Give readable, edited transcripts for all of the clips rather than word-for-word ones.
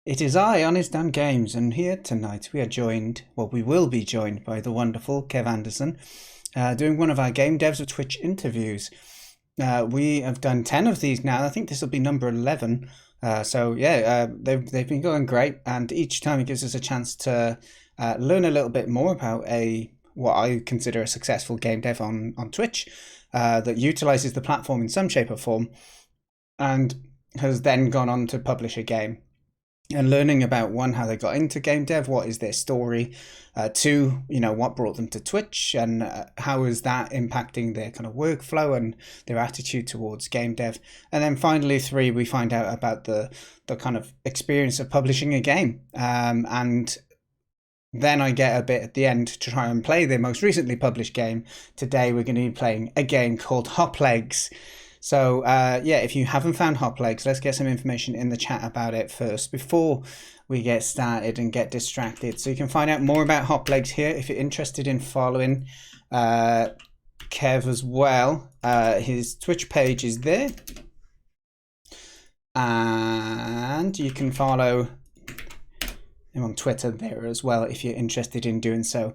It is I, Honest Dan Games, and here tonight we will be joined by the wonderful Kev Anderson, doing one of our Game Devs of Twitch interviews. We have done 10 of these now. I think this will be number 11. They've been going great, and each time it gives us a chance to learn a little bit more about what I consider a successful game dev on Twitch that utilizes the platform in some shape or form, and has then gone on to publish a game. And learning about, one, how they got into game dev, what is their story, two, what brought them to Twitch, and how is that impacting their kind of workflow and their attitude towards game dev. And then finally, three, we find out about the kind of experience of publishing a game. And then I get a bit at the end to try and play their most recently published game. Today we're going to be playing a game called Hoplegs. So, if you haven't found Hoplegs, let's get some information in the chat about it first before we get started and get distracted. So you can find out more about Hoplegs here if you're interested in following Kev as well. His Twitch page is there. And you can follow him on Twitter there as well if you're interested in doing so.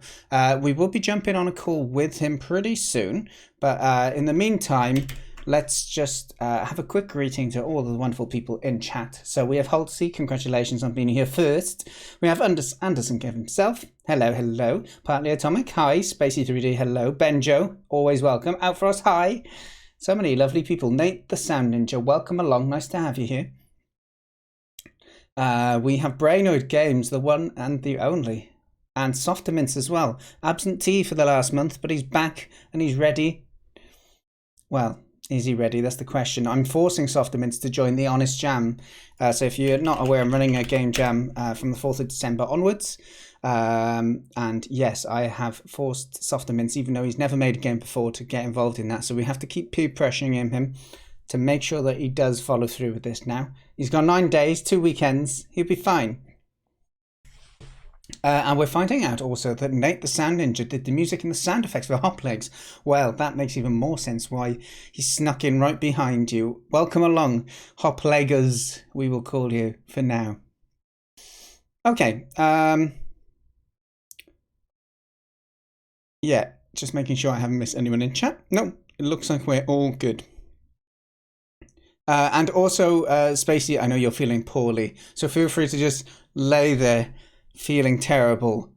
We will be jumping on a call with him pretty soon. But in the meantime, let's just have a quick greeting to all of the wonderful people in chat. So we have Halsey, congratulations on being here first. We have Anderson Kev himself. Hello, hello. Partly Atomic, hi. Spacey3D, hello. Benjo, always welcome. Outfrost, hi. So many lovely people. Nate the Sound Ninja, welcome along. Nice to have you here. We have Brainoid Games, the one and the only. And Softermints as well. Absentee for the last month, but he's back and he's ready. Well, is he ready? That's the question. I'm forcing Softermints to join the Honest Jam. So if you're not aware, I'm running a game jam from the 4th of December onwards. And yes, I have forced Softermints, even though he's never made a game before, to get involved in that. So we have to keep peer pressuring him to make sure that he does follow through with this now. He's got 9 days, 2 weekends. He'll be fine. And we're finding out also that Nate the Sound Ninja did the music and the sound effects for Hoplegs. Well, that makes even more sense why he snuck in right behind you. Welcome along, Hopleggers, we will call you for now. Okay. Just making sure I haven't missed anyone in chat. No, it looks like we're all good. And also, Spacey, I know you're feeling poorly, so feel free to just lay there feeling terrible,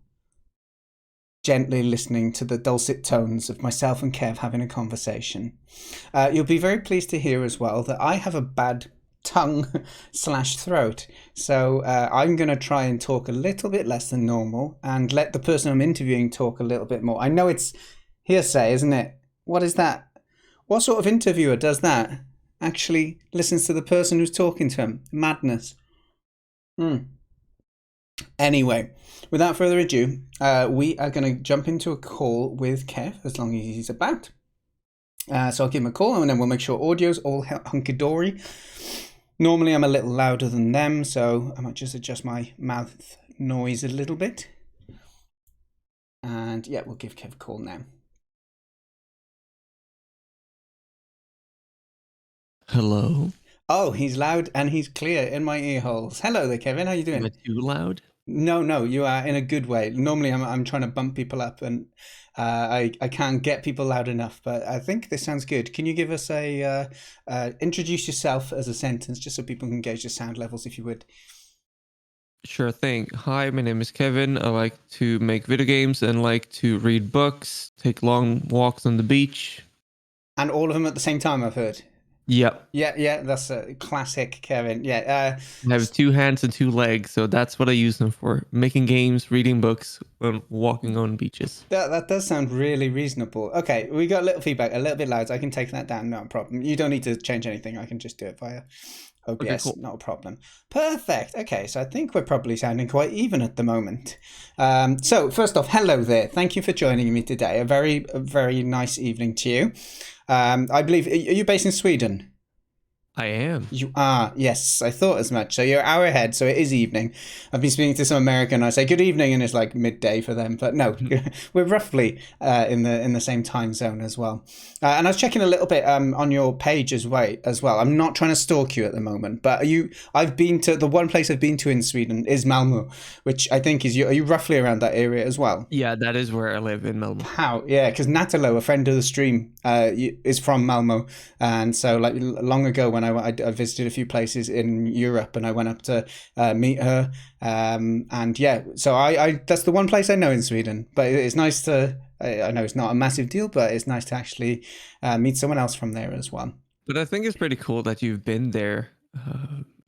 gently listening to the dulcet tones of myself and Kev having a conversation. You'll be very pleased to hear as well that I have a bad tongue/throat, so I'm going to try and talk a little bit less than normal and let the person I'm interviewing talk a little bit more. I know it's hearsay, isn't it? What is that? What sort of interviewer does that? Actually listens to the person who's talking to him. Madness. Anyway, without further ado, we are going to jump into a call with Kev as long as he's about. So I'll give him a call and then we'll make sure audio's all hunky-dory. Normally I'm a little louder than them, so I might just adjust my mouth noise a little bit. And yeah, we'll give Kev a call now. Hello. Oh, he's loud and he's clear in my ear holes. Hello there, Kevin. How you doing? Am I too loud? No, you are in a good way. Normally I'm trying to bump people up and I can't get people loud enough, but I think this sounds good. Can you give us introduce yourself as a sentence just so people can gauge the sound levels if you would? Sure thing. Hi, my name is Kevin. I like to make video games and like to read books, take long walks on the beach. And all of them at the same time, I've heard. Yep. Yeah, that's a classic, Kevin. Yeah. I have 2 hands and 2 legs, so that's what I use them for. Making games, reading books, and walking on beaches. That does sound really reasonable. Okay, we got a little feedback, a little bit loud. So I can take that down, not a problem. You don't need to change anything. I can just do it via OBS, okay, cool. Not a problem. Perfect. Okay, so I think we're probably sounding quite even at the moment. So first off, hello there. Thank you for joining me today. A very nice evening to you. I believe, are you based in Sweden? I am. You are, yes. I thought as much. So you're an hour ahead, so it is evening. I've been speaking to some American, and I say good evening, and it's like midday for them. But no, we're roughly in the same time zone as well. And I was checking a little bit on your page as well. I'm not trying to stalk you at the moment, but I've been to the one place I've been to in Sweden is Malmo, which I think is you. Are you roughly around that area as well? Yeah, that is where I live in Melbourne. How? Yeah, because Natalo, a friend of the stream, is from Malmo, and so like long ago when I visited a few places in Europe, and I went up to meet her, and yeah, so I that's the one place I know in Sweden. But it's nice to. I know it's not a massive deal, but it's nice to actually meet someone else from there as well. But I think it's pretty cool that you've been there,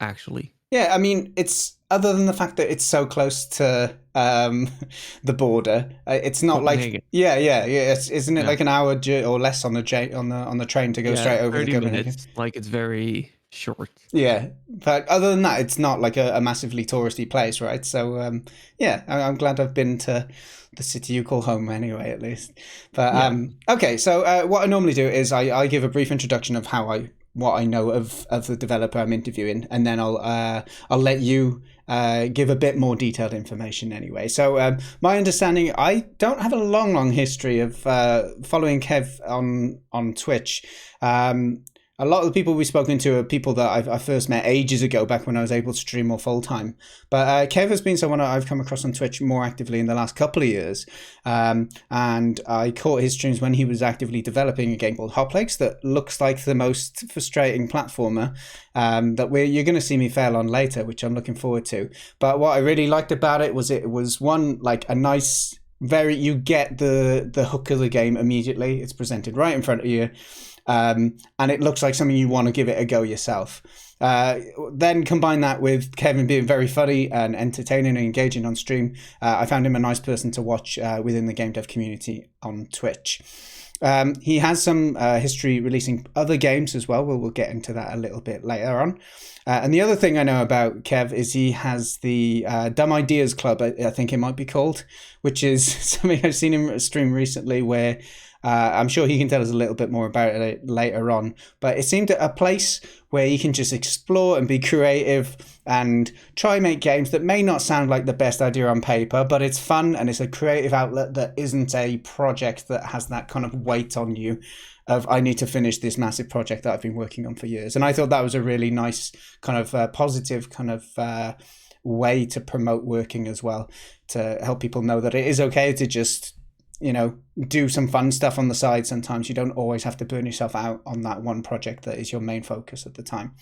actually. Yeah, I mean, it's other than the fact that it's so close to the border. It's not like Copenhagen. yeah. Isn't it Yeah. like an hour or less on on the train to go Yeah, straight over to 30 Copenhagen? minutes. Like, it's very short. Yeah, but other than that, it's not like a massively touristy place, right? So yeah, I'm glad I've been to the city you call home anyway, at least. But Yeah. okay, so what I normally do is I give a brief introduction of what I know of the developer I'm interviewing, and then I'll let you give a bit more detailed information anyway. So my understanding, I don't have a long history of following Kev on Twitch. A lot of the people we've spoken to are people that I first met ages ago, back when I was able to stream more full time. But Kev has been someone I've come across on Twitch more actively in the last couple of years. And I caught his streams when he was actively developing a game called Hoplegs that looks like the most frustrating platformer that you're going to see me fail on later, which I'm looking forward to. But what I really liked about it was one, like a nice, you get the hook of the game immediately. It's presented right in front of you. And it looks like something you want to give it a go yourself. Then combine that with Kevin being very funny and entertaining and engaging on stream. I found him a nice person to watch within the game dev community on Twitch. He has some history releasing other games as well. We'll get into that a little bit later on. And the other thing I know about Kev is he has the Dumb Ideas Club, I think it might be called, which is something I've seen him stream recently where I'm sure he can tell us a little bit more about it later on. But it seemed a place where you can just explore and be creative and try and make games that may not sound like the best idea on paper, but it's fun and it's a creative outlet that isn't a project that has that kind of weight on you of I need to finish this massive project that I've been working on for years. And I thought that was a really nice kind of positive kind of way to promote working as well, to help people know that it is okay to just do some fun stuff on the side. Sometimes you don't always have to burn yourself out on that one project that is your main focus at the time.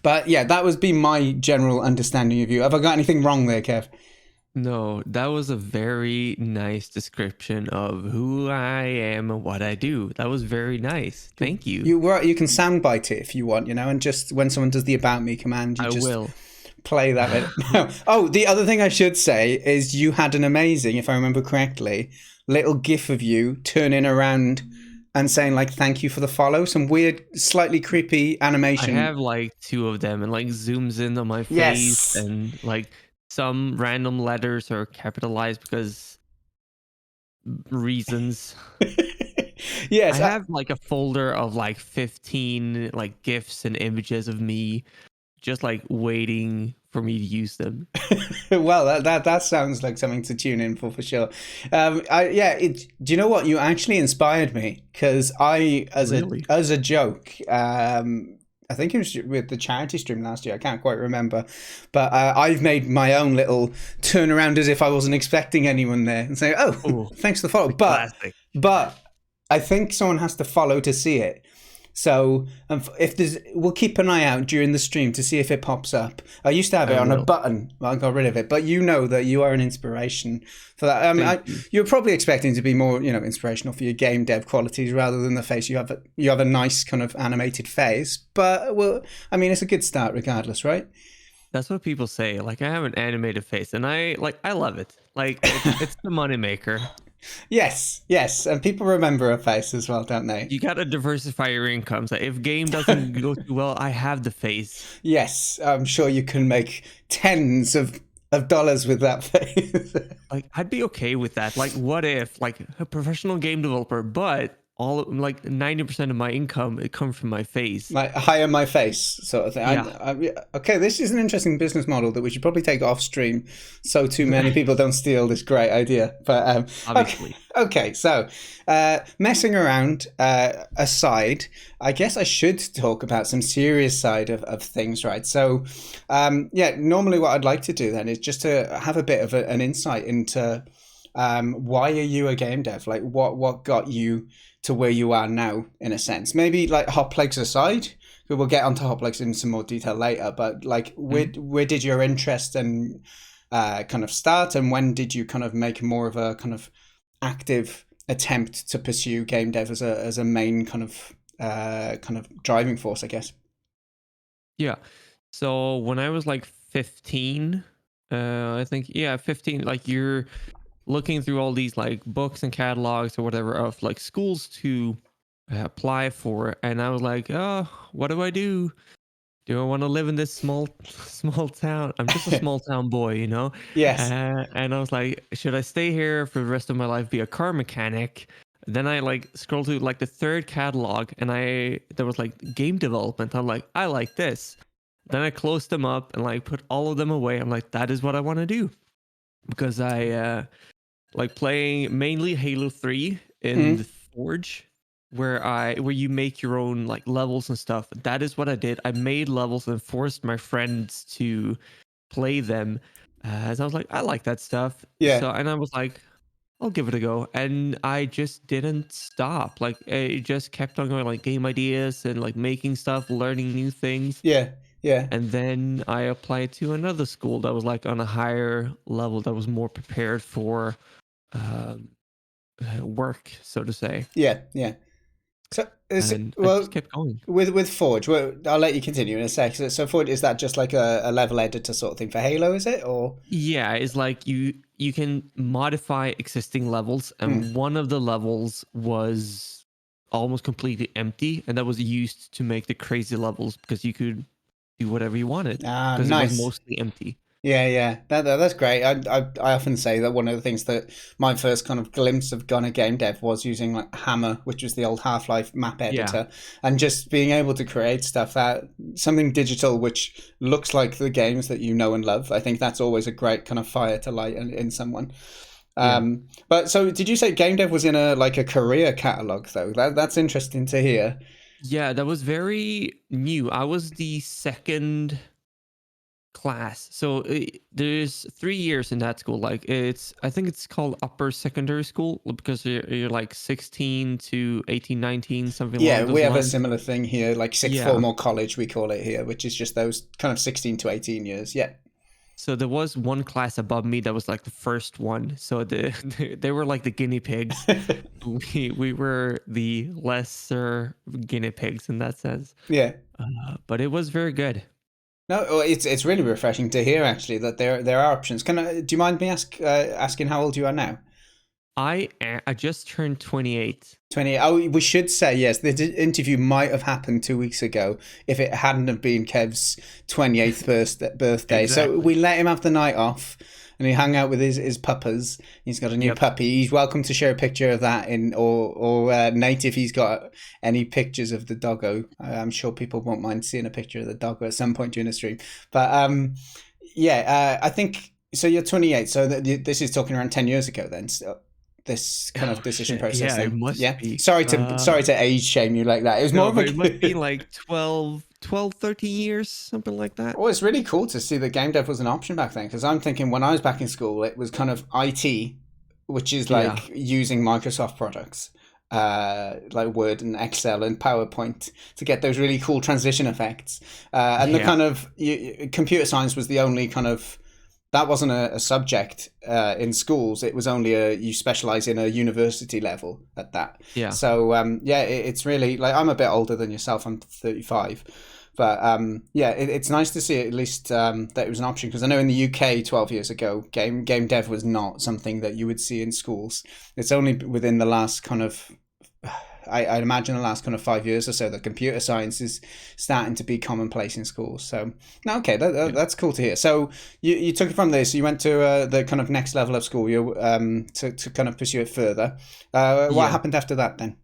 But yeah, that was be my general understanding of you. Have I got anything wrong there, Kev? No, that was a very nice description of who I am and what I do. That was very nice. Thank you. You can soundbite it if you want, and just when someone does the about me command, you just will play that bit. Oh, the other thing I should say is you had an amazing, if I remember correctly, little gif of you turning around and saying like thank you for the follow. Some weird, slightly creepy animation. I have like two of them and like zooms in on my face. Yes. And like some random letters are capitalized because reasons. Yes. I have like a folder of like 15 like GIFs and images of me just like waiting for me to use them. Well, that sounds like something to tune in for sure. Do you know what? You actually inspired me because as a joke, I think it was with the charity stream last year. I can't quite remember, but I've made my own little turnaround as if I wasn't expecting anyone there and say, "Oh, thanks for the follow." But I think someone has to follow to see it. So we'll keep an eye out during the stream to see if it pops up. I used to have it on a button. Well, I got rid of it. But you know that you are an inspiration for that. You're probably expecting to be more, inspirational for your game dev qualities rather than the face. You have a nice kind of animated face. But it's a good start regardless, right? That's what people say. Like I have an animated face, and I love it. Like it's the moneymaker. Yes, and people remember a face as well, don't they? You gotta diversify your income. So if game doesn't go too well, I have the face. Yes, I'm sure you can make tens of dollars with that face. Like I'd be okay with that. Like what if like a professional game developer, but like 90% of my income it comes from my face. Like hire my face sort of thing. Yeah. Okay, this is an interesting business model that we should probably take off stream, so too many people don't steal this great idea. But okay, Obviously. okay. So messing around aside, I guess I should talk about some serious side of things, right? So yeah, normally what I'd like to do then is just to have a bit of an insight into why are you a game dev? Like what got you to where you are now, in a sense? Maybe like Hoplegs aside, we'll get onto Hoplegs in some more detail later. But like, where did your interest and kind of start, and when did you kind of make more of a kind of active attempt to pursue game dev as a main kind of driving force, I guess? Yeah. So when I was like 15, I think, yeah, 15, like you're looking through all these like books and catalogs or whatever of like schools to apply for. And I was like, oh, what do I do? Do I want to live in this small town? I'm just a small town boy, you know? Yes. And I was like, should I stay here for the rest of my life, be a car mechanic? Then I like scrolled through like the third catalog and there was like game development. I'm like, I like this. Then I closed them up and like put all of them away. I'm like, that is what I want to do. Because I like playing mainly Halo 3 in the Mm. Forge, where you make your own like levels and stuff. That is what I did. I made levels and forced my friends to play them. So I was like, I like that stuff. Yeah. So and I was like, I'll give it a go. And I just didn't stop. Like it just kept on going, like game ideas and like making stuff, learning new things. Yeah. Yeah. And then I applied to another school that was like on a higher level that was more prepared for um, work, so to say. Yeah. Yeah. So is And I just well, kept going. with Forge, well, I'll let you continue in a sec. So Forge, is that just like a level editor sort of thing for Halo? Is it or? Yeah, it's like you can modify existing levels, Hmm. and one of the levels was almost completely empty, and that was used to make the crazy levels because you could do whatever you wanted Ah, because it was nice. mostly empty. Yeah, yeah, that's great. I often say that one of the things that my first kind of glimpse of Gunner game dev was using like Hammer, which was the old Half Life map Yeah, editor, and just being able to create stuff that something digital which looks like the games that you know and love. I think that's always a great kind of fire to light in someone. yeah. But so did you say game dev was in a like a career catalog though? That's interesting to hear. Yeah, that was very new. I was the second class. So there's 3 years in that school. Like I think it's called upper secondary school because you're like 16 to 18, 19, something Yeah, along we those have a lines. similar thing here, like sixth Yeah. form or college, we call it here, which is just those kind of 16 to 18 years. Yeah. So there was one class above me that was like the first one. So they were like the guinea pigs. We were the lesser guinea pigs in that sense. Yeah. But it was very good. No, well, it's really refreshing to hear actually that there are options. Do you mind me asking how old you are now? I just turned 28. 20. Oh, we should say yes. The interview might have happened 2 weeks ago if it hadn't have been Kev's 28th birthday. So Exactly. we let him have the night off, and he hung out with his puppers. He's got a new Yep. puppy. He's welcome to share a picture of that in or Nate if he's got any pictures of the doggo. I'm sure people won't mind seeing a picture of the doggo at some point during the stream. But yeah, I think so. You're 28, so this is talking around 10 years ago then. So, this kind Oh of decision shit. process Yeah, it then. must Yeah. be. Sorry to age shame you like that. It was more No, of but it must be a like 12, 13 years, something like that. well, it's really cool to see that game dev was an option back then because I'm thinking when I was back in school, it was kind of IT, which is Yeah. like using Microsoft products, like Word and Excel and PowerPoint to get those really cool transition effects. And the Yeah. kind of computer science was the only kind of that wasn't a subject in schools. It was only you specialize in a university level at that. Yeah. So yeah, it's really like I'm a bit older than yourself. I'm 35. But yeah, it's nice to see at least that it was an option because I know in the UK 12 years ago, game dev was not something that you would see in schools. It's only within the last kind of I'd imagine the last kind of 5 years or so that computer science is starting to be commonplace in schools. So, no, okay, Yeah. that's cool to hear. So, you took it from there. So, you went to the kind of next level of school you to kind of pursue it further. What Yeah. happened after that then?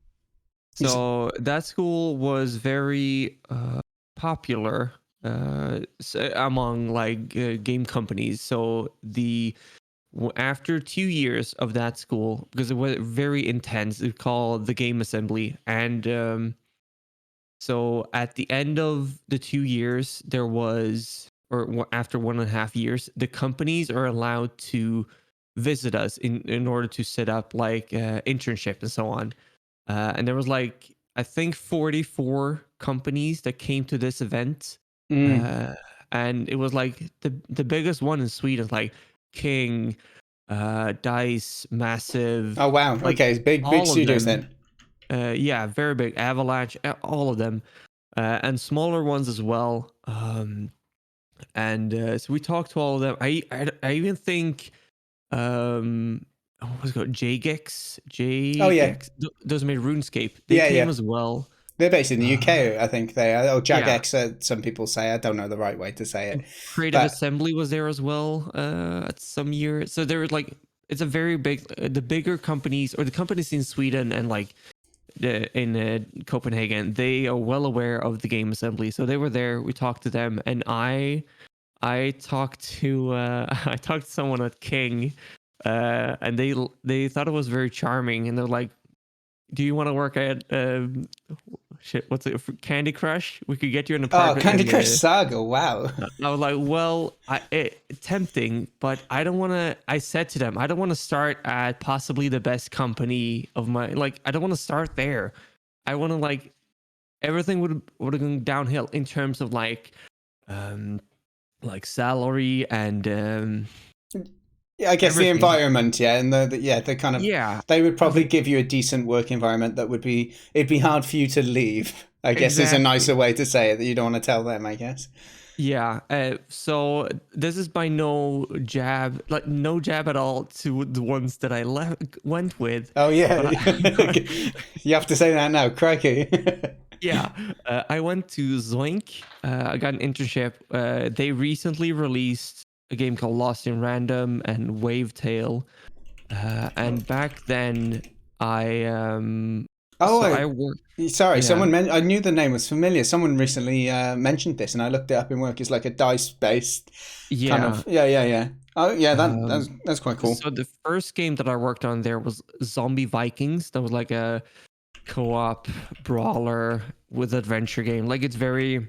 So that school was very popular among like game companies. So after 2 years of that school, because it was very intense, it's called the Game Assembly, and so at the end of the 2 years, there was, or after 1.5 years, the companies are allowed to visit us in order to set up like internship and so on. And there was like I think 44 companies that came to this event, Mm. uh, and it was like the biggest one in Sweden, like King, Dice, Massive, Oh wow. like Okay, it's big all of studios them. then. Yeah, very big. Avalanche, all of them, and smaller ones as well. And so we talked to all of them. I even think what was it called? JGEX, Oh yeah, those made RuneScape. They yeah, came yeah. as well. They're based in the Uh, UK, I think they are. Or yeah, Jagex, some people say. I don't know the right way to say it, and Creative but Assembly was there as well at some year. So there was like it's a very big, the bigger companies or the companies in Sweden and like in Copenhagen, they are well aware of the Game Assembly. So they were there. We talked to them, and I talked to I talked to someone at King, and they thought it was very charming, and they're like, "Do you want to work at shit? What's it? Candy Crush? We could get you an oh, apartment Candy in Crush the." Saga. Wow. I was like, "Well, tempting, but I don't want to." I said to them, "I don't want to start at possibly the best company of my like. I don't want to start there. I want to like everything would have gone downhill in terms of um like salary and Yeah, I guess the everything. environment, yeah, and the kind of Yeah, they would because probably give you a decent work environment that would be it'd be hard for you to leave. I guess is a nicer exactly. way to say it that you don't want to tell them. I guess. Yeah. So this is by no jab, like no jab at all to the ones that I went with, Oh yeah, but you have to say that now. Crikey. yeah, I went to Zoink. I got an internship. They recently released a game called Lost in Random and Wavetail. And back then, I Oh, so I worked. sorry. Yeah, I knew the name was familiar. Someone recently mentioned this, and I looked it up in work. It's like a dice-based kind yeah. of. Yeah, yeah, yeah. Oh, yeah. Um, That's quite cool. so the first game that I worked on there was Zombie Vikings. That was like a co-op brawler with adventure game. Like it's very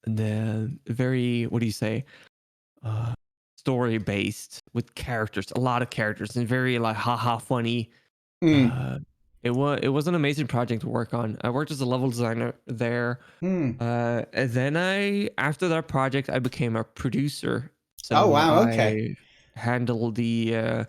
what do you say? Uh, story based with characters, a lot of characters, and very like haha funny. Hmm. Uh, it was an amazing project to work on. I worked as a level designer there. Hmm. And then after that project, I became a producer. Oh So wow. Okay. I handled the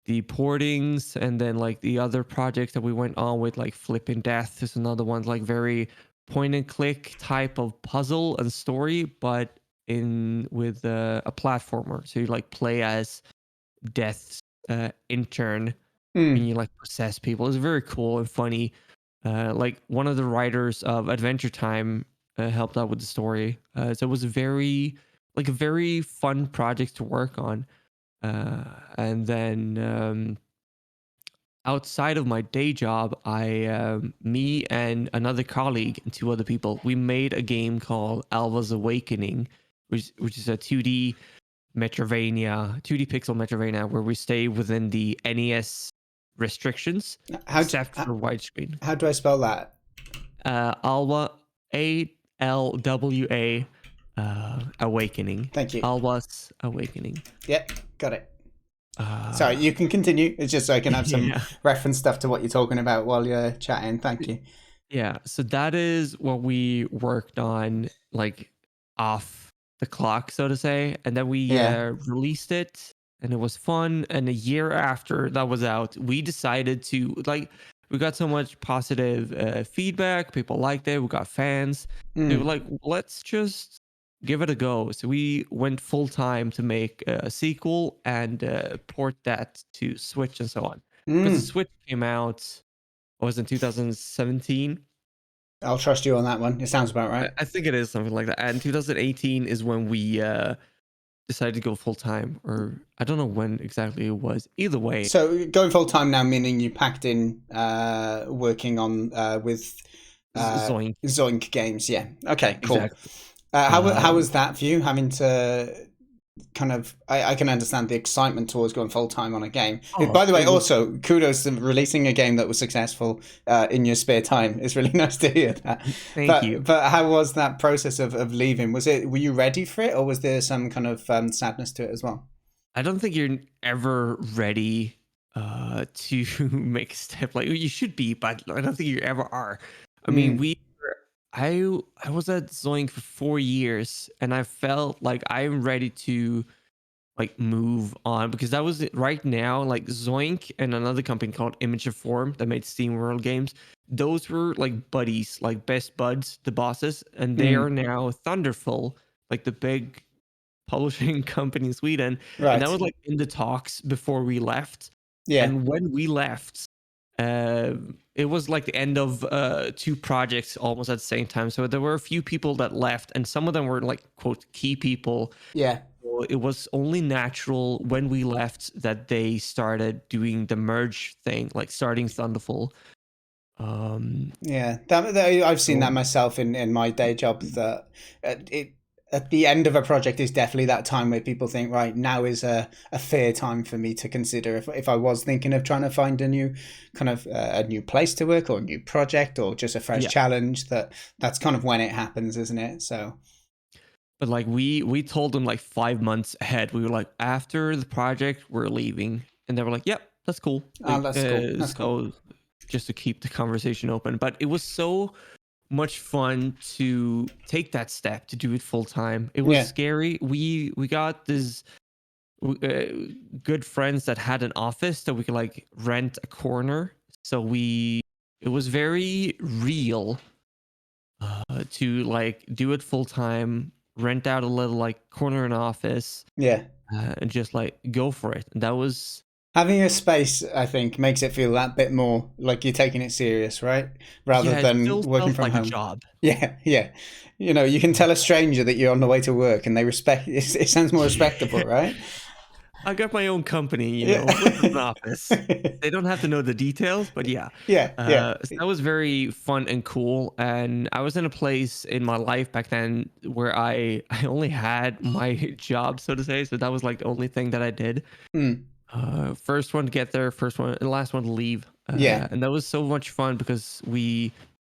portings and then like the other projects that we went on with, like Flipping Death is another one, like very point and click type of puzzle and story, but in with a platformer. So you like play as Death's intern and Hmm. you like possess people. It's very cool and funny. Like one of the writers of Adventure Time helped out with the story. So it was a very fun project to work on. And then outside of my day job, me and another colleague and two other people, we made a game called Alva's Awakening, which is a 2D Metrovania, 2D pixel Metrovania, where we stay within the NES restrictions, How d- except for widescreen. how do I spell that? Alwa, ALWA, Awakening. Thank you. Alwa's Awakening. Yep. Got it. Sorry, Uh, you can continue. It's just so I can have some yeah. reference stuff to what you're talking about while you're chatting. Thank you. Yeah. So that is what we worked on, like off the clock, so to say. And then we Yeah. released it and it was fun. And a year after that was out, we decided to, like, we got so much positive feedback. People liked it. We got fans. They were Mm. like, let's just give it a go. So we went full time to make a sequel and port that to Switch and so on. Because the Mm. Switch came out, was in 2017. I'll trust you on that one. It sounds about right. I think it is something like that. And 2018 is when we decided to go full time, or I don't know when exactly it was. Either way, So going full time now, meaning you packed in working on with Zoink. Zoink games. Yeah. Okay. Cool. Exactly. How was that for you having to kind of I can understand the excitement towards going full time on a game. Oh, By the way, it was. also kudos to releasing a game that was successful in your spare time. It's really nice to hear that. Thank you. But how was that process of leaving? Were you ready for it, or was there some kind of sadness to it as well? I don't think you're ever ready to make a step. Like you should be, but I don't think you ever are. I mean, Mm, I was at Zoink for 4 years, and I felt like I'm ready to like move on, because that was it. Right now, like Zoink and another company called Image of Form that made Steam World games, those were like buddies, like best buds, the bosses, and they are mm, now Thunderful, like the big publishing company in Sweden. And that right. was like in the talks before we left. Yeah. And when we left, uh, it was like the end of two projects almost at the same time. So there were a few people that left, and some of them were like quote key people. Yeah. So it was only natural when we left that they started doing the merge thing, like starting Thunderful. Um, Yeah, I've seen that so myself in my day job. That it at the end of a project is definitely that time where people think, right, now is a fair time for me to consider if I was thinking of trying to find a new kind of a new place to work or a new project or just a fresh yeah, challenge. That's kind of when it happens, isn't it? So but like we told them like 5 months ahead. We were like, after the project, we're leaving, and they were like, "Yep, that's cool." Like, that's cool. That's cool. so just to keep the conversation open. But it was so much fun to take that step to do it full time. It was Yeah, scary. We got this good friends that had an office that we could like rent a corner. So we it was very real to like do it full time, rent out a little like corner in office, yeah. and just like go for it. And that was Having a space, I think, makes it feel that bit more like you're taking it serious, right? Rather yeah, it than still working felt from like a home. job. Yeah, yeah. You know, you can tell a stranger that you're on the way to work, and they respect. It sounds more respectable, right? I got my own company, Yeah. with an office. They don't have to know the details, but yeah. Yeah, yeah. So that was very fun and cool. And I was in a place in my life back then where I only had my job, so to say. So that was like the only thing that I did. Mm, First one to get there, first one, and last one to leave. yeah, And that was so much fun because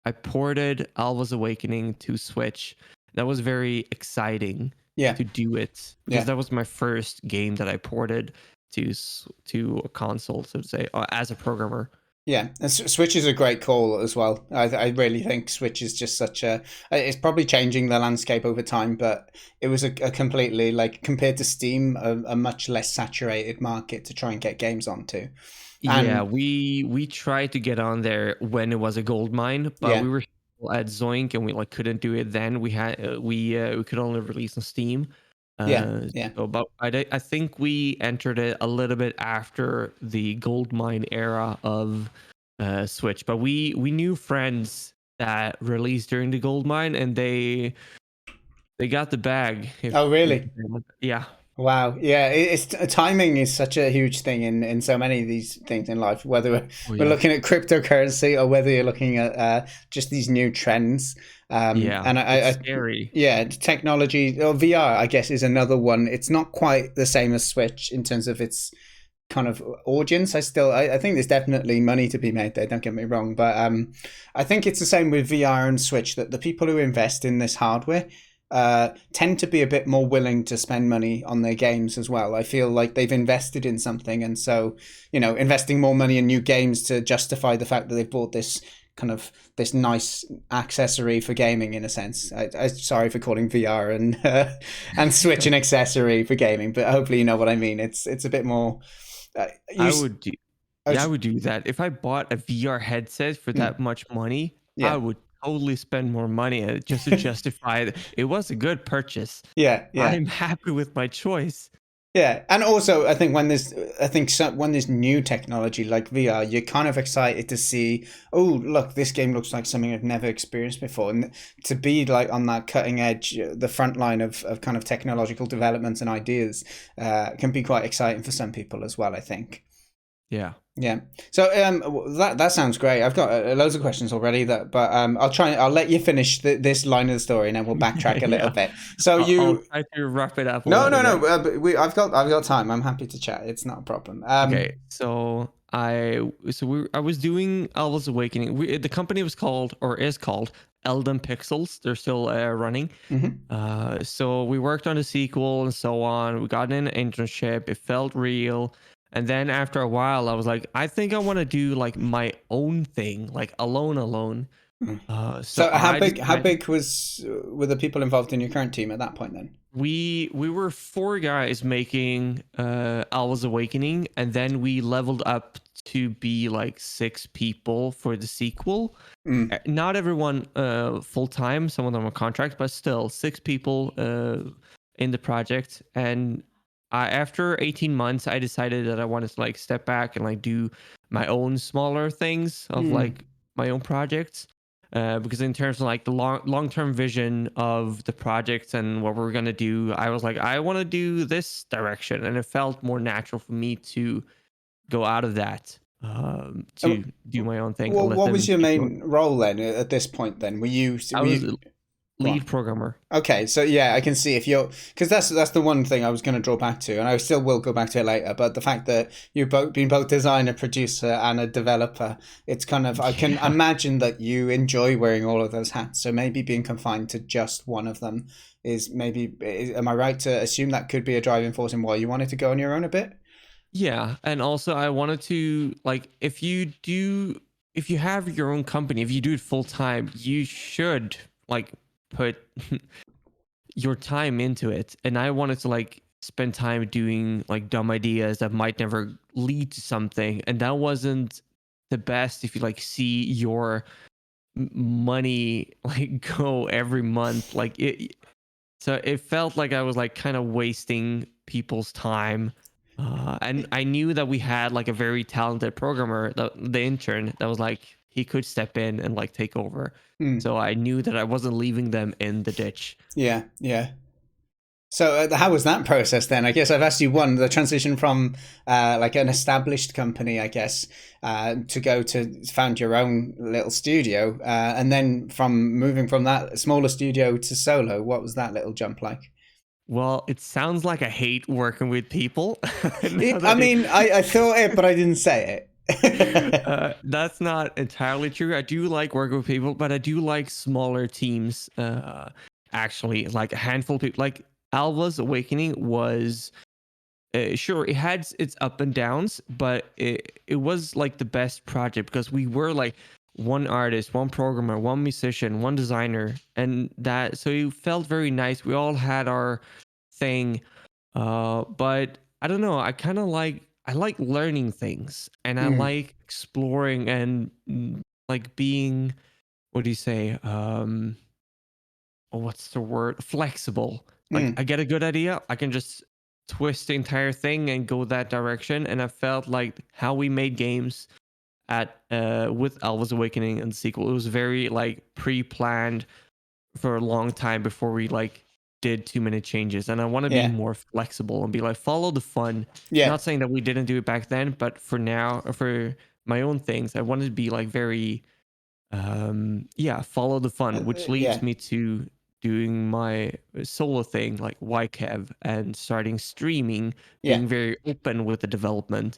I ported Alva's Awakening to Switch. That was very exciting yeah, to do it because yeah. that was my first game that I ported to a console, so to say, as a programmer. Yeah, and Switch is a great call as well. I really think Switch is just such a. It's probably changing the landscape over time, but it was a completely like compared to Steam, a much less saturated market to try and get games onto, Yeah, and we tried to get on there when it was a gold mine, but yeah, we were still at Zoink and we like couldn't do it then. We could only release on Steam. yeah, Uh, yeah. so about I think we entered it a little bit after the gold mine era of Switch, but we knew friends that released during the gold mine, and they got the bag. Oh, If you really? can say that. Yeah. Wow. Yeah, it's timing is such a huge thing in so many of these things in life. Whether Oh we're yeah. looking at cryptocurrency or whether you're looking at just these new trends, Yeah. and It's scary. yeah, technology or VR, I guess, is another one. It's not quite the same as Switch in terms of its kind of audience. I think there's definitely money to be made there. Don't get me wrong, but I think it's the same with VR and Switch that the people who invest in this hardware tend to be a bit more willing to spend money on their games as well. I feel like they've invested in something, and so investing more money in new games to justify the fact that they bought this kind of this nice accessory for gaming in a sense. Sorry for calling VR and Switch an accessory for gaming, but hopefully you know what I mean. It's a bit more. You, I would do Yeah, I would do that. If I bought a VR headset for that much money, I yeah, would totally spend more money just to justify it. It was a good purchase. yeah, yeah. I'm happy with my choice. Yeah, and also I think when there's new technology like VR, you're kind of excited to see. Oh, look, this game looks like something I've never experienced before, and to be like on that cutting edge, the front line of kind of technological developments and ideas, can be quite exciting for some people as well. I think. Yeah. Yeah. So that sounds great. I've got loads of questions already. I'll let you finish this line of the story, and then we'll backtrack a little Yeah. bit. So I'll you try to wrap it up a no, little no, bit. no. But I've got time. I'm happy to chat. It's not a problem. Okay, I was doing Alva's Awakening. The company was called, or is called, Elden Pixels. They're still running. Mhm. So we worked on the sequel and so on. We got in an internship. It felt real. And then after a while, I was like, I think I want to do like my own thing, like alone. Mm. So So I how decided big were the people involved in your current team at that point then? we were four guys making Alva's Awakening, and then we leveled up to be like six people for the sequel. Mm. Not everyone full time, some of them are contract, but still six people in the project. And after 18 months, I decided that I wanted to like step back and like do my own smaller things of Mm. like my own projects. Because in terms of like the long term vision of the projects and what we're gonna do, I was like, I want to do this direction, and it felt more natural for me to go out of that Uh, to do my own thing and Well, let what was them your keep going. main role then at this point? Then I were was you go lead on? programmer. Okay, so yeah, I can see if you're because that's the one thing I was going to draw back to, and I still will go back to it later. But the fact that you've both been both designer, producer, and a developer, it's kind of I can Yeah. imagine that you enjoy wearing all of those hats. So maybe being confined to just one of them am I right to assume that could be a driving force in why you wanted to go on your own a bit? Yeah, and also I wanted to like if you have your own company, if you do it full time, you should like put your time into it. And I wanted to like spend time doing like dumb ideas that might never lead to something, and that wasn't the best if you like see your money like go every month like it. So it felt like I was like kind of wasting people's time. And I knew that we had like a very talented programmer, the intern, that was like he could step in and like take over. Hmm. So I knew that I wasn't leaving them in the ditch. Yeah, yeah. So how was that process then? I guess I've asked you one, the transition from like an established company, I guess, to go to found your own little studio, and then from moving from that smaller studio to solo. What was that little jump like? Well, it sounds like I hate working with people. Now I that mean, I thought it, but I didn't say it. that's not entirely true. I do like working with people, but I do like smaller teams. Actually, like a handful of people. Like Alva's Awakening was sure it had its up and downs, but it was like the best project because we were like one artist, one programmer, one musician, one designer, and that so it felt very nice. We all had our thing, but I don't know. I like learning things, and I Mm, like exploring and like being what do you say? What's the word? Flexible. Like mm, I get a good idea, I can just twist the entire thing and go that direction. And I felt like how we made games at with Alva's Awakening and the sequel, it was very like pre-planned for a long time before we like did too many changes. And I want to be yeah, more flexible and be like follow the fun. yeah, Not saying that we didn't do it back then, but for now, for my own things, I wanted to be like very yeah, follow the fun, which leads yeah, me to doing my solo thing like WhyKev and starting streaming, yeah. being very open with the development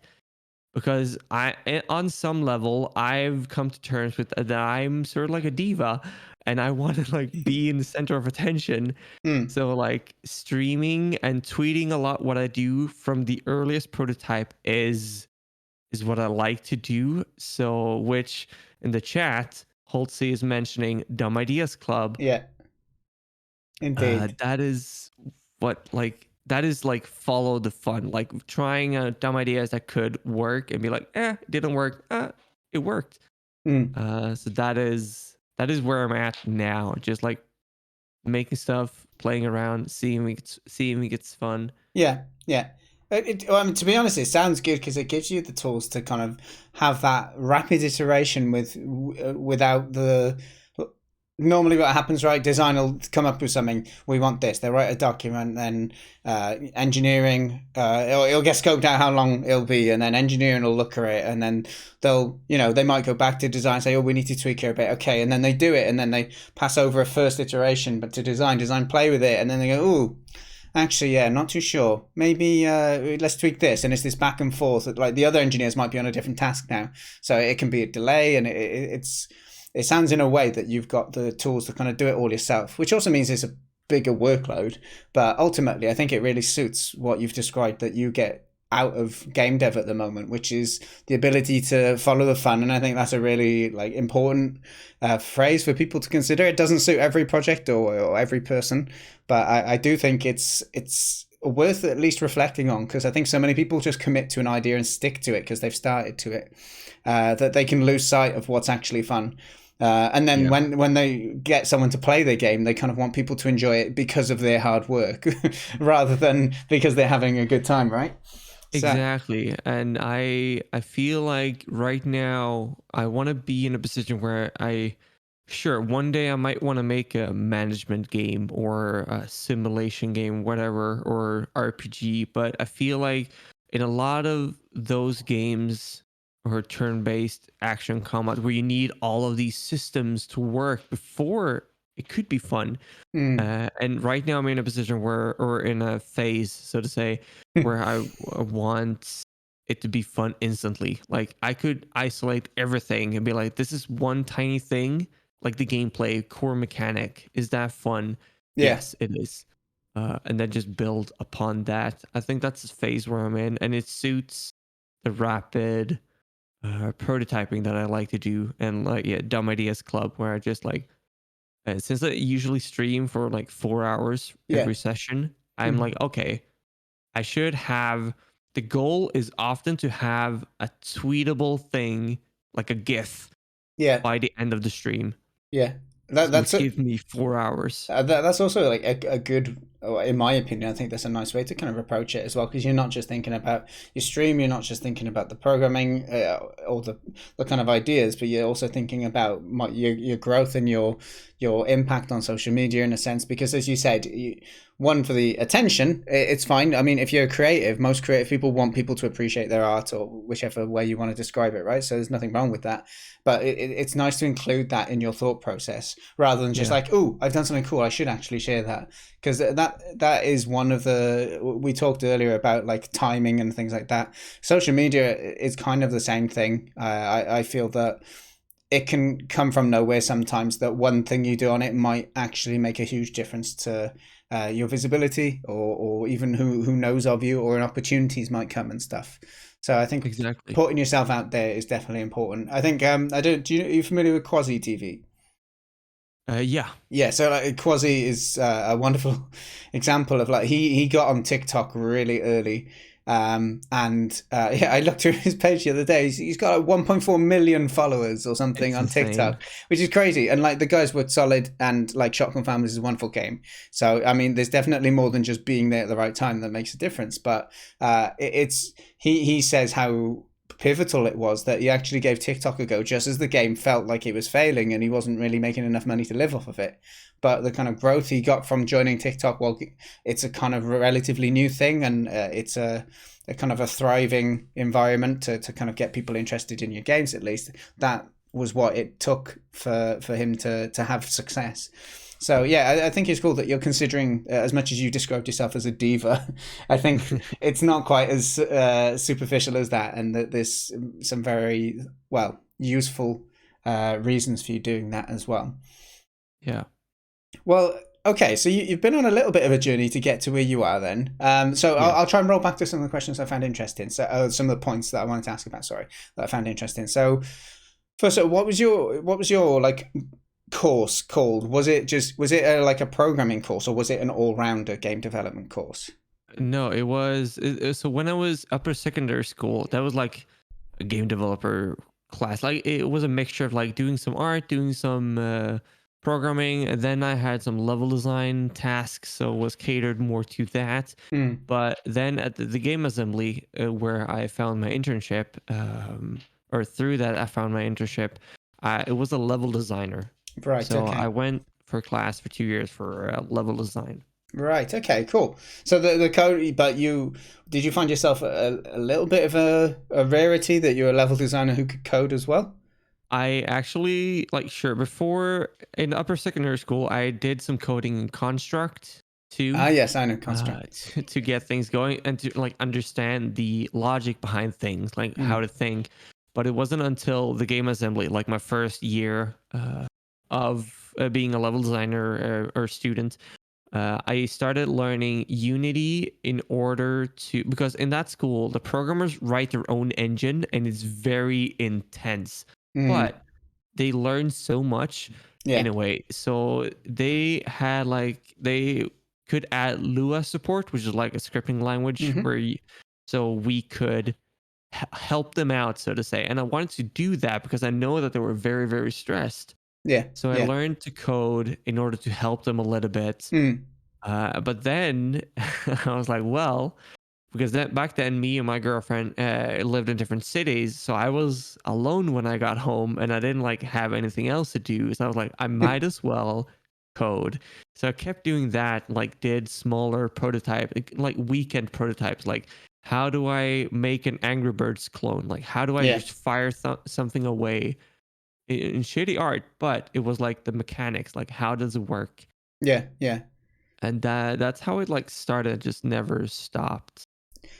because on some level I've come to terms with that I'm sort of like a diva and I want to like be in the center of attention. Mm, So like streaming and tweeting a lot what I do from the earliest prototype is what I like to do. So, which in the chat, Holtzy is mentioning Dumb Ideas Club. yeah, indeed. That is what like that is like follow the fun, like trying dumb ideas that could work and be like, it didn't work. It worked. Mm. So that is where I'm at now. Just like making stuff, playing around, seeing if it's fun. Yeah, yeah. Well, I mean, to be honest, it sounds good because it gives you the tools to kind of have that rapid iteration without the. Normally, what happens, right? Design will come up with something. We want this. They write a document, then engineering. It'll get scoped out how long it'll be, and then engineering will look at it, and then they might go back to design, say, oh, we need to tweak here a bit, okay, and then they do it, and then they pass over a first iteration, but to design play with it, and then they go, oh, actually, yeah, not too sure. Maybe let's tweak this, and it's this back and forth. Like the other engineers might be on a different task now, so it can be a delay, and it sounds in a way that you've got the tools to kind of do it all yourself, which also means it's a bigger workload. But ultimately, I think it really suits what you've described that you get out of game dev at the moment, which is the ability to follow the fun. And I think that's a really like important phrase for people to consider. It doesn't suit every project or every person, but I do think it's worth at least reflecting on, because I think so many people just commit to an idea and stick to it because they've started to it, that they can lose sight of what's actually fun. And then Yeah. when they get someone to play their game, they kind of want people to enjoy it because of their hard work rather than because they're having a good time, right? So, Exactly. And I feel like right now I want to be in a position where I sure one day I might want to make a management game or a simulation game, whatever, or RPG, but I feel like in a lot of those games or turn-based action combat where you need all of these systems to work before it could be fun. mm, And right now I'm in a position where, or in a phase, so to say, where I want it to be fun instantly. Like I could isolate everything and be like, this is one tiny thing, like the gameplay, core mechanic. Is that fun? yeah, Yes, it is. And then just build upon that. I think that's the phase where I'm in, and it suits the rapid prototyping that I like to do, and like yeah, dumb ideas club where I just like since I usually stream for like 4 hours yeah, every session, I'm mm, like, okay, I should have. The goal is often to have a tweetable thing, like a GIF, yeah, by the end of the stream, yeah. That's which it. gives me 4 hours. That's also like a good, in my opinion, I think that's a nice way to kind of approach it as well, because you're not just thinking about your stream, you're not just thinking about the programming or the kind of ideas, but you're also thinking about your growth and your impact on social media in a sense. Because as you said, one for the attention, it's fine. I mean, if you're creative, most creative people want people to appreciate their art or whichever way you want to describe it, right? So there's nothing wrong with that, but it's nice to include that in your thought process rather than just Yeah, like, oh, I've done something cool, I should actually share that, because that is one of the, we talked earlier about like timing and things like that. Social media is kind of the same thing. I feel that it can come from nowhere sometimes, that one thing you do on it might actually make a huge difference to your visibility, or even who knows of you, or opportunities might come and stuff. So I think exactly. putting yourself out there is definitely important. I think I don't. Do you, are you familiar with Quasi TV? Yeah, Yeah, so like Quasi is a wonderful example of like he got on TikTok really early, and yeah, I looked through his page the other day. He's got like 1.4 million followers or something it's on insane. TikTok, which is crazy. And like the guys were solid, and like Shotgun Families is a wonderful game. So I mean, there's definitely more than just being there at the right time that makes a difference. But it's he says how pivotal it was that he actually gave TikTok a go just as the game felt like it was failing and he wasn't really making enough money to live off of it. But the kind of growth he got from joining TikTok, well, it's a kind of relatively new thing, and it's a kind of a thriving environment to kind of get people interested in your games, at least. That was what it took for him to have success. So yeah, I think it's cool that you're considering, as much as you described yourself as a diva, I think it's not quite as superficial as that, and that there's some very well useful reasons for you doing that as well. Yeah, Well, okay, so you've been on a little bit of a journey to get to where you are then. So yeah. I'll try and roll back to some of the questions I found interesting. So some of the points that I wanted to ask about, sorry, that I found interesting. So first, what was your like course called? Was it like a programming course, or was it an all rounder game development course? No, it was so when I was upper secondary school, that was like a game developer class. Like it was a mixture of like doing some art, doing some programming. And then I had some level design tasks, so was catered more to that. Mm. But then at the game assembly, where I found my internship, or through that I found my internship, it was a level designer. Right. So I Okay. went for class for 2 years for level design. Right. Okay. Cool. So the code, but you did you find yourself a little bit of a rarity that you're a level designer who could code as well? I actually like sure before in upper secondary school I did some coding in Construct too, Ah, yes, I know construct. to get things going and to like understand the logic behind things, like how Mm. to think. But it wasn't until the game assembly, like my first year of being a level designer or student, I started learning Unity in order to, because in that school the programmers write their own engine and it's very intense, Mm. but they learn so much in Yeah. a way. So they had like they could add Lua support, which is like a scripting language Hmm. where so we could help them out, so to say. And I wanted to do that because I know that they were very, very stressed. Yeah. So I Yeah. learned to code in order to help them a little bit. Mm. But then I was like, well, because back then me and my girlfriend lived in different cities, so I was alone when I got home and I didn't like have anything else to do, so I was like, I might as well code. So I kept doing that, like did smaller prototype, like weekend prototypes, like how do I make an Angry Birds clone, like how do I Yeah. just fire something away in shitty art, but it was like the mechanics, like how does it work. Yeah. Yeah. And that's how it like started, just never stopped.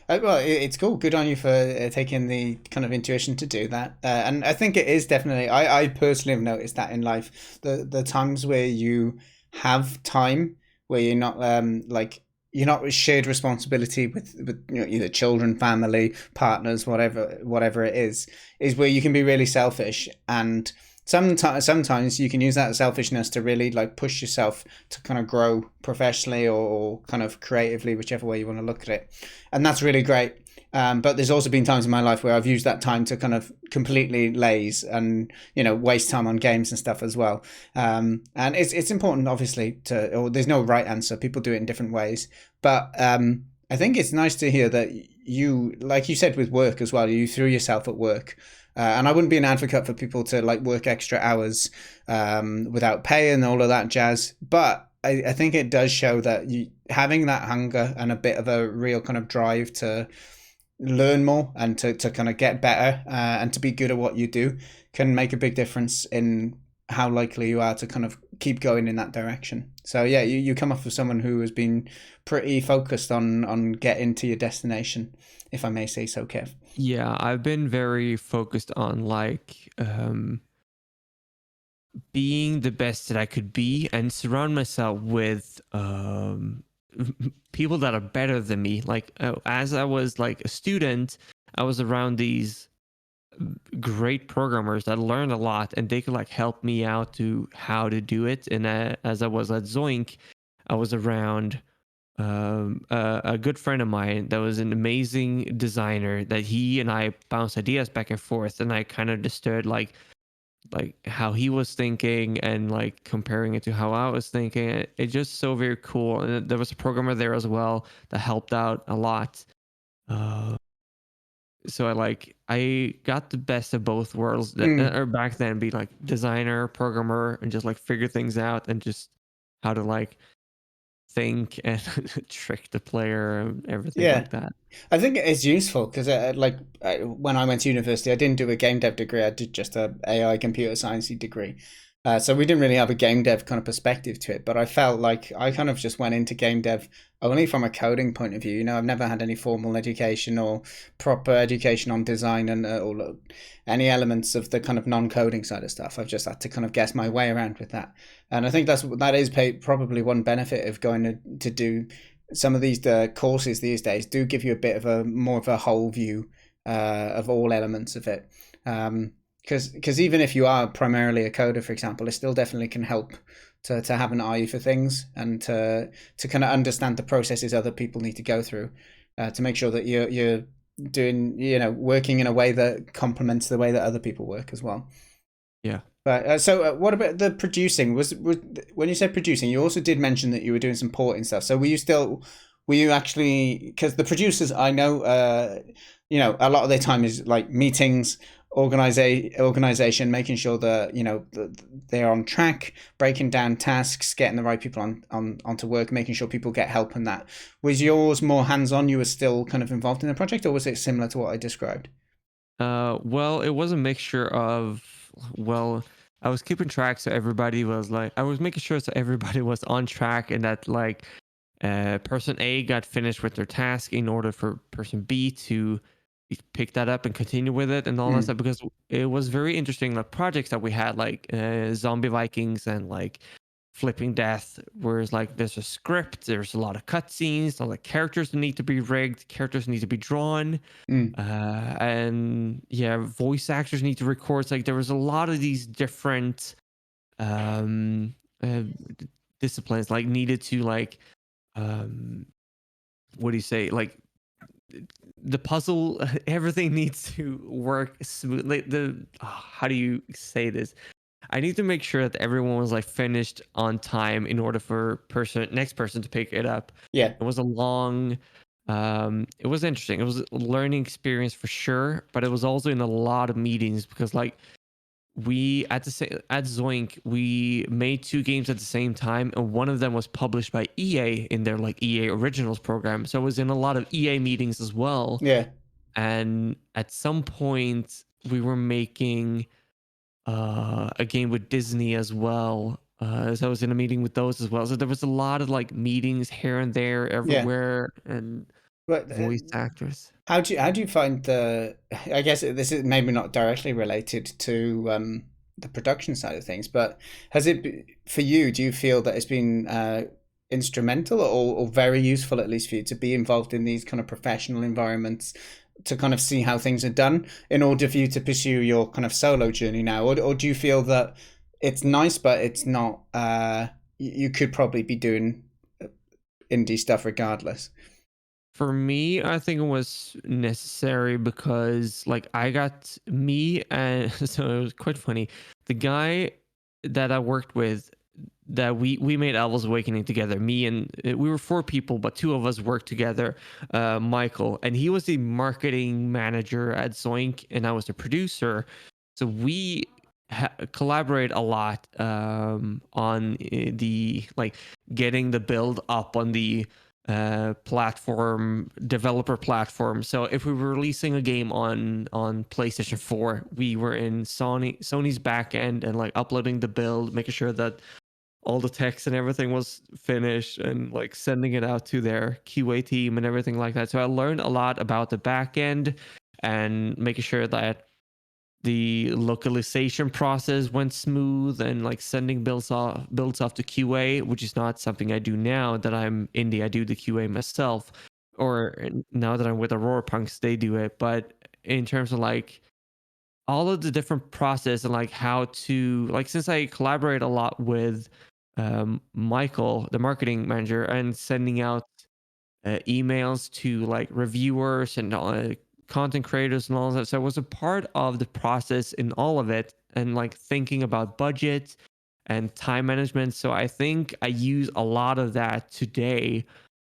Well, it's cool. Good on you for taking the kind of intuition to do that. And I think it is definitely. I personally have noticed that in life, the times where you have time, where you're not like you're not shared responsibility with either children, family, partners, whatever it is where you can be really selfish. And sometimes you can use that selfishness to really like push yourself to kind of grow professionally or kind of creatively, whichever way you want to look at it, and that's really great. But there's also been times in my life where I've used that time to kind of completely laze and waste time on games and stuff as well. And it's important, obviously, or there's no right answer. People do it in different ways, but I think it's nice to hear that you, like you said, with work as well. You threw yourself at work. And I wouldn't be an advocate for people to like work extra hours without pay and all of that jazz. But I think it does show that having that hunger and a bit of a real kind of drive to learn more and to kind of get better and to be good at what you do can make a big difference in how likely you are to kind of keep going in that direction. So yeah, you come off of someone who has been pretty focused on getting to your destination, if I may say so, Kev. Yeah, I've been very focused on like being the best that I could be and surround myself with people that are better than me. Like as I was like a student, I was around these great programmers that learned a lot and they could like help me out to how to do it. And as I was at Zoink, I was around a good friend of mine that was an amazing designer that he and I bounced ideas back and forth, and I kind of understood like how he was thinking and like comparing it to how I was thinking. It's just so very cool. And there was a programmer there as well that helped out a lot. Uh, so I got the best of both worlds. Mm, Or back then, be like designer, programmer, and just like figure things out and just how to like think and trick the player and everything yeah. like that. I think it's useful because, when I went to university, I didn't do a game dev degree. I did just a AI computer science degree. So we didn't really have a game dev kind of perspective to it. But I felt like I kind of just went into game dev only from a coding point of view. I've never had any formal education or proper education on design and or any elements of the kind of non-coding side of stuff. I've just had to kind of guess my way around with that. And I think that is probably one benefit of going to do some of these courses these days do give you a bit of a more of a whole view of all elements of it. Because even if you are primarily a coder, for example, it still definitely can help to have an eye for things and to kind of understand the processes other people need to go through to make sure that you're doing working in a way that complements the way that other people work as well. Yeah. But so, what about the producing? Was when you said producing, you also did mention that you were doing some porting stuff. So were you actually, because the producers I know, a lot of their time is like meetings, organization, making sure that they're on track, breaking down tasks, getting the right people onto work, making sure people get help and that. Was yours more hands on? You were still kind of involved in the project, or was it similar to what I described? Well, it was a mixture of, well, I was keeping track so everybody was like, I was making sure so everybody was on track and that like person A got finished with their task in order for person B to pick that up and continue with it and all that Mm, stuff, because it was very interesting, like projects that we had, like zombie Vikings and like flipping death, whereas like there's a script, there's a lot of cutscenes, all the characters need to be rigged, characters need to be drawn, mm, and yeah, voice actors need to record. It's like there was a lot of these different um uh, disciplines like needed to like um what do you say, like the puzzle, everything needs to work smoothly. How do you say this, I need to make sure that everyone was like finished on time in order for next person to pick it up. yeah, It was a long, it was interesting. It was a learning experience for sure, but it was also in a lot of meetings because like we at Zoink we made two games at the same time, and one of them was published by EA in their like EA Originals program. So it was in a lot of EA meetings as well. yeah, And at some point we were making a game with Disney as well. So I was in a meeting with those as well. So there was a lot of like meetings here and there, yeah. everywhere, and But voice actors. how do you find the? I guess this is maybe not directly related to the production side of things, but for you? Do you feel that it's been instrumental or very useful, at least for you, to be involved in these kind of professional environments, to kind of see how things are done in order for you to pursue your kind of solo journey now, or do you feel that it's nice, but it's not? You could probably be doing indie stuff regardless. For me, I think it was necessary because like I got me and so it was quite funny. The guy that I worked with, that we made Alva's Awakening together. Me and we were four people, but two of us worked together. Michael, and he was the marketing manager at Zoink, and I was the producer. So we collaborate a lot on the like getting the build up on the platform, developer platform. So if we were releasing a game on PlayStation 4, we were in Sony's back end and like uploading the build, making sure that all the text and everything was finished and like sending it out to their QA team and everything like that. So I learned a lot about the back end and making sure that the localization process went smooth and like sending builds off to QA, which is not something I do now that I'm indie. I do the QA myself, or now that I'm with Aurora Punks, they do it. But in terms of like all of the different process and like how to like, since I collaborate a lot with Michael, the marketing manager, and sending out emails to like reviewers and content creators and all that. So I was a part of the process in all of it and like thinking about budget and time management. So I think I use a lot of that today,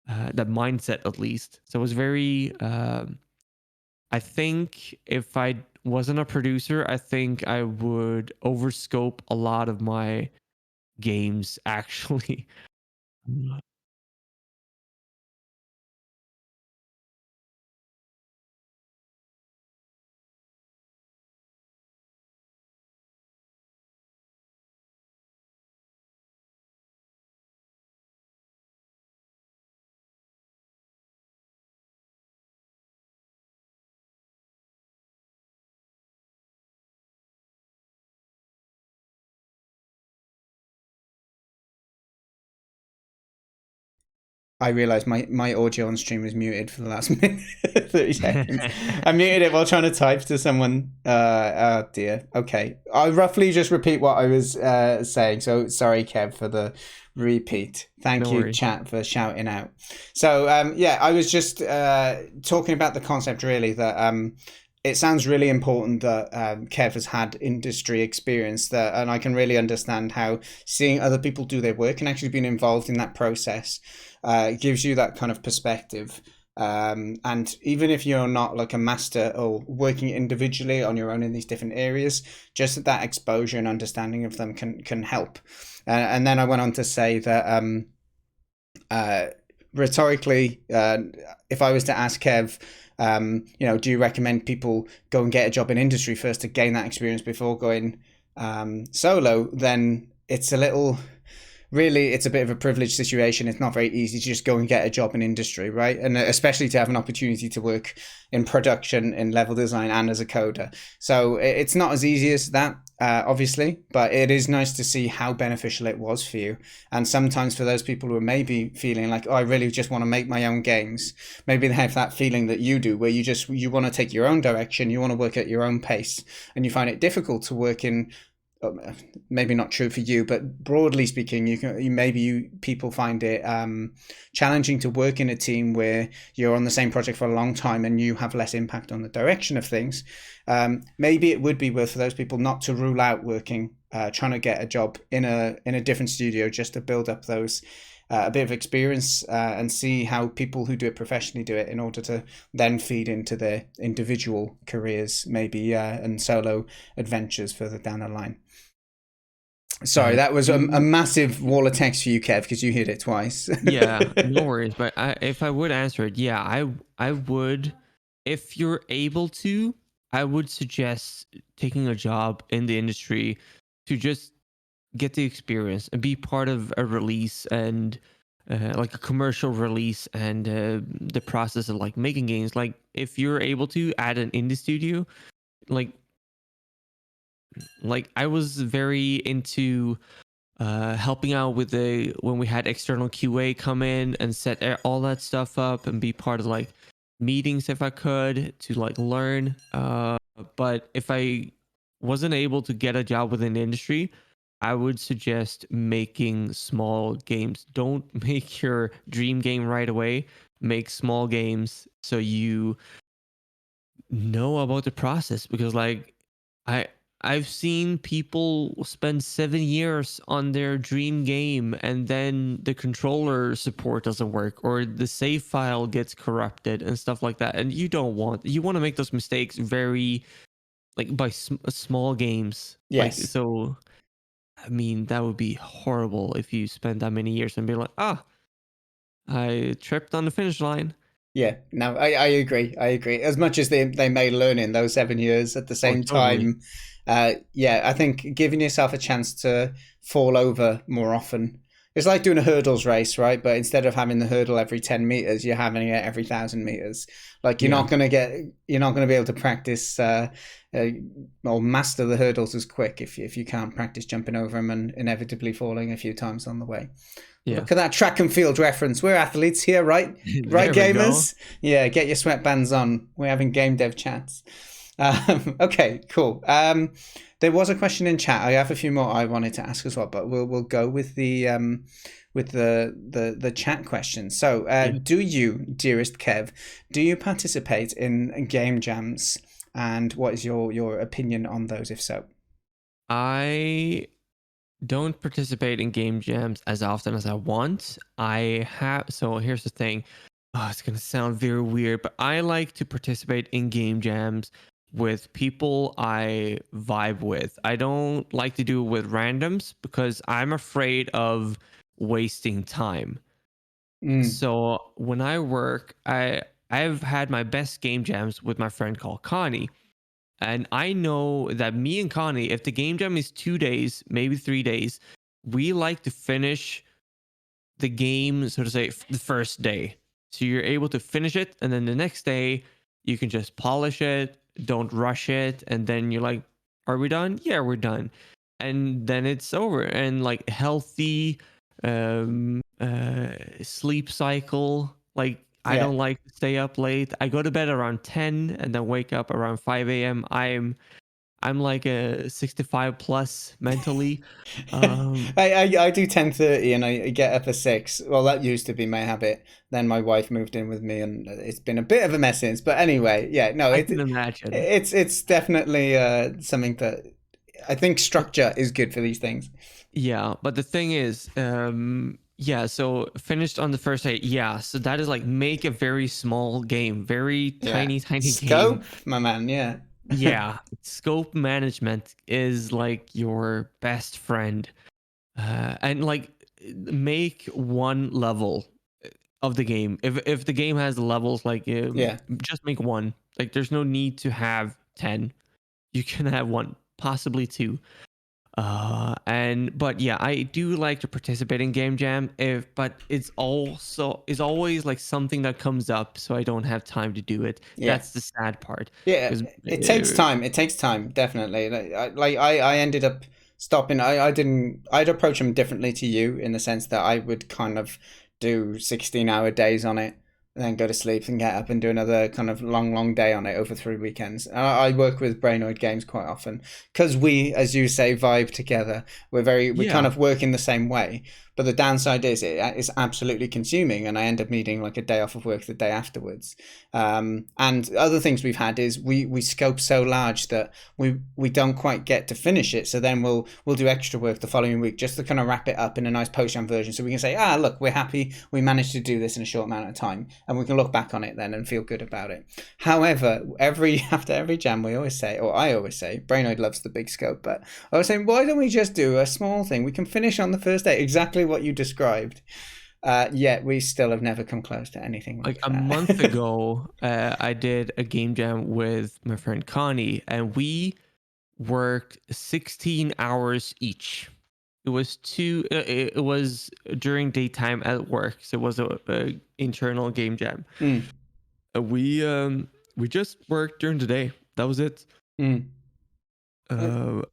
that mindset at least. So it was very, I think if I wasn't a producer, I think I would overscope a lot of my games actually. I realised my audio on stream was muted for the last minute, 30 seconds. I muted it while trying to type to someone. Oh dear. Okay. I'll roughly just repeat what I was saying. So sorry, Kev, for the repeat. Thank No you, worries. chat, for shouting out. So, yeah, I was just talking about the concept really that it sounds really important that Kev has had industry experience there, and I can really understand how seeing other people do their work and actually being involved in that process gives you that kind of perspective. And even if you're not like a master or working individually on your own in these different areas, just that exposure and understanding of them can help. And then I went on to say that uh, rhetorically, if I was to ask Kev, do you recommend people go and get a job in industry first to gain that experience before going solo? Then it's a little, really, it's a bit of a privileged situation. It's not very easy to just go and get a job in industry, right? And especially to have an opportunity to work in production, in level design, and as a coder. So it's not as easy as that, obviously, but it is nice to see how beneficial it was for you. And sometimes for those people who are maybe feeling like, oh, I really just want to make my own games, maybe they have that feeling that you do, where you want to take your own direction, you want to work at your own pace, and you find it difficult to work in, maybe not true for you, but broadly speaking, people find it challenging to work in a team where you're on the same project for a long time and you have less impact on the direction of things. Maybe it would be worth for those people not to rule out working, trying to get a job in a different studio just to build up those. A bit of experience and see how people who do it professionally do it in order to then feed into their individual careers, maybe, and solo adventures further down the line. Sorry, that was a massive wall of text for you, Kev, because you hit it twice. Yeah, no worries. But if I would answer it, yeah, I would. If you're able to, I would suggest taking a job in the industry to just get the experience and be part of a release and like a commercial release and the process of like making games. Like if you're able to add an indie studio, like I was very into helping out with the when we had external QA come in and set all that stuff up and be part of like meetings if I could to like learn. But if I wasn't able to get a job within the industry, I would suggest making small games. Don't make your dream game right away. Make small games so you know about the process because like I I've seen people spend 7 years on their dream game and then the controller support doesn't work or the save file gets corrupted and stuff like that. And you want to make those mistakes very like by small games. Like, Yes. so, I mean, that would be horrible if you spend that many years and be like, I tripped on the finish line. Yeah, no, I agree. I agree. As much as they may learn in those 7 years, at the Oh, same totally. time, yeah, I think giving yourself a chance to fall over more often. It's like doing a hurdles race, right? But instead of having the hurdle every 10 meters, you're having it every 1,000 meters. Like Yeah. you're not gonna be able to practice uh, or master the hurdles as quick if you can't practice jumping over them and inevitably falling a few times on the way. Yeah. Look at that track and field reference. We're athletes here, right? Right, There we go. gamers? Yeah, get your sweatbands on. We're having game dev chats. Okay, cool. There was a question in chat. I have a few more I wanted to ask as well, but we'll go with the chat question. So, Yeah. do you, dearest Kev, do you participate in game jams? And what is your opinion on those, if so? I don't participate in game jams as often as I want. I have, so here's the thing. Oh, it's gonna sound very weird, but I like to participate in game jams with people I vibe with. I don't like to do it with randoms because I'm afraid of wasting time. Mm, So when I work, I've had my best game jams with my friend called Connie. And I know that me and Connie, if the game jam is 2 days, maybe 3 days, we like to finish the game, so to say, the first day. So you're able to finish it, and then the next day you can just polish it, don't rush it, and then you're like, "Are we done? Yeah, we're done." And then it's over. And like healthy sleep cycle. Like I yeah. don't like to stay up late. I go to bed around 10 and then wake up around 5 a.m. I'm like a 65 plus mentally. Um, I do 10:30 and I get up at 6. Well, that used to be my habit. Then my wife moved in with me, and it's been a bit of a mess since. But anyway, yeah, no, I can imagine. it's definitely something that I think structure is good for these things. Yeah, but the thing is, yeah, so finished on the first day. Yeah, so that is like make a very small game, very Yeah, tiny, tiny game. scope, my man. Yeah, Yeah, scope management is like your best friend. And like make one level of the game. If the game has levels, like yeah, just make one. Like there's no need to have 10. You can have one, possibly two. And but yeah, I do like to participate in game jam, if but it's also is always like something that comes up, so I don't have time to do it. yeah. That's the sad part. Yeah, Because it takes time. It takes time, definitely. I ended up stopping. I didn't. I'd approach them differently to you in the sense that I would kind of do 16-hour days on it, and then go to sleep and get up and do another kind of long day on it over 3 weekends. And I work with Brainoid Games quite often because we, as you say, vibe together. We kind yeah, of work in the same way. But the downside is it is absolutely consuming, and I end up needing like a day off of work the day afterwards. And other things we've had is we scope so large that we don't quite get to finish it. So then we'll do extra work the following week just to kind of wrap it up in a nice post jam version, so we can say, look, we're happy we managed to do this in a short amount of time, and we can look back on it then and feel good about it. However, every after every jam we always say, or I always say, Brainoid loves the big scope, but I was saying, why don't we just do a small thing we can finish on the first day, exactly what you described. Yet we still have never come close to anything like like a month that. ago, I did a game jam with my friend Connie, and we worked 16 hours each. It was two. It was during daytime at work, so it was a internal game jam. Mm, We just worked during the day. That was it. mm. Uh,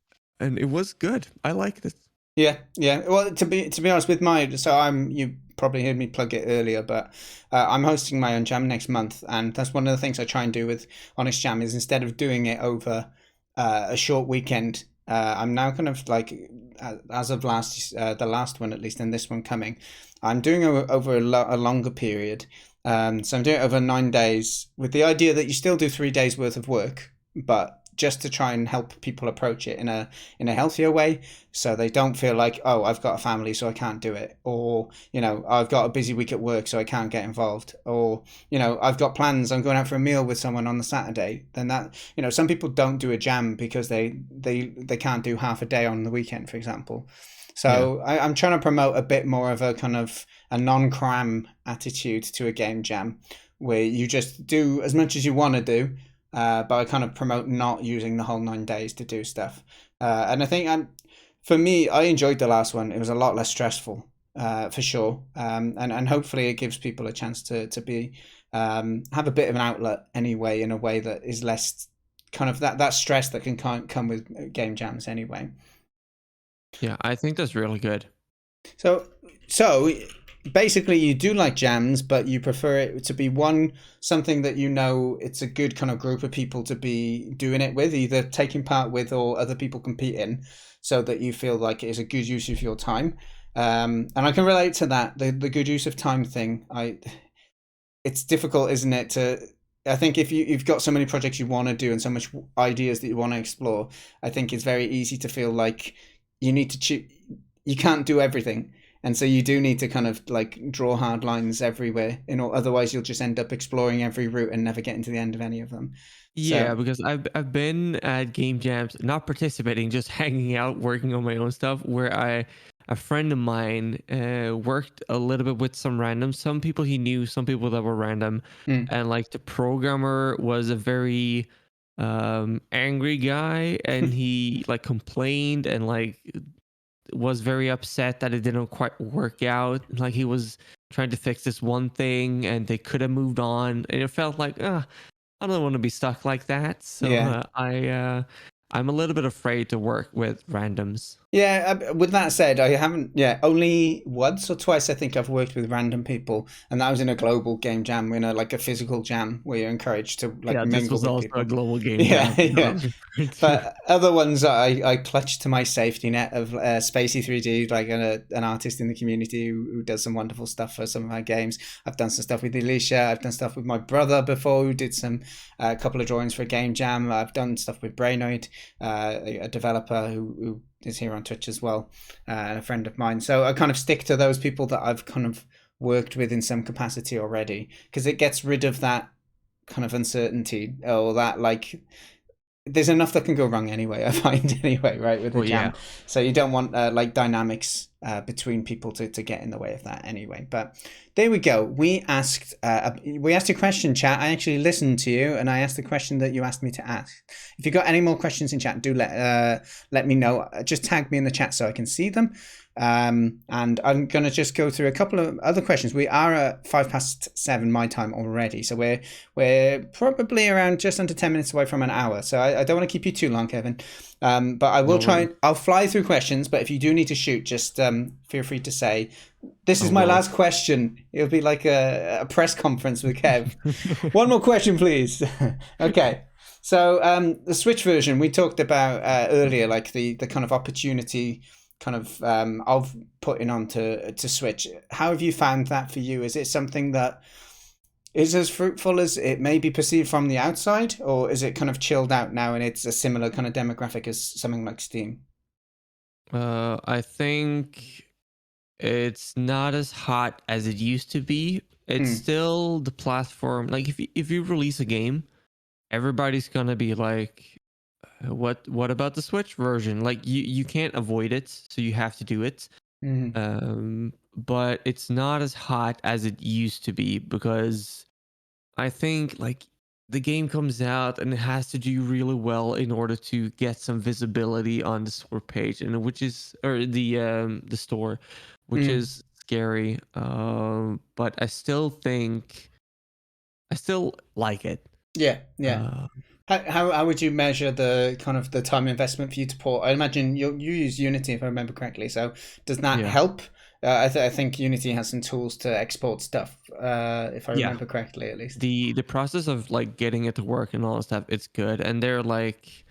and it was good. I liked it. Yeah, yeah. Well, to be honest, with my so you probably heard me plug it earlier, but I'm hosting my own jam next month, and that's one of the things I try and do with Honest Jam is instead of doing it over a short weekend, I'm now kind of like as of the last one at least, and this one coming, I'm doing it over a longer period. So I'm doing it over 9 days with the idea that you still do 3 days worth of work, but just to try and help people approach it in a healthier way, so they don't feel like, oh, I've got a family so I can't do it, or I've got a busy week at work so I can't get involved, or I've got plans, I'm going out for a meal with someone on the Saturday. Then that, some people don't do a jam because they can't do half a day on the weekend, for example. Yeah. So I'm trying to promote a bit more of a kind of a non-cram attitude to a game jam, where you just do as much as you want to do, but I kind of promote not using the whole 9 days to do stuff. And I think for me, I enjoyed the last one. It was a lot less stressful, for sure. And hopefully it gives people a chance to be have a bit of an outlet anyway, in a way that is less kind of that stress that can come with game jams anyway. Yeah, I think that's really good. So basically, you do like jams, but you prefer it to be something that it's a good kind of group of people to be doing it with, either taking part with or other people compete in, so that you feel like it is a good use of your time. And I can relate to that, the good use of time thing. It's difficult, isn't it? I think if you've got so many projects you want to do and so much ideas that you want to explore, I think it's very easy to feel like you need to choose. You can't do everything, and so you do need to kind of like draw hard lines everywhere. Otherwise you'll just end up exploring every route and never getting to the end of any of them. Yeah, So, because I've been at game jams, not participating, just hanging out, working on my own stuff. Where a friend of mine worked a little bit with some random, some people he knew, some people that were random, mm, and like the programmer was a very angry guy, and he like complained and like was very upset that it didn't quite work out. Like he was trying to fix this one thing, and they could have moved on, and it felt like I don't want to be stuck like that. So yeah, I'm a little bit afraid to work with randoms. Yeah, with that said, I haven't, yeah, only once or twice I think I've worked with random people, and that was in a global game jam, like a physical jam where you're encouraged to like Yeah, this mingle was with also a people. global game Yeah, jam that I yeah. was referring to. But other ones, I clutched to my safety net of Spacey 3D, like an artist in the community who does some wonderful stuff for some of our games. I've done some stuff with Alicia. I've done stuff with my brother before, who did some a couple of drawings for a game jam. I've done stuff with Brainoid, a developer who is here on Twitch as well, and a friend of mine. So I kind of stick to those people that I've kind of worked with in some capacity already, because it gets rid of that kind of uncertainty, or that like there's enough that can go wrong anyway, I find, anyway, right, with a Well, yeah. jam. So you don't want like dynamics between people to get in the way of that anyway. But there we go. We asked a question, chat. I actually listened to you, and I asked the question that you asked me to ask. If you've got any more questions in chat, do let me know. Just tag me in the chat so I can see them. And I'm going to just go through a couple of other questions. We are at 7:05 my time already, so we're probably around just under 10 minutes away from an hour. So I don't want to keep you too long, Kevin. But I will No try. worries. I'll fly through questions, but if you do need to shoot, just feel free to say, "This I is my will. last question." It'll be like a press conference with Kev. One more question, please. Okay. So the Switch version we talked about earlier, like the kind of opportunity kind of putting on to Switch. How have you found that for you? Is it something that is as fruitful as it may be perceived from the outside, or is it kind of chilled out now and it's a similar kind of demographic as something like Steam? I think it's not as hot as it used to be. It's Hmm. still the platform. Like if you release a game, everybody's gonna be like, what about the Switch version? Like you can't avoid it, so you have to do it. Hmm. But it's not as hot as it used to be because I think like the game comes out and it has to do really well in order to get some visibility on the store page, and which is or the store, which Hmm. is scary. But I still like it. Yeah. Yeah. Uh, How would you measure the kind of the time investment for you to port? I imagine you use Unity if I remember correctly. So does that yeah, help? I think Unity has some tools to export stuff, if I yeah. remember correctly, at least. The process of like getting it to work and all that stuff, it's good, and they're like.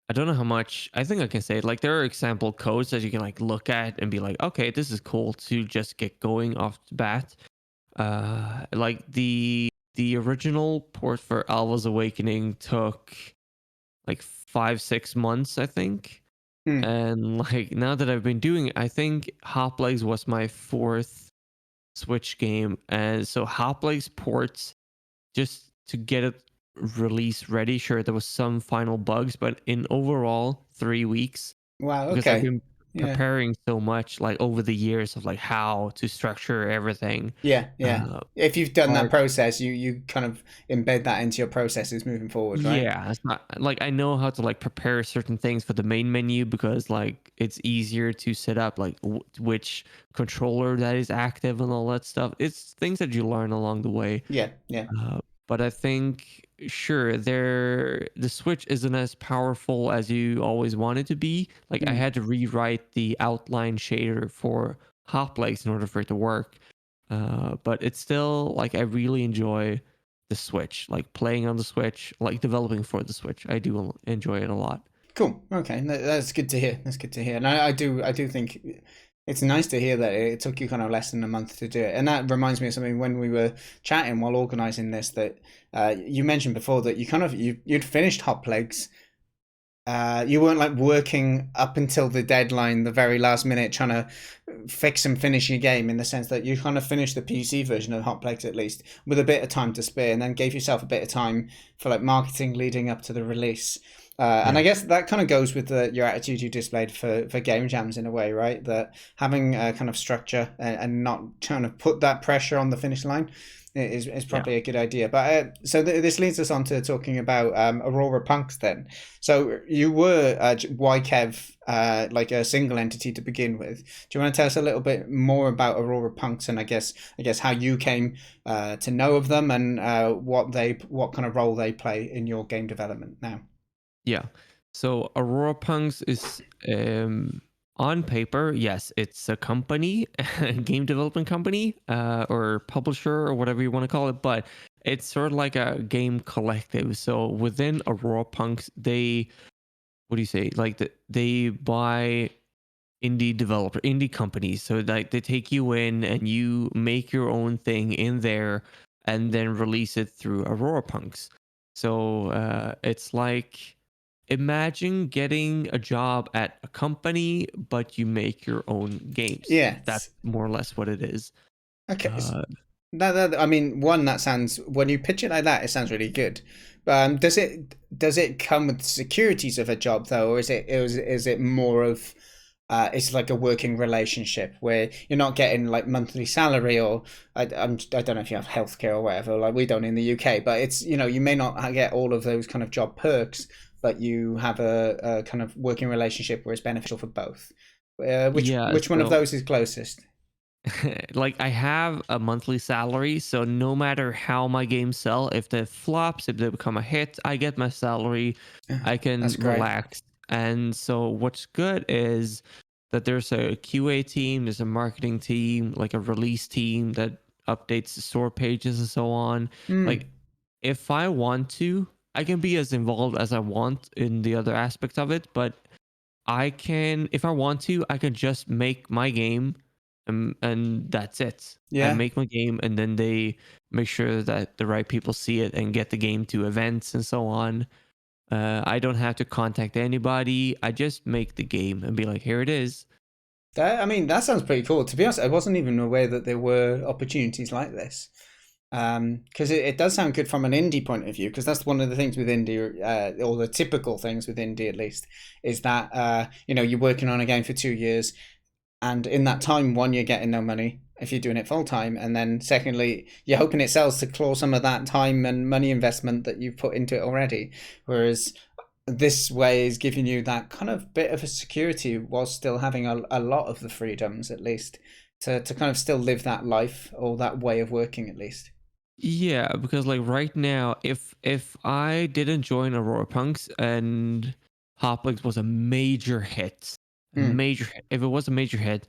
I don't know how much. I think I can say it. Like there are example codes that you can like look at and be like, okay, this is cool to just get going off the bat. Like the original port for Alva's Awakening took like 5-6 months, I think. Hmm. And like now that I've been doing it, I think Hoplegs was my fourth Switch game, and so Hoplegs ports just to get it release ready. Sure, there was some final bugs, but in overall 3 weeks, Wow. because I've Okay. been Yeah. preparing so much like over the years of like how to structure everything. Yeah. Yeah. Uh, If you've done that art. process, you kind of embed that into your processes moving forward, right? Yeah, it's not like I know how to like prepare certain things for the main menu because like it's easier to set up like which controller that is active and all that stuff. It's things that you learn along the way. Yeah. Yeah. Uh, but I think sure, the Switch isn't as powerful as you always want it to be. Like I Hmm. had to rewrite the outline shader for Hoplegs in order for it to work. But it's still like I really enjoy the Switch, like playing on the Switch, like developing for the Switch. I do enjoy it a lot. Cool. Okay, that's good to hear. That's good to hear. And I do think it's nice to hear that it took you kind of less than a month to do it. And that reminds me of something when we were chatting while organizing this, that you mentioned before that you'd finished Hoplegs. You weren't like working up until the deadline, the very last minute, trying to fix and finish your game, in the sense that you kind of finished the PC version of Hotplex at least with a bit of time to spare, and then gave yourself a bit of time for like marketing leading up to the release. And Yeah. I guess that kind of goes with your attitude you displayed for game jams in a way, right? That having a kind of structure and not trying to put that pressure on the finish line is Yeah. probably a good idea. But so this leads us on to talking about Aurora Punks then. So you were YKev, like a single entity to begin with. Do you want to tell us a little bit more about Aurora Punks, and I guess how you came to know of them, and what kind of role they play in your game development now? Yeah. So Aurora Punks is on paper, yes, it's a company, a game development company, or publisher or whatever you want to call it, but it's sort of like a game collective. So within Aurora Punks, they what do you say? Like they buy indie companies. So like they take you in and you make your own thing in there and then release it through Aurora Punks. So it's like imagine getting a job at a company, but you make your own games. That's Yes. more or less what it is. Okay. Uh, I mean, one, that sounds, when you pitch it like that, it sounds really good. Does it come with the securities of a job though, or is it more of it's like a working relationship where you're not getting like monthly salary, or I don't know if you have healthcare or whatever, like we don't in the UK, but it's, you may not get all of those kind of job perks, but you have a kind of working relationship where it's beneficial for both. yeah, Which one of so those is closest? like I have a monthly salary, so no matter how my games sell, if they flops, if they become a hit, I get my salary. I can That's great. relax. And so what's good is that there's a QA team, there's a marketing team, like a release team that updates the store pages and so on. Hmm. Like if I want to, I can be as involved as I want in the other aspects of it, but I can, if I want to, I can just make my game, and that's it. I Yeah. make my game, and then they make sure that the right people see it and get the game to events and so on. I don't have to contact anybody. I just make the game and be like, here it is. I mean, that sounds pretty cool. To be honest, I wasn't even aware that there were opportunities like this. Because it does sound good from an indie point of view. Because that's one of the things with indie, or the typical things with indie at least, is that you're working on a game for 2 years, and in that time, one, you're getting no money if you're doing it full time, and then secondly, you're hoping it sells to claw some of that time and money investment that you've put into it already. Whereas this way is giving you that kind of bit of a security while still having a lot of the freedoms, at least to kind of still live that life or that way of working, at least. Yeah, because like right now, if I didn't join Aurora Punks and Hoplegs was a Hmm. major hit, if it was a major hit,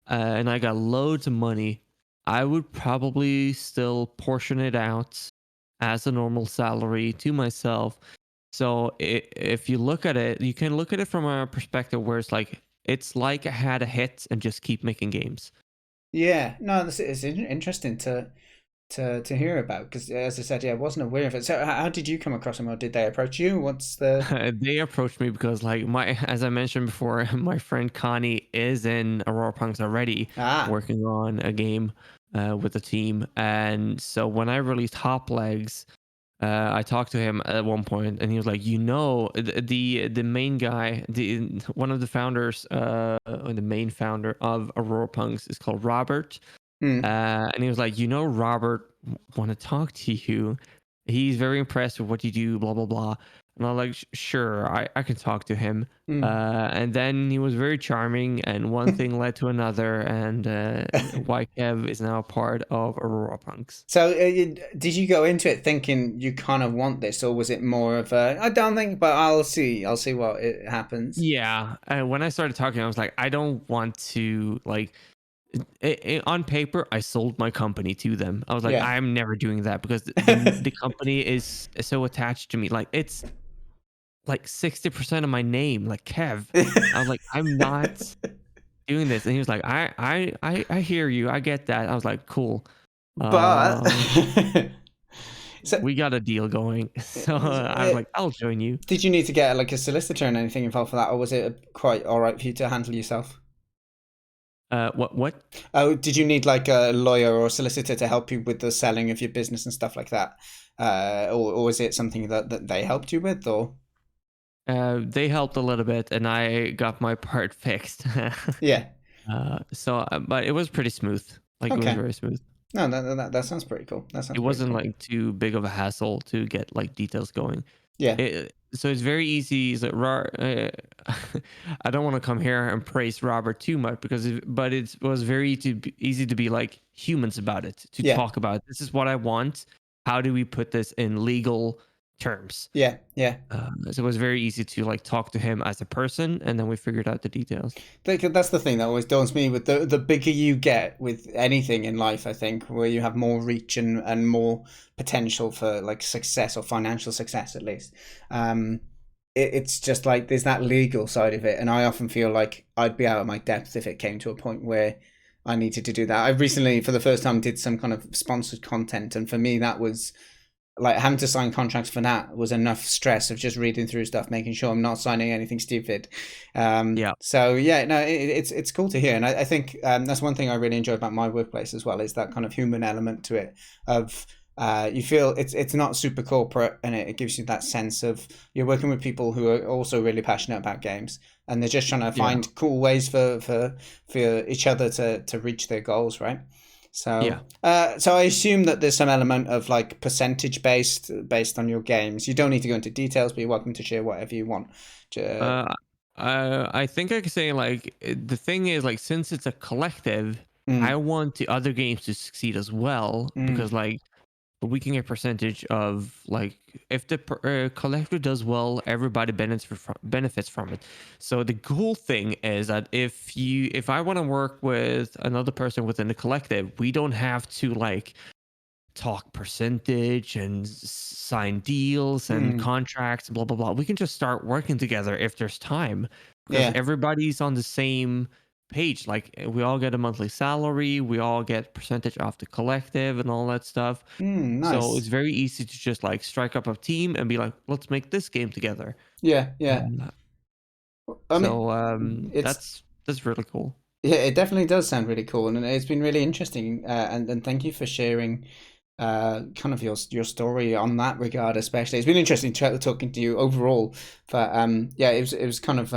and I got loads of money, I would probably still portion it out as a normal salary to myself. So if you look at it, you can look at it from a perspective where it's like I had a hit and just keep making games. Yeah, no, this is interesting to hear about, because as I said, yeah, I wasn't aware of it. So how did you come across them, or did they approach you? What's the They approached me because like as I mentioned before, my friend Connie is in Aurora Punks already ah? working on a game with the team. And so when I released Hoplegs, I talked to him at one point and he was like, the main guy, the one of the founders, or the main founder of Aurora Punks is called Robert. Hmm. And he was like, Robert want to talk to you. He's very impressed with what you do, blah, blah, blah. And I'm like, sure, I can talk to him. Hmm. And then he was very charming, and one thing led to another. And YKev is now a part of Aurora Punks. So, did you go into it thinking you kind of want this, or was it more of a I don't think, but I'll see. I'll see what it happens. Yeah. When I started talking, I was like, I don't want to, like, on paper, I sold my company to them. I was like, Yeah. I'm never doing that because the company is so attached to me. Like, it's like 60% of my name, like Kev. I was like, I'm not doing this. And he was like, I hear you. I get that. I was like, cool. But Um, so, we got a deal going. So I was uh, like, I'll join you. did you need to get like a solicitor and anything involved for that, or was it quite all right for you to handle yourself? What? Oh, did you need like a lawyer or a solicitor to help you with the selling of your business and stuff like that? Or is it something that they helped you with, or? They helped a little bit, and I got my part fixed. Yeah. But it was pretty smooth. Like it was Okay. very smooth. No, that sounds pretty cool. That It sounds pretty wasn't cool. like too big of a hassle to get like details going. Yeah. So it's very easy. So, I don't want to come here and praise Robert too much but it was very easy to be like humans about it, to Yeah. talk about this is what I want. How do we put this in legal? terms. Yeah, yeah. So it was very easy to like talk to him as a person, and then we figured out the details. That's the thing that always daunts me with the bigger you get with anything in life, I think, where you have more reach and more potential for like success or financial success at least. Um, it's just like there's that legal side of it, and I often feel like I'd be out of my depth if it came to a point where I needed to do that. I recently, for the first time, did some kind of sponsored content, and for me, that was like having to sign contracts for that was enough stress of just reading through stuff, making sure I'm not signing anything stupid. Yeah. So yeah, no, it's cool to hear, and I think that's one thing I really enjoy about my workplace as well is that kind of human element to it. Of you feel it's not super corporate, and it gives you that sense of you're working with people who are also really passionate about games, and they're just trying to Yeah. find cool ways for each other to reach their goals, right? Yeah. So I assume that there's some element of like percentage based on your games. You don't need to go into details, but you're welcome to share whatever you want. Uh, Uh, I think I could say like the thing is like since it's a collective, I mm, want the other games to succeed as well because mm, like we can get percentage of like if the collective does well, everybody benefits from it. So the cool thing is that if I want to work with another person within the collective, we don't have to like talk percentage and sign deals and mm, contracts, blah blah blah. We can just start working together if there's time, because yeah, everybody's on the same page. Like we all get a monthly salary, we all get percentage off the collective and all that stuff. So it's nice. very easy to just like strike up a team and be like, let's make this game together. Yeah, yeah. Uh, I mean, so it's that's really cool. yeah, it definitely does sound really cool, and it's been really interesting. And thank you for sharing kind of your story on that regard, especially. It's been interesting talking to you overall, but yeah, it was kind of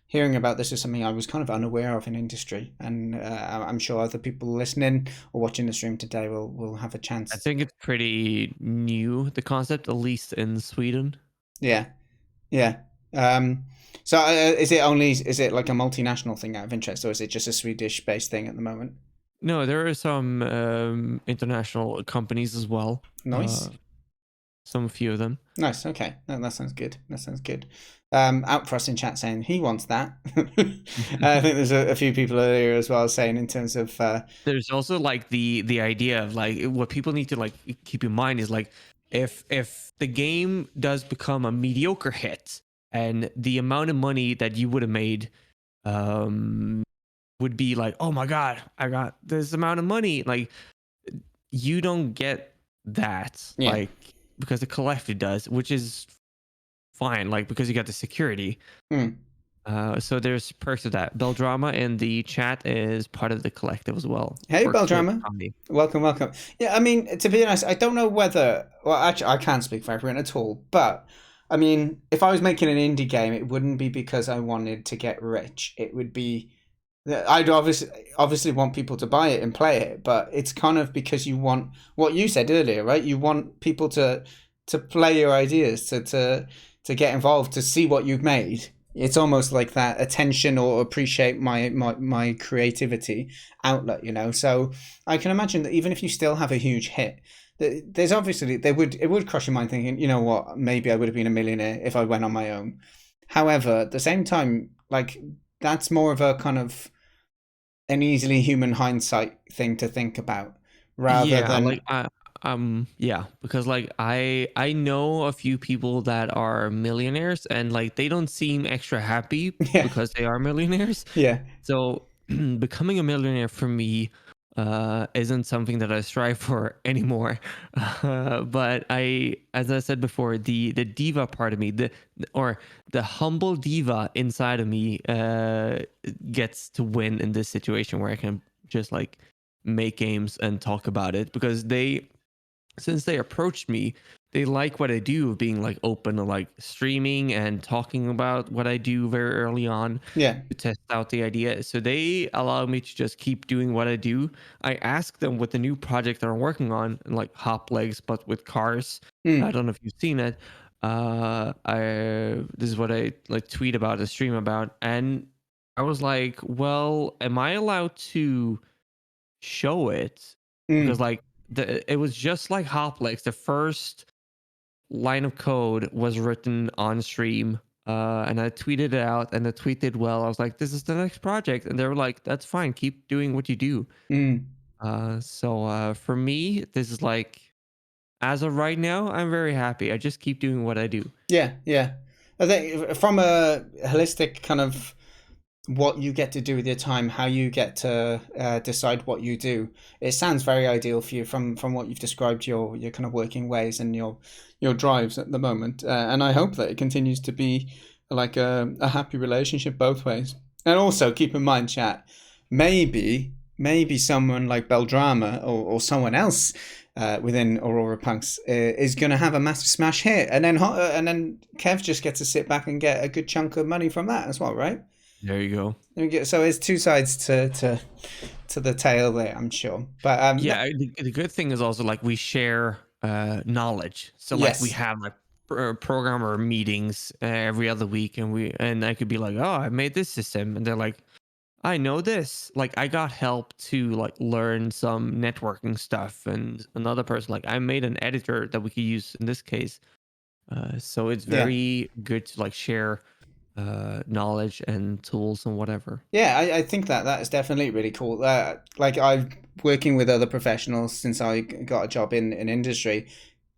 hearing about this is something I was kind of unaware of in industry, and I'm sure other people listening or watching the stream today will have a I chance. think it's pretty new, the concept, at least in Sweden. Yeah, yeah. Um, so is it like a multinational thing out of interest, or is it just a Swedish based thing at the moment? No, there are some international companies as well. Nice. Some few of them. Nice. Okay. That sounds good. That sounds good. Out for us in chat saying he wants that. I think there's a few people earlier as well saying in terms of There's also like the idea of like what people need to like keep in mind is like if the game does become a mediocre hit and the amount of money that you would have made um would be like, oh my god, I got this amount of money, like you don't get that, yeah. like because the collective does, which is fine, like because you got the security. Hmm. So there's perks of that. Beldrama in the chat is part of the collective as well. Hey, Works with Beldrama. Tommy. Welcome, welcome. Yeah, I mean, to be honest, I don't know whether. Well, actually, I can't speak for everyone at all. But I mean, if I was making an indie game, it wouldn't be because I wanted to get rich. It would be I'd obviously want people to buy it and play it, but it's kind of because you want what you said earlier, right? You want people to play your ideas, to get involved, to see what you've made. It's almost like that attention or appreciate my creativity outlet, you know. So I can imagine that even if you still have a huge hit, there's obviously it would cross your mind thinking, you know what, maybe I would have been a millionaire if I went on my own. However, at the same time, like that's more of a kind of an easily human hindsight thing to think about rather Yeah, than like yeah, because like I know a few people that are millionaires and like they don't seem extra happy yeah, because they are millionaires. yeah, So becoming a millionaire for me isn't something that I strive for anymore. But as I said before, the diva part of me, or the humble diva inside of me, gets to win in this situation where I can just like make games and talk about it because since they approached me, they like what I do of being like open to like streaming and talking about what I do very early on yeah, to test out the idea. So they allow me to just keep doing what I do. I ask them with the new project that I'm working on, like Hoplegs, but with cars. I mm, don't know if you've seen it. I This is what I like tweet about, a stream about, and I was like, well, am I allowed to show it? Because mm, like it was just like Hoplex, the first line of code was written on stream. And I tweeted it out, and the tweet did well. I was like, "This is the next project," and they were like, "That's fine. Keep doing what you do." Mm. For me, this is like, as of right now, I'm very happy. I just keep doing what I do. Yeah, yeah. I think from a holistic kind of what you get to do with your time, how you get to decide what you do. It sounds very ideal for you from what you've described your kind of working ways and your drives at the moment. And I hope that it continues to be like a happy relationship both ways. And also keep in mind, chat, maybe someone like Beldrama or someone else within Aurora Punks is going to have a massive smash hit, and then Kev just gets to sit back and get a good chunk of money from that as well, right? There you go. So it's two sides to the tale there, I'm sure. But Yeah, the good thing is also like we share knowledge. So like we yes, have like programmer meetings every other week, and I could be like, "Oh, I made this system," and they're like, "I know this." Like I got help to like learn some networking stuff, and another person like, "I made an editor that we could use in this case." So it's yeah. very good to like share knowledge and tools and whatever. Yeah, I think that is definitely really cool. Like I've working with other professionals since I got a job in industry.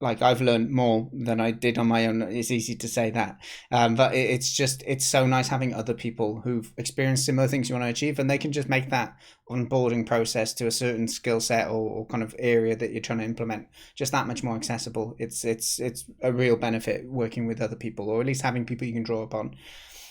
Like I've learned more than I did on my own. It's easy to say that, but it's so nice having other people who've experienced similar things you want to achieve, and they can just make that onboarding process to a certain skill set or kind of area that you're trying to implement just that much more accessible. It's a real benefit working with other people, or at least having people you can draw upon.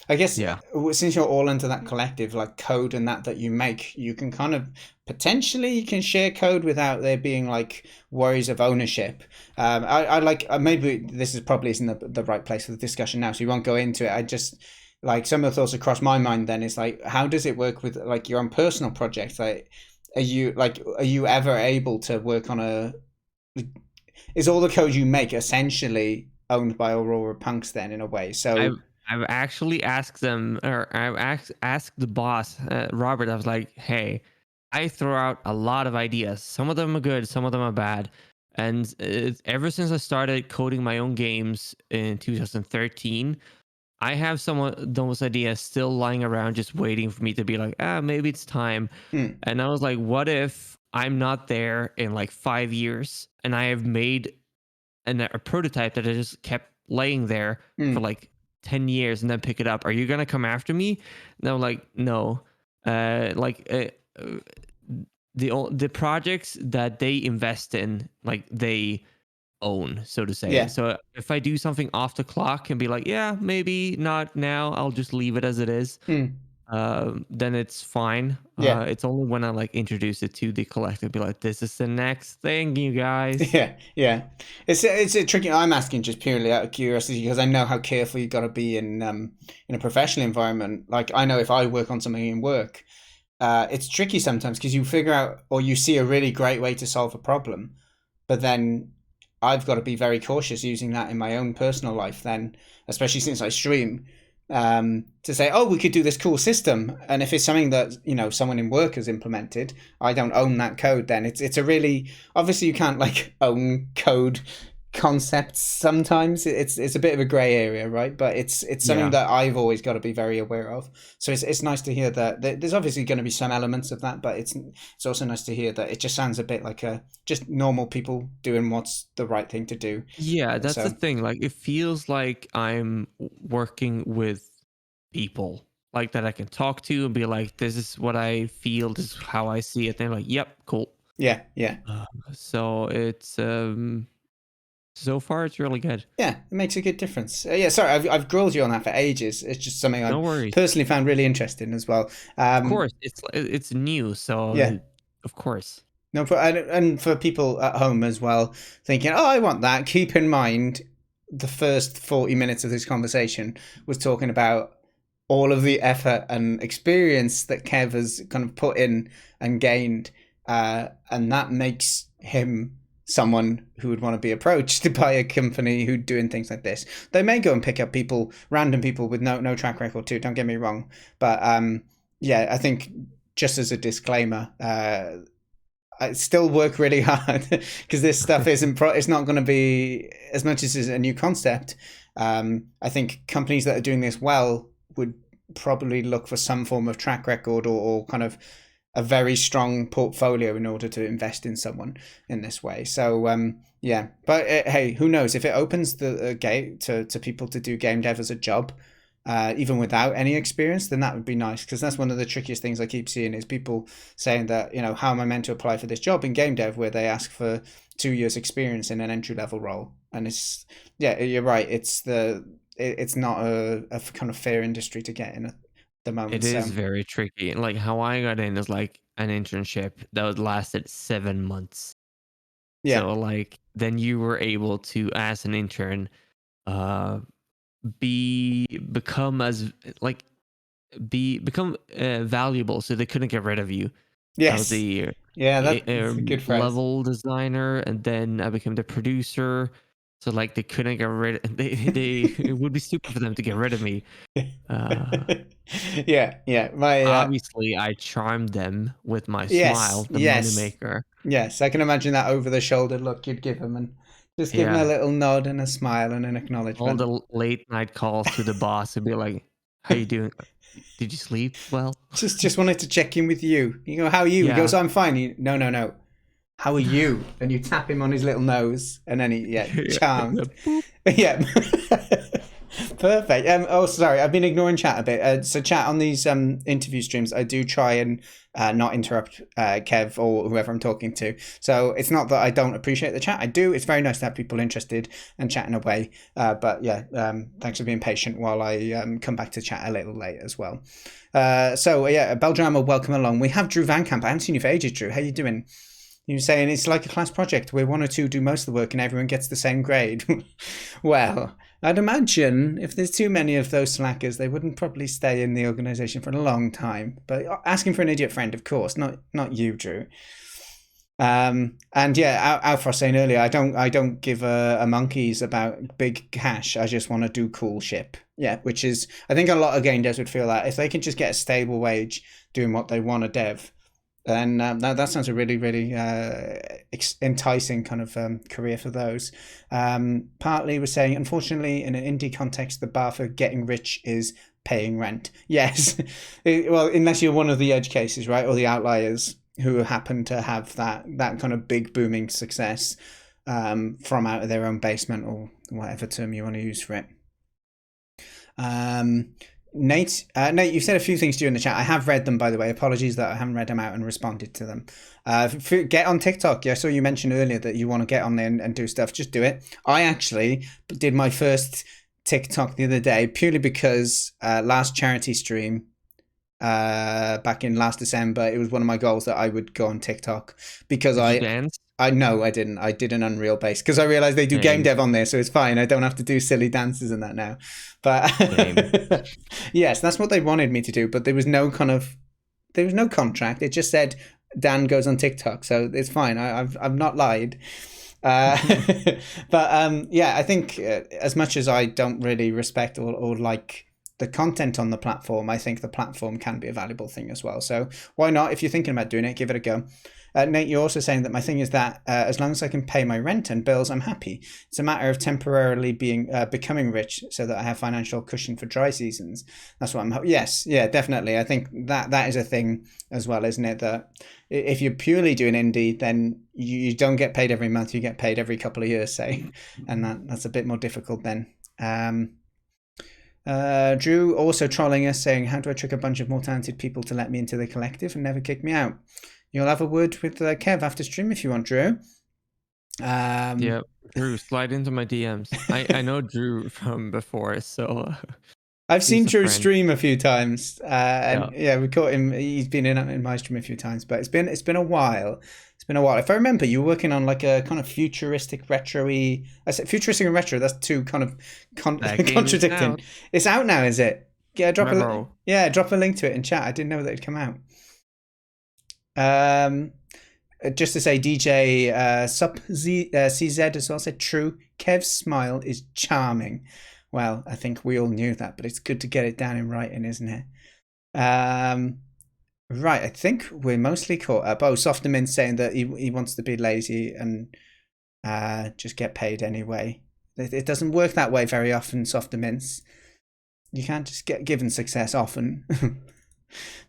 I guess Yeah. since you're all into that collective, like code and that you make, you can kind of potentially you can share code without there being like worries of ownership. I like maybe this is probably isn't the right place for the discussion now, so we won't go into it. I just like some of the thoughts across my mind. Then is like, how does it work with like your own personal projects? Are you ever able to work on a? Is all the code you make essentially owned by Aurora Punks then in a way? So I've actually asked them, or asked the boss, Robert. I was like, "Hey, I throw out a lot of ideas. Some of them are good, some of them are bad. And ever since I started coding my own games in 2013, I have some of those ideas still lying around, just waiting for me to be like, maybe it's time." hmm, And I was like, "What if I'm not there in like 5 years, and I have made a prototype that I just kept laying there for hmm, like 10 years and then pick it up? Are you gonna come after me?" And I'm like, "No." Like the projects that they invest in, like they own, so to say. yeah. So if I do something off the clock and be like, "Yeah, maybe not now, I'll just leave it as it is," Hmm. then it's fine. Yeah, It's only when I like introduce it to the collective, be like, "This is the next thing, you guys." yeah, yeah. It's a tricky. I'm asking just purely out of curiosity because I know how careful you got to be in a professional environment. Like I know if I work on something in work, it's tricky sometimes because you figure out or you see a really great way to solve a problem, but then I've got to be very cautious using that in my own personal life. Then, especially since I stream, to say, oh, we could do this cool system, and if it's something that someone in work has implemented, I don't own that code. Then it's a really obviously you can't like own code concepts sometimes it's a bit of a gray area, right? But it's something Yeah. that I've always got to be very aware of. So it's nice to hear that there's obviously going to be some elements of that, but it's also nice to hear that it just sounds a bit like a just normal people doing what's the right thing to do. Yeah, that's the So thing. Like, it feels like I'm working with people, like that I can talk to and be like, "This is what I feel. This is how I see it." They're like, "Yep, cool." yeah, yeah, So it's so far it's really good. yeah, it makes a good difference. Yeah, sorry, I've grilled you on that for ages. It's just something No I've worries. personally found really interesting as well. Of course, it's new, so Yeah. of course. No, and for people at home as well, thinking, "Oh, I want that." Keep in mind, the first 40 minutes of this conversation was talking about all of the effort and experience that Kev has kind of put in and gained, and that makes him someone who would want to be approached by a company who doing things like this. They may go and pick up people, random people with no track record too. Don't get me wrong, but yeah, I think just as a disclaimer. I still work really hard because this stuff isn't it's not going to be as much as it's a new concept. I think companies that are doing this well would probably look for some form of track record or kind of a very strong portfolio in order to invest in someone in this way. So yeah, but hey, who knows if it opens the gate to people to do game dev as a job, even without any experience, then that would be nice, because that's one of the trickiest things I keep seeing is people saying that, how am I meant to apply for this job in game dev where they ask for 2 years experience in an entry level role. And it's, yeah, you're right, it's not a kind of fair industry to get in at the moment. It So is very tricky. And like how I got in is like an internship that lasted 7 months. yeah. So like then you were able to, as an intern, uh, become as like become valuable, so they couldn't get rid of you. I was Yes. the Yeah, that's a good phrase. level designer, and then I became the producer. So like they couldn't get rid. They it would be stupid for them to get rid of me. Uh, Yeah, yeah. My Obviously, I charmed them with my yes, smile, the yes, moneymaker. yes. I can imagine that over the shoulder look you'd give him, and just give him a Yeah, little nod and a smile and an all the acknowledgement. late night calls to the boss would be like, "How you doing? Did you sleep well?" Just wanted to check in with you. You go, how are you? He Yeah. goes, I'm fine. No, no, no. How are you? And you tap him on his little nose, and then yeah, Yeah, charmed. boop. Yeah. Perfect. Oh, sorry, I've been ignoring chat a bit. So, chat on these interview streams, I do try and not interrupt Kev or whoever I'm talking to. So it's not that I don't appreciate the chat. I do. It's very nice to have people interested and chatting away. But yeah, thanks for being patient while I come back to chat a little late as well. So yeah, Beldrama, welcome along. We have Drew Van Camp. I haven't seen you for ages, Drew. How you doing? You were saying it's like a class project where one or two do most of the work and everyone gets the same grade. Well, I'd imagine if there's too many of those slackers, they wouldn't probably stay in the organisation for a long time. But asking for an idiot friend, of course, not you, Drew. And yeah, Alpha was saying earlier, I don't give a monkeys about big cash. I just want to do cool ship. Yeah, which is, I think a lot of game devs would feel that if they can just get a stable wage doing what they want to dev, then that sounds a really, really enticing kind of career for those. Partly was saying, unfortunately, in an indie context, the bar for getting rich is paying rent. Yes. Well, unless you're one of the edge cases, right? Or the outliers who happen to have that kind of big booming success from out of their own basement, or whatever term you want to use for it. Nate, you said a few things during the chat. I have read them, by the way. Apologies that I haven't read them out and responded to them. Get on TikTok. Yeah, I saw you mention earlier that you want to get on there and do stuff. Just do it. I actually did my first TikTok the other day purely because last charity stream back in last December, it was one of my goals that I would go on TikTok because Did you dance? I know I didn't. I did an Unreal base because I realized they do game Same. dev on there, so it's fine. I don't have to do silly dances and that now. But Same. yes, that's what they wanted me to do. But there was no contract. It just said Dan goes on TikTok, so it's fine. I've not lied. Uh, but yeah, I think as much as I don't really respect or like the content on the platform, I think the platform can be a valuable thing as well. So why not? If you're thinking about doing it, give it a go. Nate, you're also saying that my thing is that as long as I can pay my rent and bills, I'm happy. It's a matter of temporarily becoming rich so that I have financial cushion for dry seasons. That's what I'm. Yes, yeah, definitely. I think that is a thing as well, isn't it? That if you're purely doing indie, then you don't get paid every month. You get paid every couple of years, say, and that's a bit more difficult then. Drew also trolling us saying, how do I trick a bunch of more talented people to let me into the collective and never kick me out? You'll have a word with Kev after stream if you want, Drew. Yeah, Drew, slide into my DMs. I know Drew from before, so I've seen he's a Drew friend. stream a few times, Yeah. and yeah, we caught him. He's been in my stream a few times, but it's been a while. It's been a while. If I remember, you were working on like a kind of futuristic retro-y. I said futuristic and retro. That's two kind of That game is contradicting. out. It's out now, is it? Yeah, Bravo. drop a link to it in chat. I didn't know that it'd come out. Just to say, DJ CZ as well said, true. Kev's smile is charming. Well, I think we all knew that, but it's good to get it down in writing, isn't it? Right, I think we're mostly caught up. Oh, Softerman saying that he wants to be lazy and just get paid anyway. It doesn't work that way very often, Softermints. You can't just get given success often.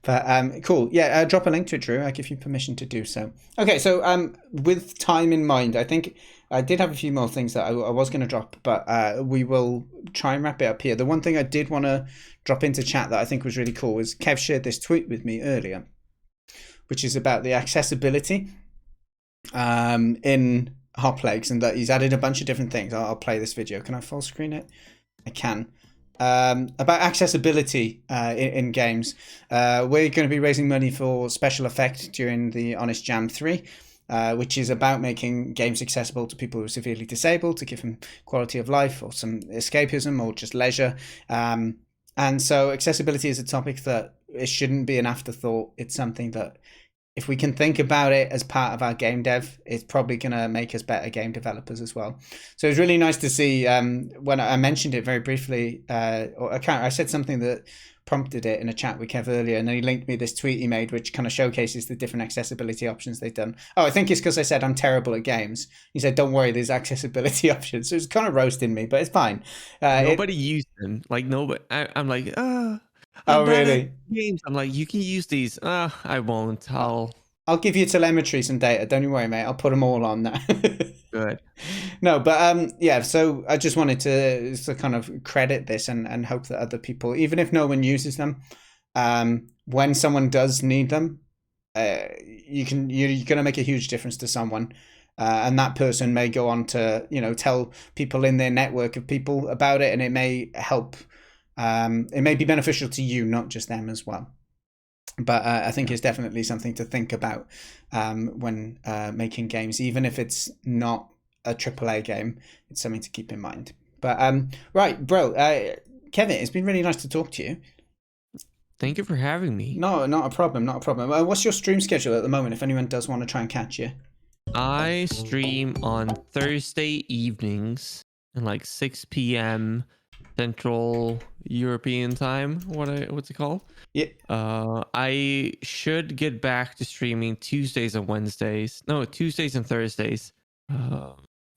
But cool. Yeah, drop a link to it, Drew. I give you permission to do so. Okay, so with time in mind, I think I did have a few more things that I was going to drop, but we will try and wrap it up here. The one thing I did want to drop into chat that I think was really cool was Kev shared this tweet with me earlier, which is about the accessibility in Hoplegs, and that he's added a bunch of different things. I'll play this video. Can I full screen it? I can. About accessibility in games. We're going to be raising money for Special Effect during the Honest Jam 3, which is about making games accessible to people who are severely disabled, to give them quality of life or some escapism or just leisure. And so accessibility is a topic that it shouldn't be an afterthought. It's something that if we can think about it as part of our game dev, it's probably going to make us better game developers as well. So it's really nice to see when I mentioned it very briefly, or I said something that prompted it in a chat with Kev earlier, and then he linked me this tweet he made, which kind of showcases the different accessibility options they've done. Oh, I think it's because I said I'm terrible at games. He said, don't worry, there's accessibility options. So it's kind of roasting me, but it's fine. Nobody used them. Like nobody. I'm like, I'm Oh, bad at really? games. I'm like, you can use these. I won't. I'll give you telemetry, some data. Don't you worry, mate. I'll put them all on there. Good. No, but yeah. So I just wanted to kind of credit this and hope that other people, even if no one uses them, when someone does need them, you're going to make a huge difference to someone, and that person may go on to tell people in their network of people about it, and it may help. It may be beneficial to you, not just them as well. But I think it's definitely something to think about when making games, even if it's not a AAA game. It's something to keep in mind. But right, bro, Kevin, it's been really nice to talk to you. Thank you for having me. No, not a problem, not a problem. What's your stream schedule at the moment? If anyone does want to try and catch you, I stream on Thursday evenings at like 6 p.m. Central European time. What's it called? yeah, I should get back to streaming Tuesdays and Wednesdays. No, Tuesdays and Thursdays. Uh,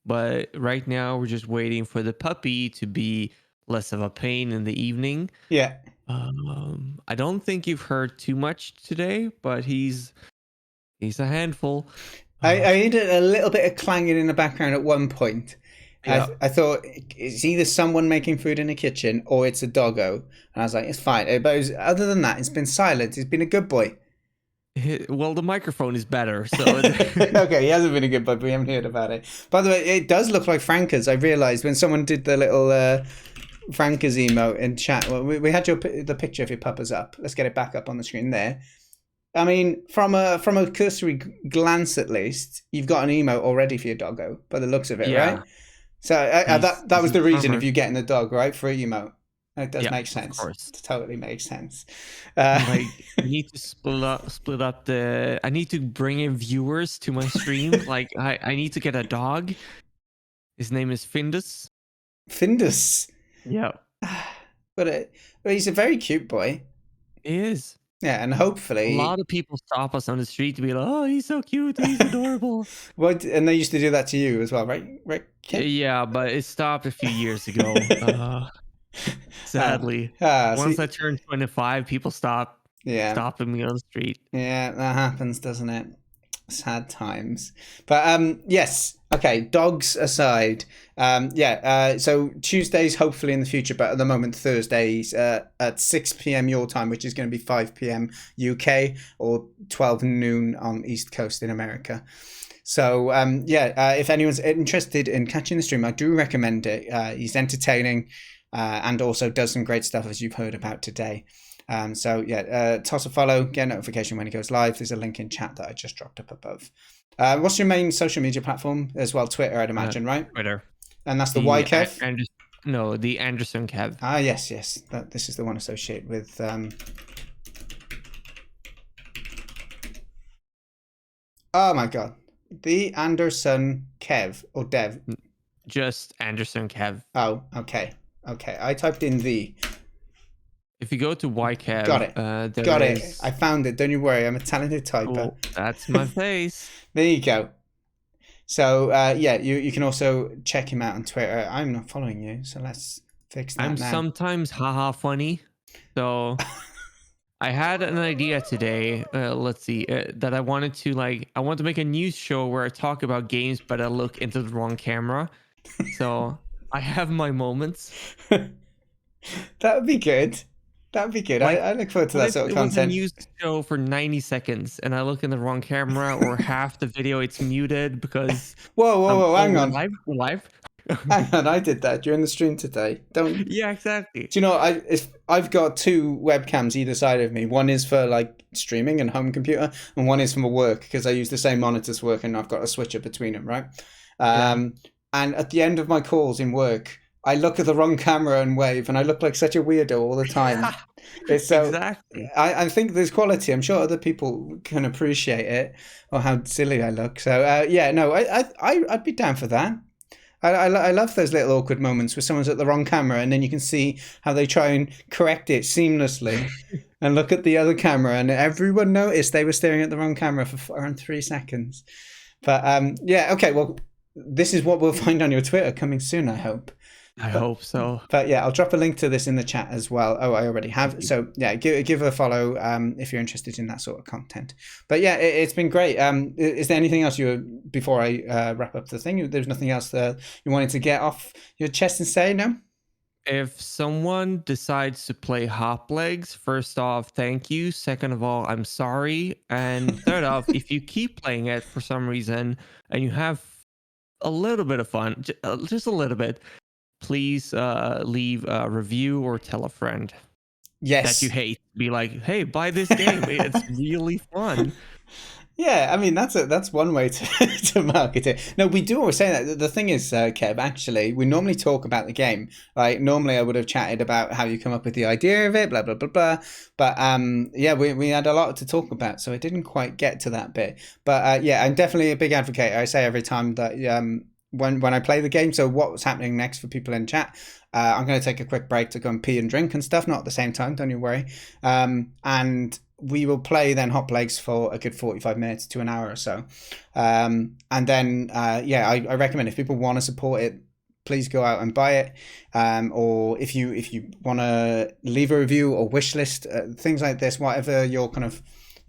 but right now we're just waiting for the puppy to be less of a pain in the evening. yeah. I don't think you've heard too much today, but he's a handful. I heard a little bit of clanging in the background at one point. Yeah. I thought it's either someone making food in the kitchen or it's a doggo, and I was like, it's fine. But other than that, it's been silent. He's been a good boy. Well, the microphone is better, so Okay, he hasn't been a good boy, but we haven't heard about it. By the way, it does look like Franca's. I realised when someone did the little Franca's emote in chat. Well, we had the picture of your puppers up. Let's get it back up on the screen there. I mean, from a cursory glance, at least, you've got an emote already for your doggo, by the looks of it, yeah. right? So that was the reason of you getting the dog, right? For a emote. It does make sense. Of course. It totally makes sense. Like, I need to split up the. I need to bring in viewers to my stream. Like, I need to get a dog. His name is Findus. Findus. Yeah. But he's a very cute boy. He is. Yeah, and hopefully a lot of people stop us on the street to be like, "Oh, he's so cute. He's adorable." What? And they used to do that to you as well, right? Right? Yeah, but it stopped a few years ago. Sadly, once I turned 25, people stopping me on the street. Yeah, that happens, doesn't it? Sad times. But yes. Okay, dogs aside. So Tuesdays hopefully in the future, but at the moment Thursdays at 6 p.m. your time, which is going to be 5 p.m. UK or 12 noon on East Coast in America. So if anyone's interested in catching the stream, I do recommend it. He's entertaining and also does some great stuff, as you've heard about today. Toss a follow, get a notification when he goes live. There's a link in chat that I just dropped up above. What's your main social media platform as well? Twitter, I'd imagine, right? Twitter. And that's the WhyKev? The Anderson Kev. Ah, yes. This is the one associated with... Oh, my God. The Anderson Kev, or Dev? Just Anderson Kev. Oh, okay. I typed in the... If you go to Got WhyKev, it. there Got it. is I found it. Don't you worry. I'm a talented typer. cool. That's my face. There you go. So yeah, you can also check him out on Twitter. I'm not following you, so let's fix that I'm now. sometimes haha funny. So I had an idea today. Let's see, that I wanted to I want to make a news show where I talk about games, but I look into the wrong camera. So I have my moments. That would be good. That would be good. Like, I look forward to what that if sort of it was a content. news show for 90 seconds and I look in the wrong camera, or half the video it's muted because Whoa, whoa, whoa! oh, Hang we're on, live, we're live. hang on. I did that during the stream today. Don't. Yeah, exactly. Do you know? I've got two webcams either side of me. One is for like streaming and home computer, and one is for work because I use the same monitors for work, and I've got a switcher between them, right? Yeah. And at the end of my calls in work, I look at the wrong camera and wave, and I look like such a weirdo all the time. It's so. Exactly. I think there's quality. I'm sure other people can appreciate it or how silly I look. So yeah, no, I'd be down for that. I love those little awkward moments where someone's at the wrong camera and then you can see how they try and correct it seamlessly and look at the other camera and everyone noticed they were staring at the wrong camera for around 3 seconds. But yeah, okay, well, this is what we'll find on your Twitter coming soon, I hope. I But hope so. but yeah, I'll drop a link to this in the chat as well. Oh, I already Thank have. you. So yeah, give a follow if you're interested in that sort of content. But yeah, it's been great. Is there anything else before I wrap up the thing? There's nothing else that you wanted to get off your chest and say, no? If someone decides to play Hoplegs, first off, thank you. Second of all, I'm sorry. And third off, if you keep playing it for some reason and you have a little bit of fun, just a little bit, please leave a review or tell a friend that you Yes. hate. Be like, hey, buy this game. It's really fun. Yeah, I mean that's one way to, to market it. No, we do always say that. The thing is, Kev, actually, we normally talk about the game. Like normally, I would have chatted about how you come up with the idea of it, blah blah blah blah. But yeah, we had a lot to talk about, so I didn't quite get to that bit. But yeah, I'm definitely a big advocate. I say every time that when I play the game. So what's happening next for people in chat? I'm going to take a quick break to go and pee and drink and stuff. Not at the same time, don't you worry. And we will play then Hoplegs for a good 45 minutes to an hour or so. And then, yeah, I recommend if people want to support it, please go out and buy it. Or if you want to leave a review or wish list, things like this, whatever you're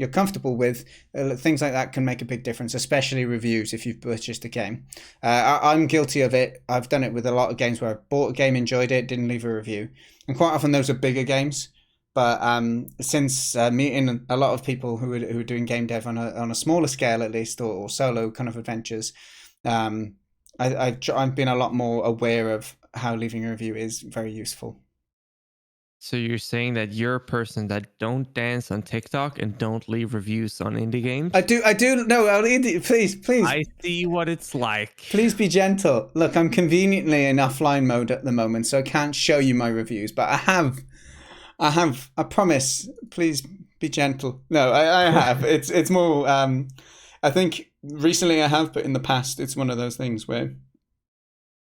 comfortable with, things like that can make a big difference, especially reviews if you've purchased a game. I'm guilty of it. I've done it with a lot of games where I bought a game, enjoyed it, didn't leave a review. And quite often those are bigger games. But since meeting a lot of people who are doing game dev on a smaller scale at least, or solo kind of adventures, I've been a lot more aware of how leaving a review is very useful. So you're saying that you're a person that don't dance on TikTok and don't leave reviews on indie games? I do. No, please. I see what it's like. Please be gentle. Look, I'm conveniently in offline mode at the moment, so I can't show you my reviews, but I have. I promise. Please be gentle. No, I have. It's more. I think recently I have, but in the past it's one of those things where.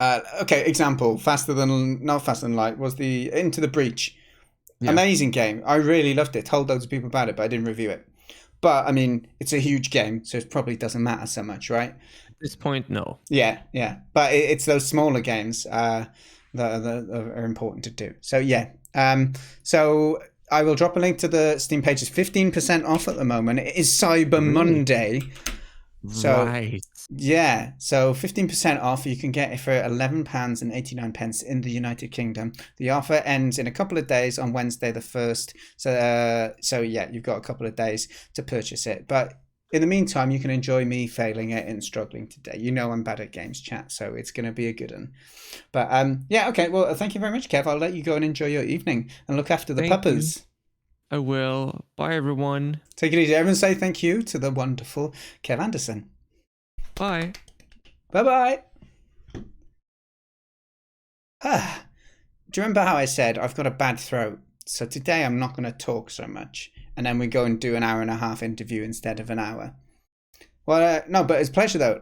Okay, example. Not faster than light was the Into the Breach. Yeah. Amazing game. I really loved it. Told loads of people about it, but I didn't review it. But I mean, it's a huge game, so it probably doesn't matter so much, right? At this point, no. Yeah. But it's those smaller games that are important to do. So yeah. So I will drop a link to the Steam page. It's 15% off at the moment. It is Cyber Monday. So right. yeah, so 15% off. You can get it for £11.89 in the United Kingdom. The offer ends in a couple of days on Wednesday the 1st. So yeah, you've got a couple of days to purchase it. But in the meantime, you can enjoy me failing it and struggling today. You know I'm bad at games chat, so it's going to be a good one. But yeah, okay. Well, thank you very much, Kev. I'll let you go and enjoy your evening and look after the puppers. I will. Bye, everyone. Take it easy. Everyone say thank you to the wonderful Kev Anderson. Bye. Bye-bye. Do you remember how I said I've got a bad throat? So today I'm not going to talk so much. And then we go and do an hour and a half interview instead of an hour. Well, no, but it's a pleasure though.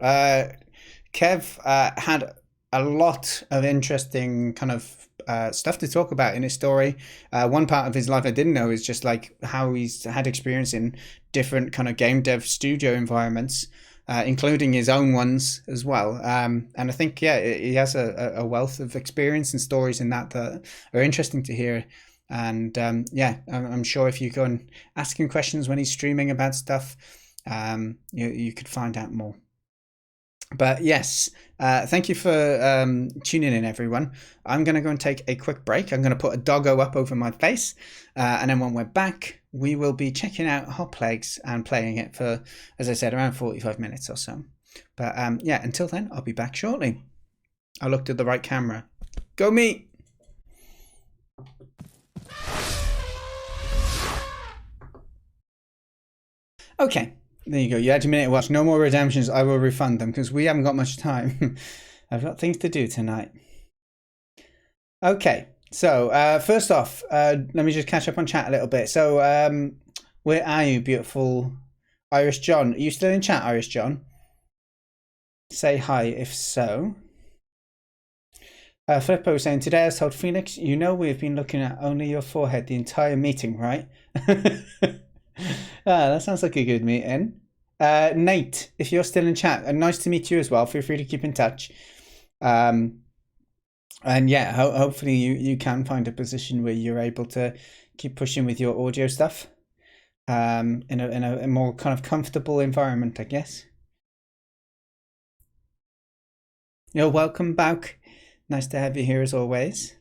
Kev had a lot of interesting kind of stuff to talk about in his story. One part of his life I didn't know is just like how he's had experience in different kind of game dev studio environments, including his own ones as well. And I think, yeah, he has a wealth of experience and stories in that are interesting to hear. And yeah, I'm sure if you go and ask him questions when he's streaming about stuff, you could find out more. But yes, thank you for tuning in, everyone. I'm going to go and take a quick break. I'm going to put a doggo up over my face. And then when we're back, we will be checking out Hoplegs and playing it for, as I said, around 45 minutes or so. But yeah, until then, I'll be back shortly. I looked at the right camera. Go me! Okay. There you go. You had your minute to watch. No more redemptions. I will refund them because we haven't got much time. I've got things to do tonight. Okay. So first off, let me just catch up on chat a little bit. So where are you, beautiful Irish John? Are you still in chat, Irish John? Say hi if so. Flippo was saying, today I was told, Phoenix, you know we've been looking at only your forehead the entire meeting, right? That sounds like a good meeting. Nate, if you're still in chat, nice to meet you as well. Feel free to keep in touch. And yeah, hopefully you can find a position where you're able to keep pushing with your audio stuff in a more kind of comfortable environment, I guess. You're welcome back. Nice to have you here as always.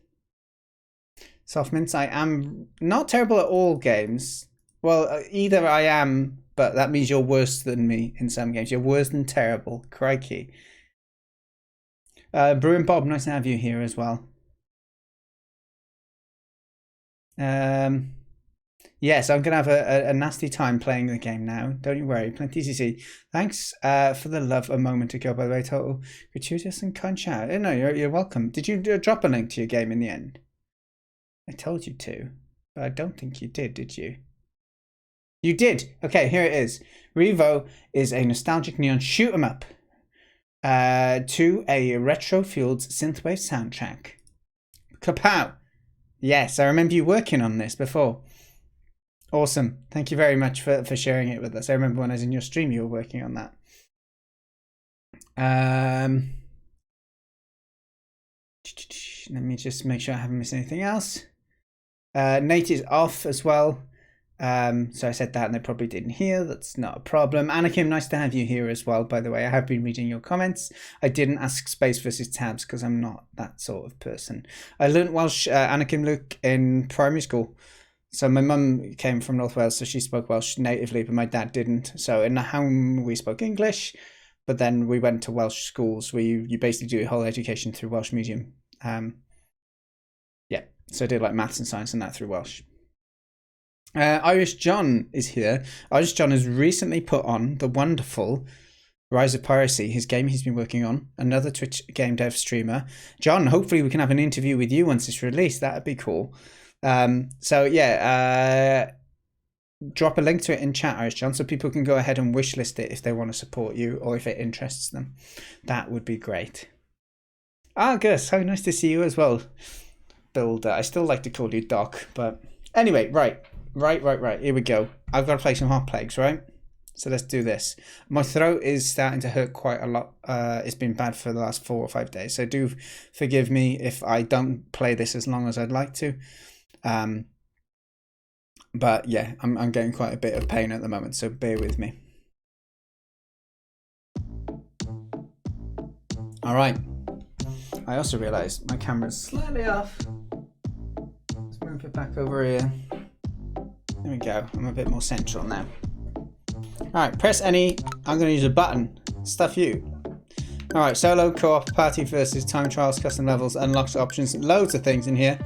Softmints, I am not terrible at all games. Well, either I am, but that means you're worse than me in some games. You're worse than terrible. Crikey. Bruin Bob, nice to have you here as well. Yes, I'm going to have a nasty time playing the game now. Don't you worry. Plenty to see. Thanks for the love a moment ago, by the way. Total gratuitous and kind chat. No, you're welcome. Did you drop a link to your game in the end? I told you to, but I don't think you did you? You did. Okay, here it is. Revo is a nostalgic neon shoot 'em up to a retro-fueled synthwave soundtrack. Kapow! Yes, I remember you working on this before. Awesome. Thank you very much for sharing it with us. I remember when I was in your stream, you were working on that. Let me just make sure I haven't missed anything else. Nate is off as well. So I said that and they probably didn't hear. That's not a problem. Anakim, nice to have you here as well, by the way. I have been reading your comments. I didn't ask space versus tabs because I'm not that sort of person. I learned Welsh, Anakim Luke, in primary school. So my mum came from North Wales, so she spoke Welsh natively, but my dad didn't. So in the home we spoke English, but then we went to Welsh schools where you basically do your whole education through Welsh medium. Yeah, so I did like maths and science and that through Welsh. Irish John is here. Irish John has recently put on the wonderful Rise of Piracy, his game he's been working on. Another Twitch game dev streamer. John, hopefully we can have an interview with you once it's released. That'd be cool. So yeah, drop a link to it in chat, Irish John, so people can go ahead and wishlist it if they want to support you or if it interests them. That would be great. Gus, how nice to see you as well. Builder. I still like to call you Doc, but anyway, right. Here we go. I've got to play some Hoplegs, right? So let's do this. My throat is starting to hurt quite a lot. It's been bad for the last 4 or 5 days. So do forgive me if I don't play this as long as I'd like to. But yeah, I'm getting quite a bit of pain at the moment, so bear with me. All right. I also realised my camera's slightly off. Let's move it back over here. There we go. I'm a bit more central now. Alright, press any. I'm going to use a button. Stuff you. Alright, solo, co-op, party versus time trials, custom levels, unlocks options, loads of things in here.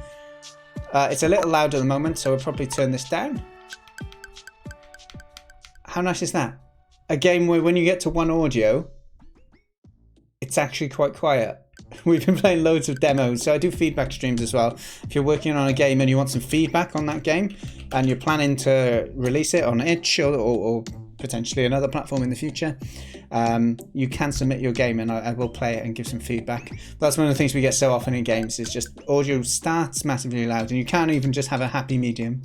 It's a little loud at the moment, so we'll probably turn this down. How nice is that? A game where when you get to one audio, it's actually quite quiet. We've been playing loads of demos, so I do feedback streams as well. If you're working on a game and you want some feedback on that game, and you're planning to release it on itch or potentially another platform in the future, you can submit your game and I will play it and give some feedback. That's one of the things we get so often in games, is just audio starts massively loud and you can't even just have a happy medium.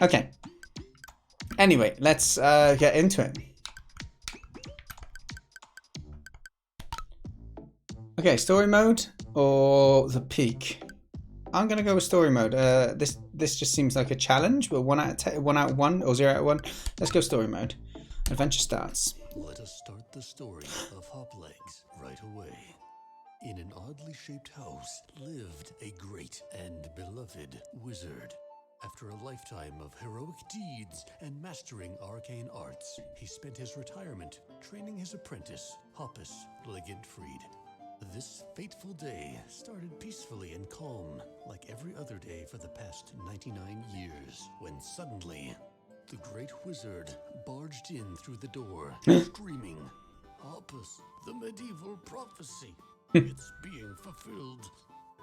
Okay. Anyway, let's get into it. Okay, story mode or the peak? I'm gonna go with story mode. This just seems like a challenge. We're 1 out of 1 or 0 out of 1. Let's go story mode. Adventure starts. Let us start the story of Hoplegs right away. In an oddly shaped house lived a great and beloved wizard. After a lifetime of heroic deeds and mastering arcane arts, he spent his retirement training his apprentice, Hoppus Ligentfried. This fateful day started peacefully and calm, like every other day for the past 99 years, when suddenly, the great wizard barged in through the door, screaming, "Hoppus, the medieval prophecy! It's being fulfilled!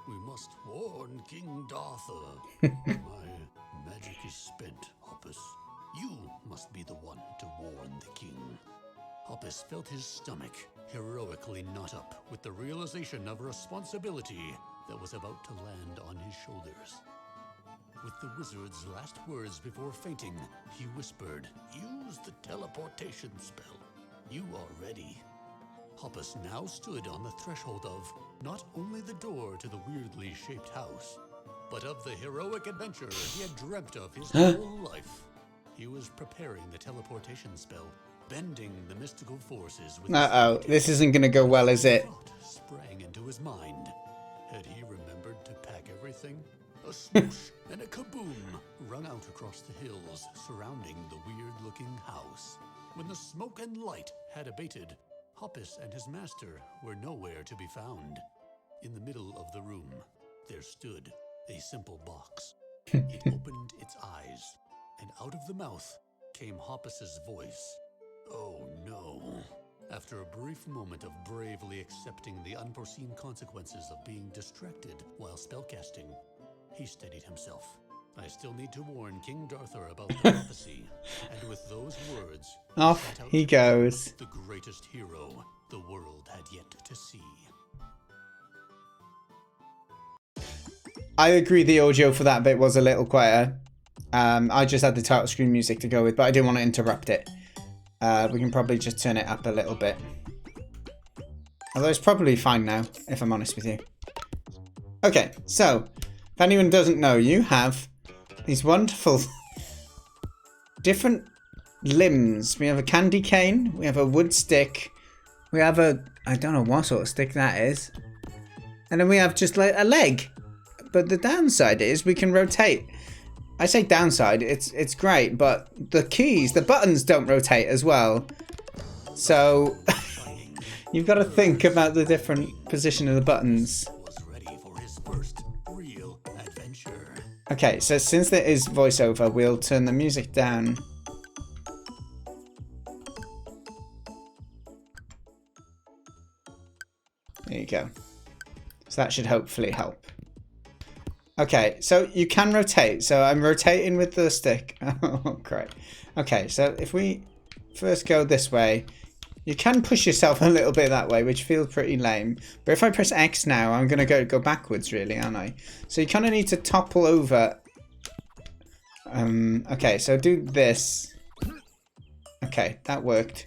We must warn King Darther. My magic is spent, Hoppus. You must be the one to warn the king." Hoppus felt his stomach heroically knot up with the realization of responsibility that was about to land on his shoulders. With the wizard's last words before fainting, he whispered, "Use the teleportation spell. You are ready." Hoppus now stood on the threshold of not only the door to the weirdly shaped house, but of the heroic adventure he had dreamt of his whole life. He was preparing the teleportation spell, bending the mystical forces with This isn't going to go well, is it? thought sprang into his mind. Had he remembered to pack everything? A swoosh and a kaboom rung out across the hills surrounding the weird-looking house. When the smoke and light had abated, Hoppus and his master were nowhere to be found. In the middle of the room, there stood a simple box. It opened its eyes, and out of the mouth came Hoppus's voice. Oh no. After a brief moment of bravely accepting the unforeseen consequences of being distracted while spellcasting, he steadied himself. "I still need to warn King Darther about the prophecy." And with those words, Off set out he to goes. the greatest hero the world had yet to see. I agree the audio for that bit was a little quieter. I just had the title screen music to go with, but I didn't want to interrupt it. We can probably just turn it up a little bit. Although it's probably fine now, if I'm honest with you. Okay, so, if anyone doesn't know, you have these wonderful different limbs. We have a candy cane, we have a wood stick, we have a, I don't know what sort of stick that is. And then we have just like a leg. But the downside is we can rotate. I say downside, it's great, but the keys, the buttons don't rotate as well. So you've got to think about the different position of the buttons. Was ready for his first real adventure. Okay, so since there is voiceover, we'll turn the music down. There you go. So that should hopefully help. Okay, so you can rotate. So I'm rotating with the stick. Oh, great. Okay, so if we first go this way, you can push yourself a little bit that way, which feels pretty lame. But if I press X now, I'm going to go backwards, really, aren't I? So you kind of need to topple over. Okay, so do this. Okay, that worked.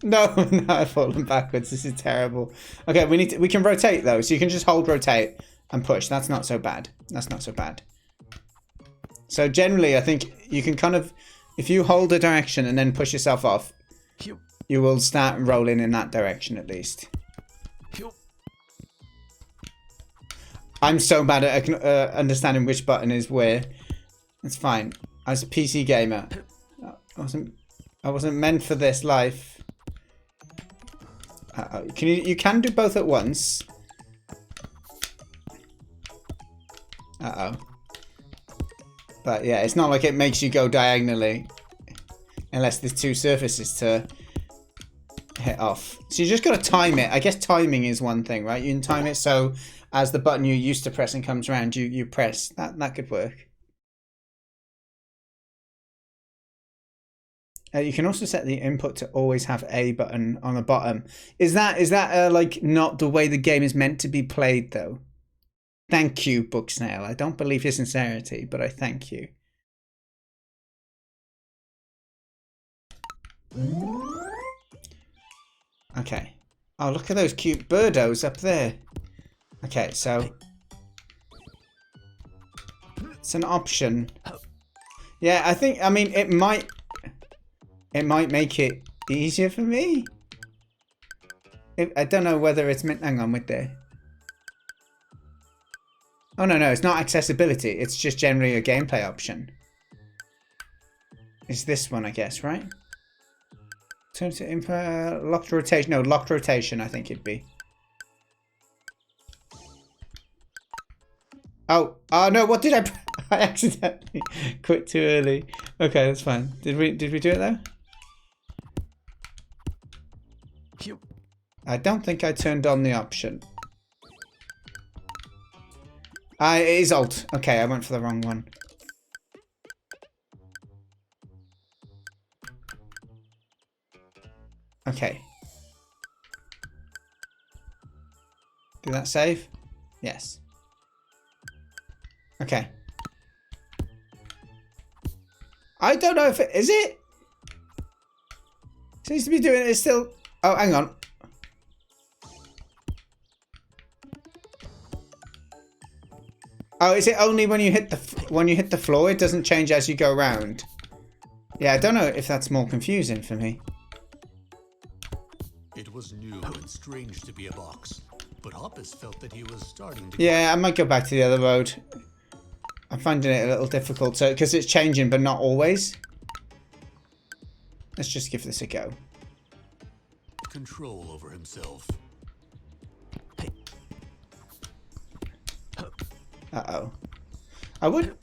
No, no, I've fallen backwards. This is terrible. Okay, we can rotate though, so you can just hold rotate and push. That's not so bad. That's not so bad. So generally, I think you can kind of, if you hold a direction and then push yourself off, you will start rolling in that direction at least. I'm so bad at understanding which button is where. It's fine. As a PC gamer, I wasn't meant for this life. You can do both at once. But yeah, it's not like it makes you go diagonally unless there's two surfaces to hit off. So you just got to time it. I guess timing is one thing, right? You can time it so as the button you're used to pressing comes around, you press. That could work. You can also set the input to always have A button on the bottom. Is that like not the way the game is meant to be played though? Thank you, Booksnail. I don't believe your sincerity, but I thank you. Okay. Oh, look at those cute birdos up there. Okay, so it's an option. Yeah, I mean, it might make it easier for me. I don't know whether it's meant. Hang on, with there. Oh no, it's not accessibility. It's just generally a gameplay option. It's this one, I guess, right? Turn to input, locked rotation. No, locked rotation. I think it'd be. Oh no! What did I? I accidentally quit too early. Okay, that's fine. Did we do it though? I don't think I turned on the option. It is Alt. Okay, I went for the wrong one. Okay. Did that save? Yes. Okay. I don't know if it is it. Seems to be doing it still. Oh, hang on. Oh, is it only when you hit the floor? It doesn't change as you go around. Yeah, I don't know if that's more confusing for me. It was new and strange to be a box, but Hoppus felt that he was starting to. Yeah, I might go back to the other road. I'm finding it a little difficult, so because it's changing, but not always. Let's just give this a go. Control over himself. Uh-oh. I would...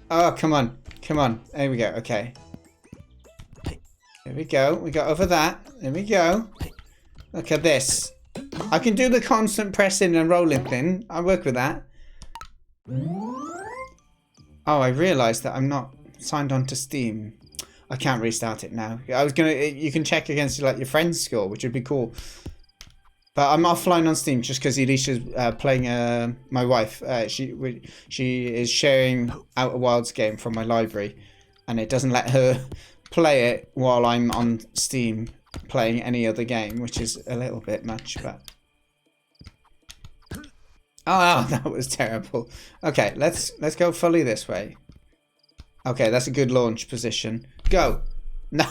Oh, come on. Come on. There we go. Okay. There we go. We got over that. There we go. Look at this. I can do the constant pressing and rolling thing. I work with that. Oh, I realised that I'm not signed on to Steam. I can't restart it now. I was gonna... You can check against like your friend's score, which would be cool. But I'm offline on Steam just because Elisha's playing my wife. She is sharing Outer Wilds game from my library, and it doesn't let her play it while I'm on Steam playing any other game, which is a little bit much. But oh, that was terrible. Okay, let's go fully this way. Okay, that's a good launch position. Go. No,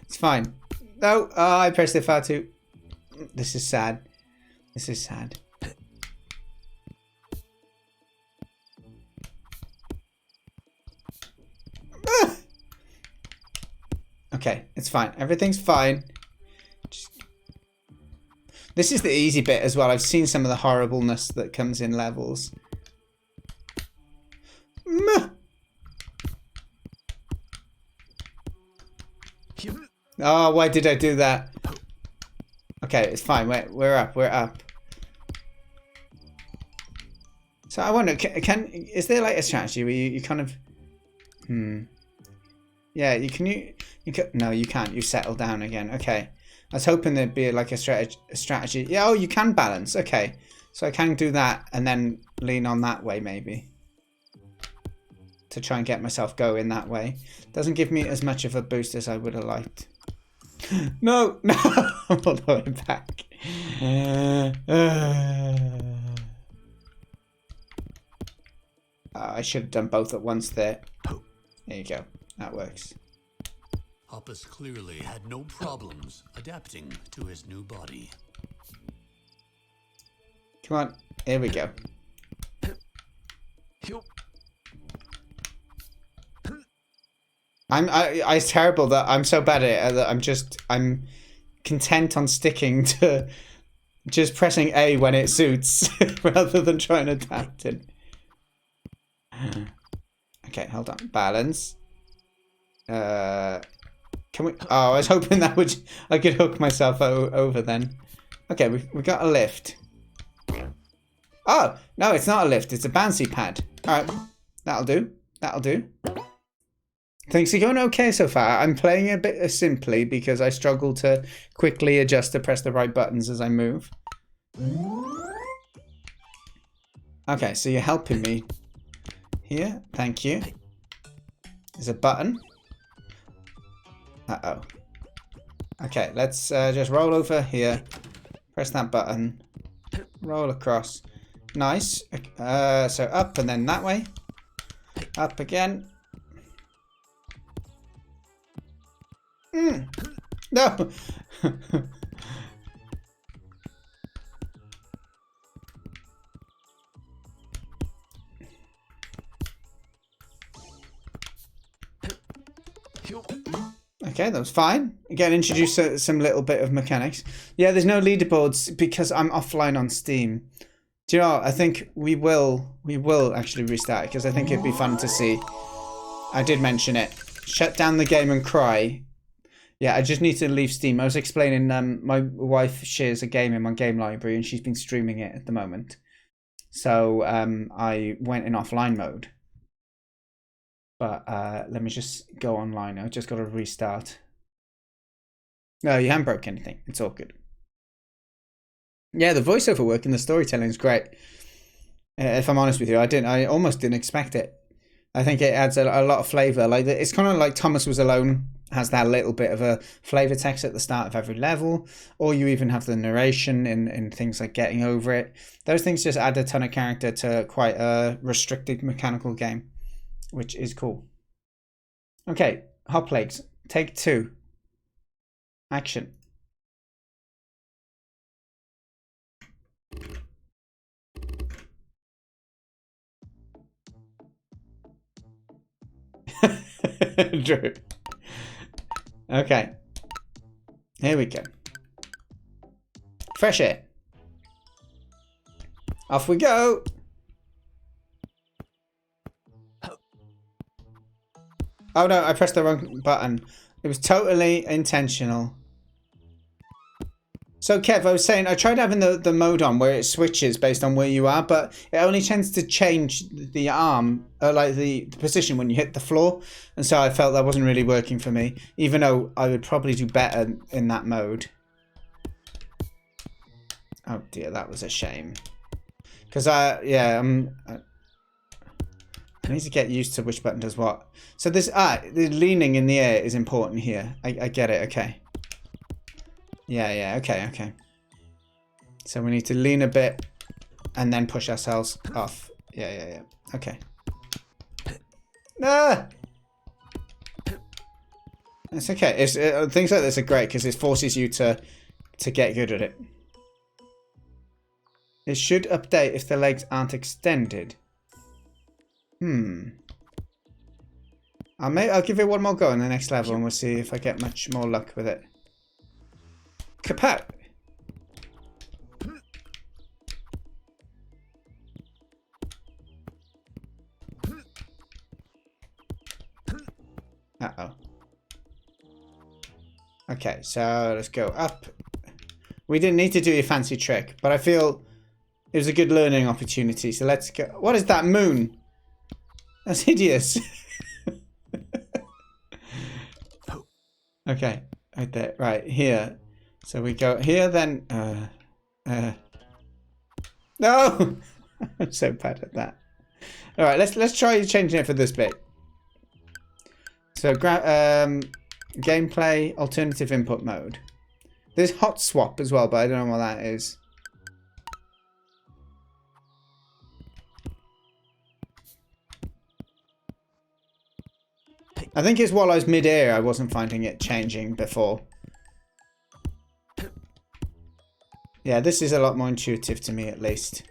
it's fine. No, I pressed it far too. This is sad. This is sad. Okay, it's fine. Everything's fine. This is the easy bit as well. I've seen some of the horribleness that comes in levels. Oh, why did I do that? Okay, it's fine. We're up. We're up. So I wonder, is there like a strategy where you kind of, yeah, you can. No, you can't. You settle down again. Okay, I was hoping there'd be like a strategy. Yeah, oh, you can balance. Okay, so I can do that and then lean on that way maybe to try and get myself going that way. Doesn't give me as much of a boost as I would have liked. No, no, I'm all the way back. I should have done both at once there. There you go. That works. Hoppus clearly had no problems adapting to his new body. Come on. Here we go. It's terrible that I'm so bad at it that I'm content on sticking to just pressing A when it suits rather than trying to adapt it. Okay, hold on. Balance. Can we? Oh, I was hoping that I could hook myself over then. Okay, we got a lift. Oh no, it's not a lift. It's a bouncy pad. All right, that'll do. That'll do. Things are going okay so far. I'm playing a bit simply because I struggle to quickly adjust to press the right buttons as I move. Okay, so you're helping me here. Thank you. There's a button. Uh-oh. Okay, let's just roll over here. Press that button. Roll across. Nice. So up and then that way. Up again. No! Okay, that was fine. Again, introduce some little bit of mechanics. Yeah, there's no leaderboards because I'm offline on Steam. Do you know what? I think we will actually restart because I think it'd be fun to see. I did mention it. Shut down the game and cry. Yeah, I just need to leave Steam. I was explaining my wife shares a game in my game library and she's been streaming it at the moment. So I went in offline mode. But let me just go online. I just got to restart. No, you haven't broke anything. It's all good. Yeah, the voiceover work and the storytelling is great. If I'm honest with you, I almost didn't expect it. I think it adds a lot of flavor. Like it's kind of like Thomas Was Alone has that little bit of a flavor text at the start of every level, or you even have the narration in things like Getting Over It. Those things just add a ton of character to quite a restricted mechanical game, which is cool. Okay, Hoplegs, take 2. Action. Drew. Okay. Here we go. Fresh air. Off we go. Oh no, I pressed the wrong button. It was totally intentional. So Kev, I was saying I tried having the mode on where it switches based on where you are, but it only tends to change the arm, like the position when you hit the floor. And so I felt that wasn't really working for me, even though I would probably do better in that mode. Oh dear, that was a shame. Because I need to get used to which button does what. So this, the leaning in the air is important here. I get it, okay. Yeah, okay. So we need to lean a bit and then push ourselves off. Yeah. Okay. Ah! It's okay. Things like this are great because it forces you to get good at it. It should update if the legs aren't extended. I'll give it one more go on the next level and we'll see if I get much more luck with it. Kapow! Uh-oh. Okay, so let's go up. We didn't need to do a fancy trick, but I feel it was a good learning opportunity. So let's go. What is that moon? That's hideous. Okay, right there, right here. So we go here, then. No, I'm so bad at that. All right, let's try changing it for this bit. So gameplay alternative input mode. There's hot swap as well, but I don't know what that is. I think it's while I was mid-air, I wasn't finding it changing before. Yeah, this is a lot more intuitive to me, at least.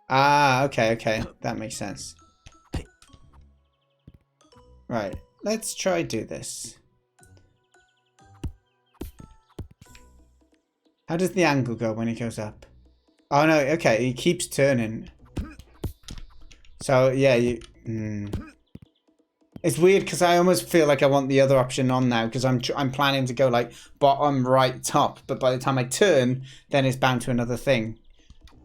Ah, okay. That makes sense. Right, let's try do this. How does the angle go when it goes up? Oh no, okay, he keeps turning. So, yeah, it's weird because I almost feel like I want the other option on now because I'm planning to go like bottom, right, top. But by the time I turn, then it's bound to another thing.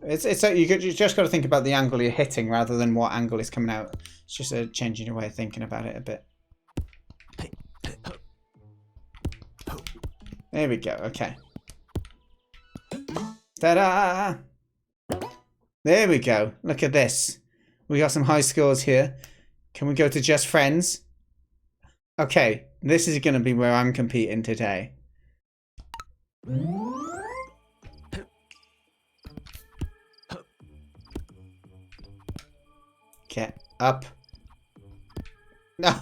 It's like you just got to think about the angle you're hitting rather than what angle is coming out. It's just a changing your way of thinking about it a bit. There we go. Okay. Ta-da! There we go. Look at this. We got some high scores here. Can we go to just friends? Okay, this is going to be where I'm competing today. Get up. No.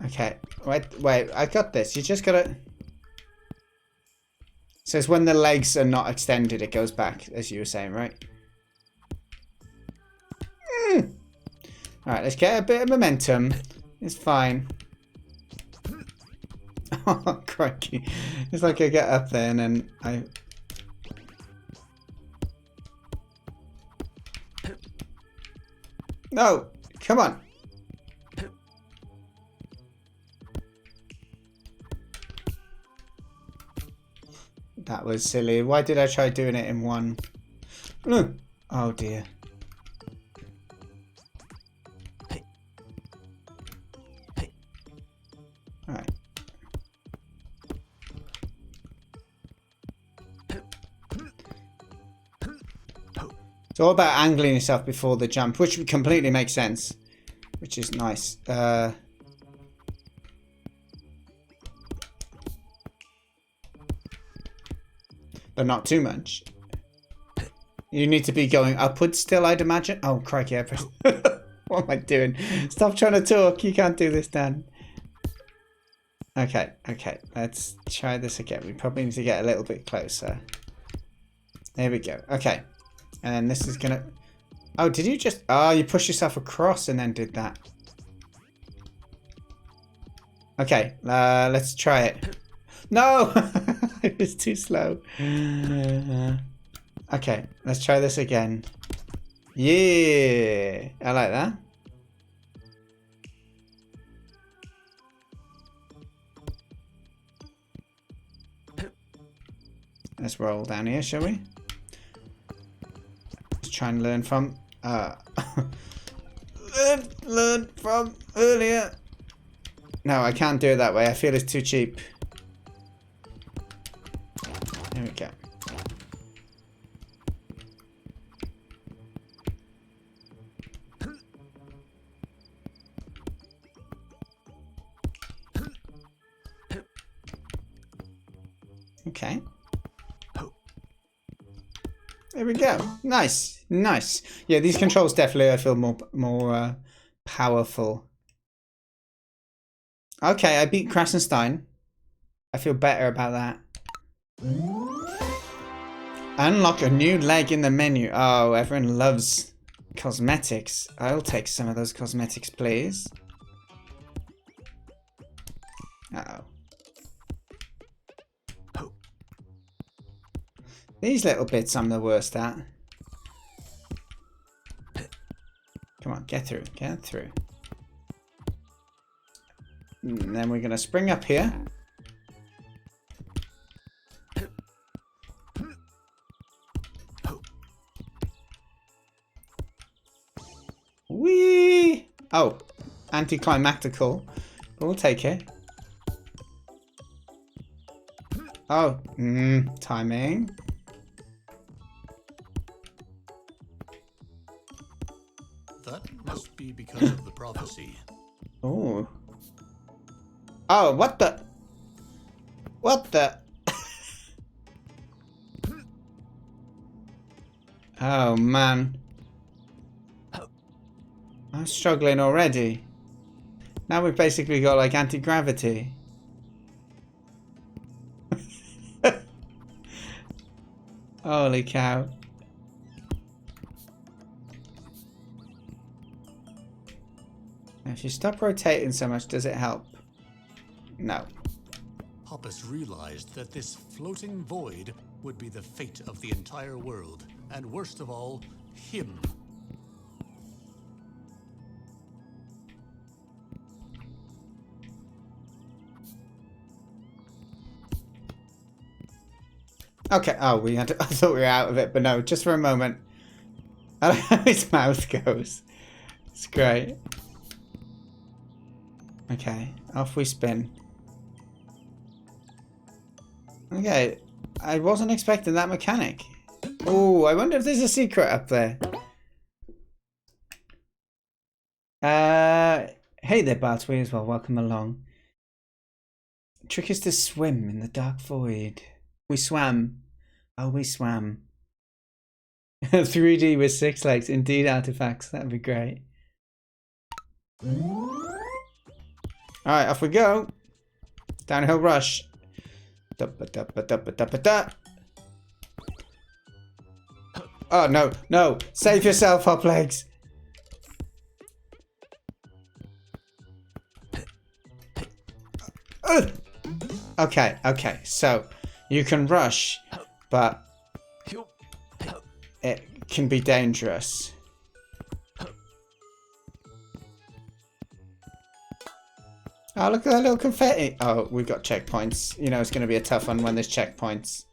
Okay. Wait. I got this. You just gotta... So it's when the legs are not extended, it goes back, as you were saying, right? Alright, let's get a bit of momentum. It's fine. Oh, crikey. It's like I get up there and then I... No! Come on! That was silly. Why did I try doing it in one? Oh dear. Alright. It's all about angling yourself before the jump, which completely makes sense. Which is nice. But not too much. You need to be going upwards still, I'd imagine. Oh, crikey. What am I doing? Stop trying to talk. You can't do this, Dan. Okay. Let's try this again. We probably need to get a little bit closer. There we go. Okay. And then this is going to... Oh, did you just... Oh, you pushed yourself across and then did that. Okay. Let's try it. No! It was too slow. Okay, let's try this again. Yeah, I like that. Let's roll down here, shall we? Let's try and learn from... learn from earlier. No, I can't do it that way. I feel it's too cheap. There we go. Okay. There we go. Nice. Nice. Yeah, these controls definitely I feel more powerful. Okay, I beat Krasenstein. I feel better about that. Unlock a new leg in the menu. Oh, everyone loves cosmetics. I'll take some of those cosmetics, please. Uh-oh. These little bits I'm the worst at. Come on, get through, get through. And then we're going to spring up here. Whee! Oh, anticlimactical. But we'll take it. Oh, timing. That must be because of the prophecy. Oh. Oh, what the? What the? Oh, man. I'm struggling already. Now we've basically got like anti-gravity. Holy cow. If you stop rotating so much, does it help? No. Hoppus realized that this floating void would be the fate of the entire world, and worst of all, him. Okay. Oh, we had. I thought we were out of it, but no, just for a moment. I like how his mouth goes. It's great. Okay, off we spin. Okay, I wasn't expecting that mechanic. Oh, I wonder if there's a secret up there. Hey there, Bart. We as well. Welcome along. Trick is to swim in the dark void. We swam. Oh, we swam. 3D with 6 legs. Indeed, artifacts. That'd be great. Alright, off we go. Downhill rush. Oh, no, no. Save yourself, Hoplegs. Okay, okay. So, you can rush, but it can be dangerous. Oh, look at that little confetti. Oh, we've got checkpoints. You know, it's going to be a tough one when there's checkpoints.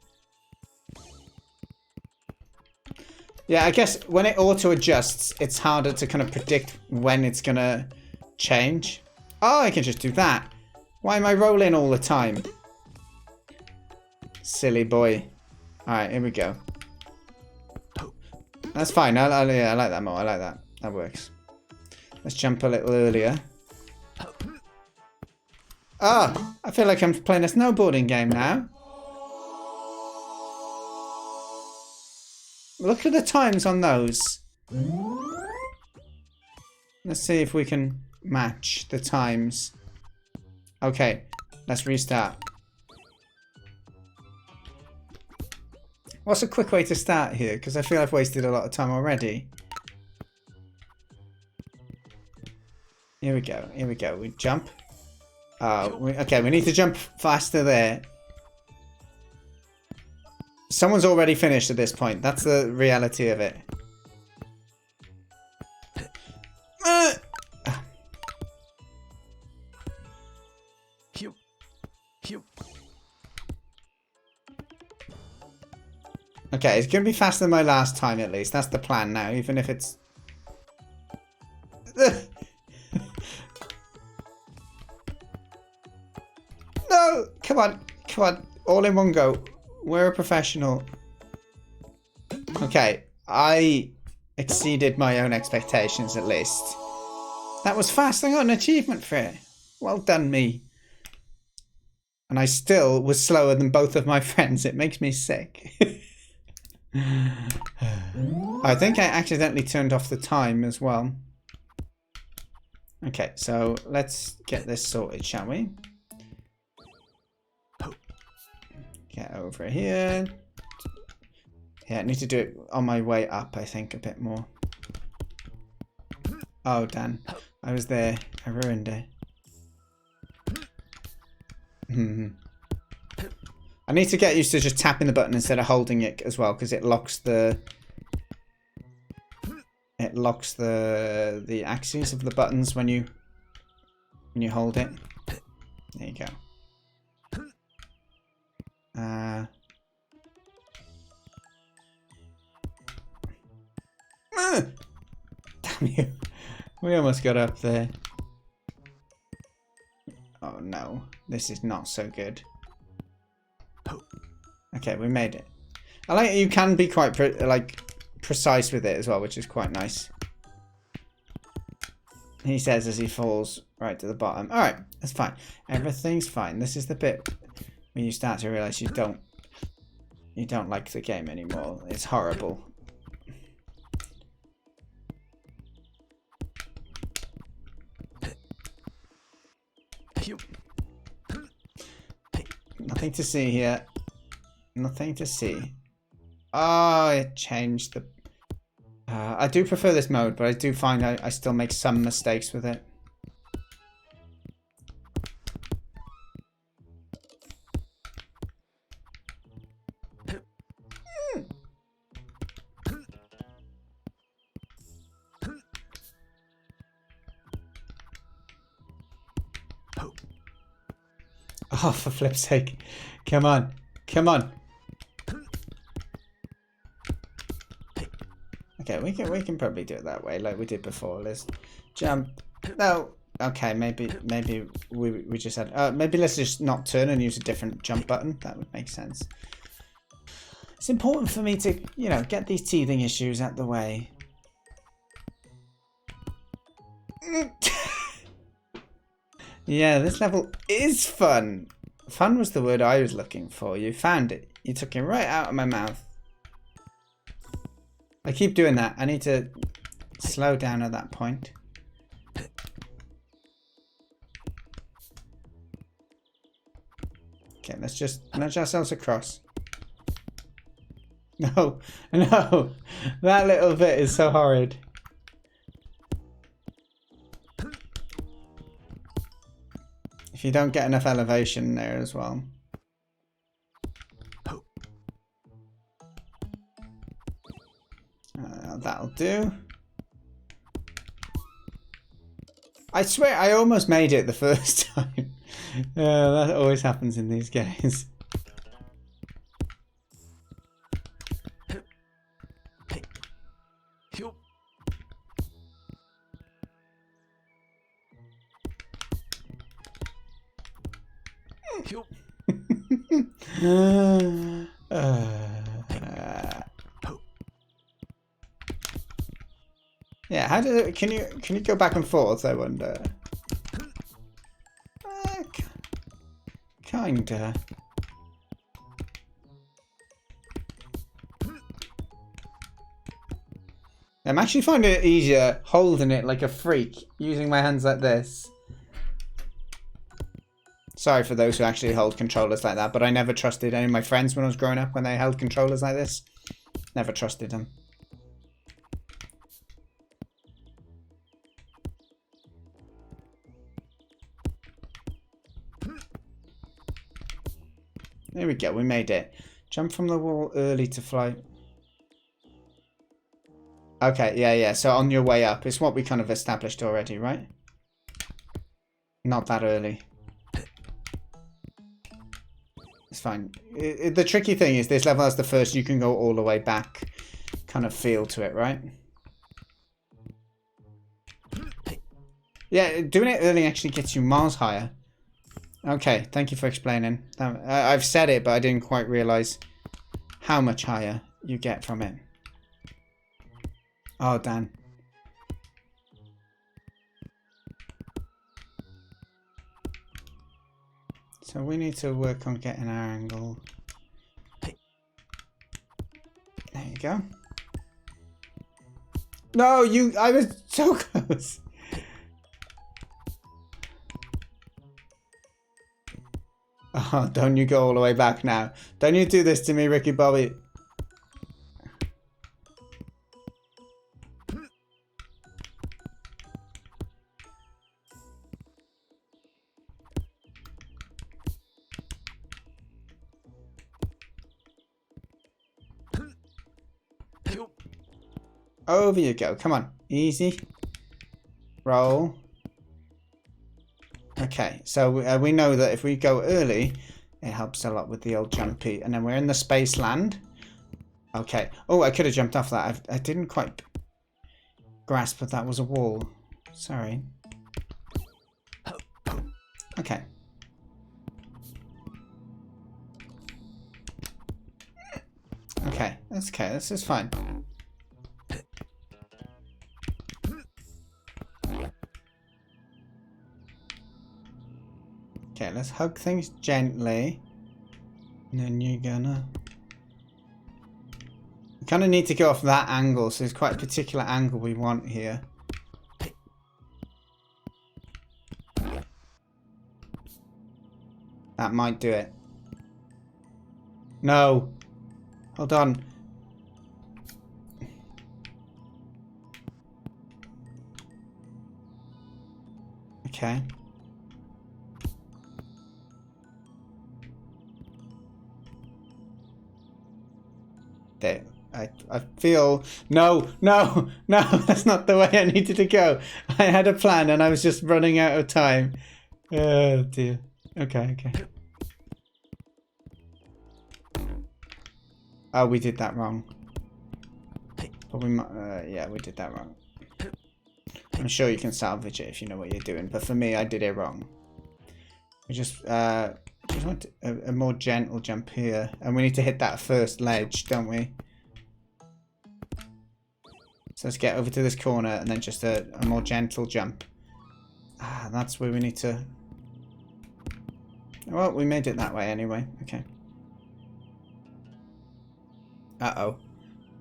Yeah, I guess when it auto-adjusts, it's harder to kind of predict when it's going to change. Oh, I can just do that. Why am I rolling all the time? Silly boy. Alright, here we go. That's fine. I like that more. I like that. That works. Let's jump a little earlier. Ah, I feel like I'm playing a snowboarding game now. Look at the times on those. Let's see if we can match the times. Okay, let's restart. What's a quick way to start here? Because I feel I've wasted a lot of time already. Here we go. Here we go. We jump. Okay, we need to jump faster there. Someone's already finished at this point. That's the reality of it. Okay, it's going to be faster than my last time at least. That's the plan now, even if it's... No! Come on. Come on. All in one go. We're a professional. Okay. I exceeded my own expectations at least. That was fast. I got an achievement for it. Well done, me. And I still was slower than both of my friends. It makes me sick. I think I accidentally turned off the time as well. Okay, so let's get this sorted, shall we? Get over here. Yeah, I need to do it on my way up, I think, a bit more. Oh, Dan. I was there. I ruined it. I need to get used to just tapping the button instead of holding it as well, because it locks the... It locks the axes of the buttons when you hold it. There you go. Damn you. We almost got up there. Oh no, this is not so good. Okay, we made it. I like you can be quite precise with it as well, which is quite nice. He says as he falls right to the bottom. All right, that's fine. Everything's fine. This is the bit when you start to realize you don't like the game anymore. It's horrible. Nothing to see here. Nothing to see. Oh, it changed the... I do prefer this mode, but I do find I still make some mistakes with it. Oh, for flip's sake. Come on. Come on. Okay, we can probably do it that way, like we did before. Let's jump. No. Okay, maybe we just had. Maybe let's just not turn and use a different jump button. That would make sense. It's important for me to, you know, get these teething issues out the way. Yeah, this level is fun. Fun was the word I was looking for. You found it. You took it right out of my mouth. I keep doing that. I need to slow down at that point. Okay, let's just nudge ourselves across. No, no, that little bit is so horrid. If you don't get enough elevation there as well. That'll do. I swear I almost made it the first time. That always happens in these games. Yeah, how do can you go back and forth? I wonder. Kinda. I'm actually finding it easier holding it like a freak, using my hands like this. Sorry for those who actually hold controllers like that, but I never trusted any of my friends when I was growing up when they held controllers like this. Never trusted them. There we go, we made it. Jump from the wall early to fly. Okay, yeah, so on your way up. It's what we kind of established already, right? Not that early. It's fine. The tricky thing is this level has the first you can go all the way back kind of feel to it, right? Yeah, doing it early actually gets you miles higher. Okay, thank you for explaining. I've said it, but I didn't quite realise how much higher you get from it. Oh, Dan. So we need to work on getting our angle. There you go. No, I was so close. Oh, don't you go all the way back now. Don't you do this to me, Ricky Bobby. Over you go. Come on. Easy. Roll. Okay, so we know that if we go early, it helps a lot with the old jumpy. And then we're in the space land. Okay. Oh, I could have jumped off that. I didn't quite grasp that that was a wall. Sorry. Okay. Okay, that's okay. This is fine. Okay, let's hug things gently. And then you're gonna... We kind of need to go off that angle, so there's quite a particular angle we want here. That might do it. No! Hold on. Okay. There. I feel... No, that's not the way I needed to go. I had a plan and I was just running out of time. Oh dear. Okay. Oh, we did that wrong. But But we might, yeah, we did that wrong. I'm sure you can salvage it if you know what you're doing, but for me, I did it wrong. We just want a more gentle jump here, and we need to hit that first ledge, don't we? So let's get over to this corner, and then just a more gentle jump. Ah, that's where we need to... Well, we made it that way anyway. Okay. Uh-oh.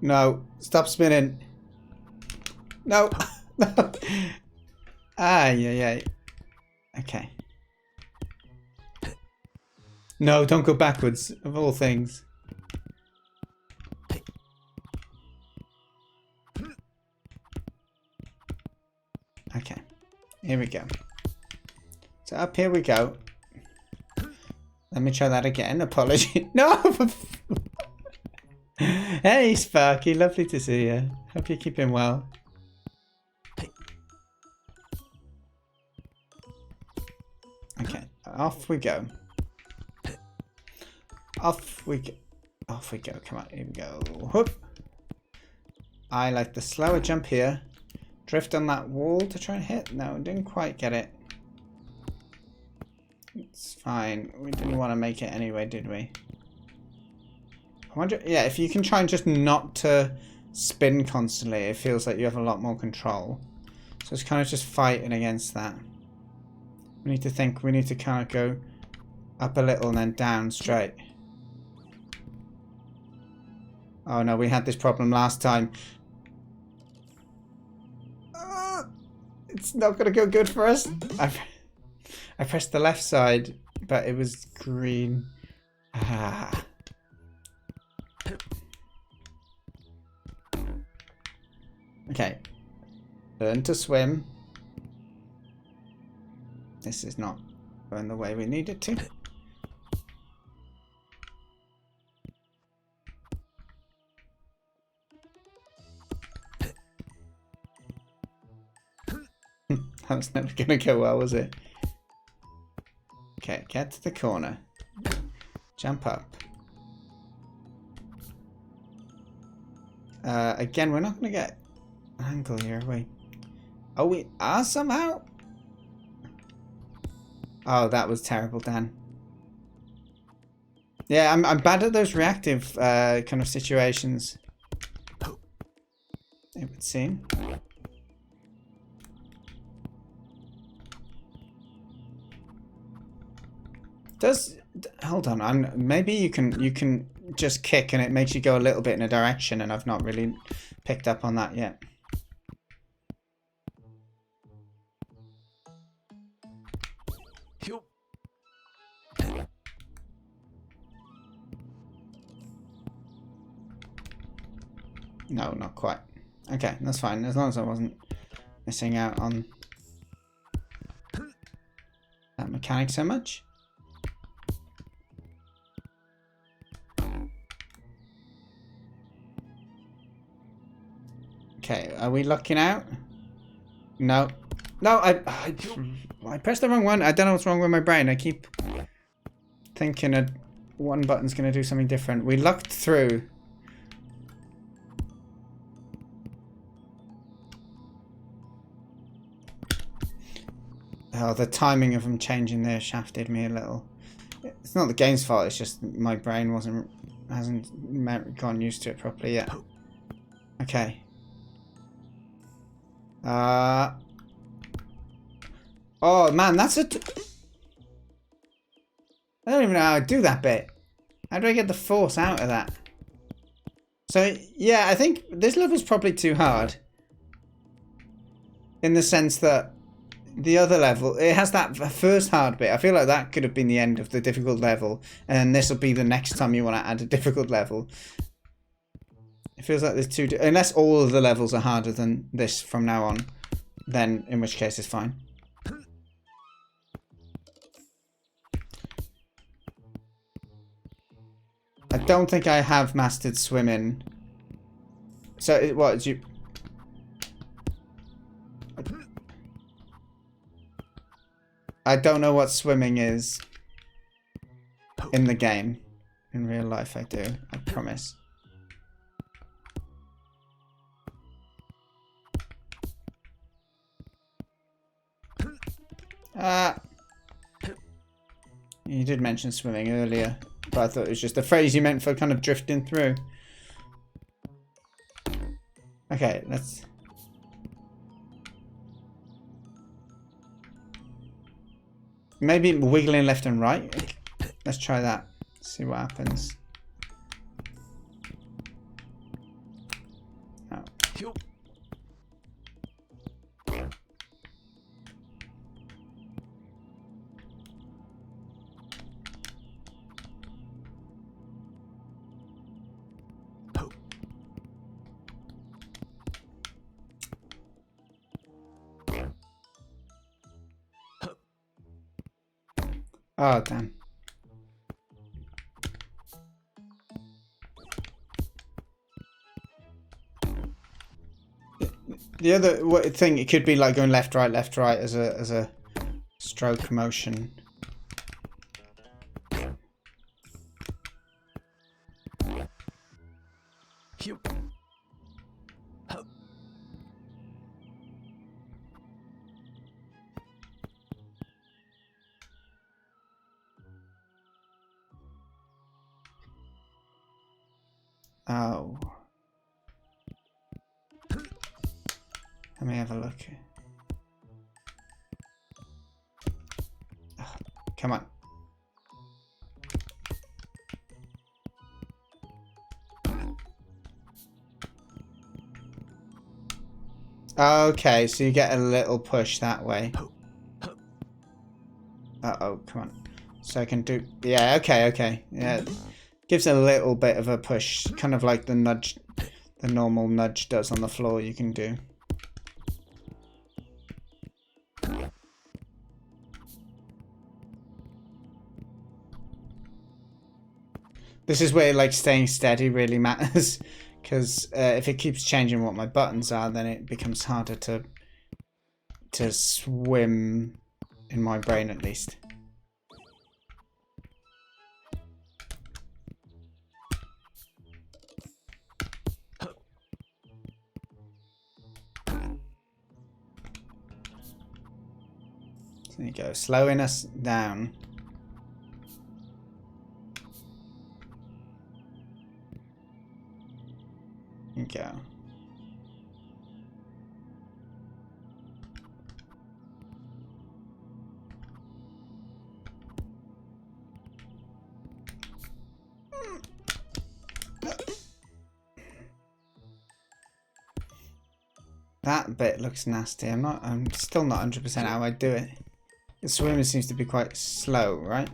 No. Stop spinning. No. No. Ah, yeah. Okay. No, don't go backwards, of all things. Okay. Here we go. So up here we go. Let me try that again. Apology. No! Hey, Sparky. Lovely to see you. Hope you're keeping well. Okay. Off we go. Off we go. Off we go. Come on. Here we go. Whoop. I like the slower jump here. Drift on that wall to try and hit. No, didn't quite get it. It's fine. We didn't want to make it anyway, did we? I wonder, yeah, if you can try and just not to spin constantly, it feels like you have a lot more control. So it's kind of just fighting against that. We need to think, we need to kind of go up a little and then down straight. Oh no, we had this problem last time. It's not going to go good for us. I pressed the left side, but it was green. Ah. Okay. Learn to swim. This is not going the way we need it to. That was never going to go well, was it? Okay, get to the corner. Jump up. Again, we're not going to get an angle here, are we? Oh, we are somehow? Oh, that was terrible, Dan. Yeah, I'm bad at those reactive kind of situations. It would seem. Hold on, maybe you can just kick and it makes you go a little bit in a direction, and I've not really picked up on that yet. No, not quite. Okay, that's fine, as long as I wasn't missing out on that mechanic so much. Okay, are we looking out? No. No, I pressed the wrong one. I don't know what's wrong with my brain. I keep thinking that one button's going to do something different. We lucked through. Oh, the timing of them changing there shafted me a little. It's not the game's fault, it's just my brain hasn't gone used to it properly yet. Okay. Oh man, that's I don't even know how to do that bit. How do I get the force out of that? So yeah, I think this level's probably too hard. In the sense that the other level, it has that first hard bit. I feel like that could have been the end of the difficult level, and this will be the next time you want to add a difficult level. It feels like there's two, unless all of the levels are harder than this from now on, then in which case it's fine. I don't think I have mastered swimming. So what did you? I don't know what swimming is in the game. In real life I do, I promise. Ah! You did mention swimming earlier, but I thought it was just a phrase you meant for kind of drifting through. Okay, let's... Maybe wiggling left and right. Let's try that. See what happens. Oh. Oh, damn. The other thing, it could be like going left, right as a stroke motion. Oh. Let me have a look. Oh, come on. Okay, so you get a little push that way. Uh-oh, come on. So I can do... Yeah, okay. Yeah, gives a little bit of a push, kind of like the nudge, the normal nudge does on the floor you can do. This is where like staying steady really matters, because if it keeps changing what my buttons are, then it becomes harder to swim in my brain at least. There you go, slowing us down. There you go. That bit looks nasty. I'm still not 100% how I do it. The swimming seems to be quite slow, right?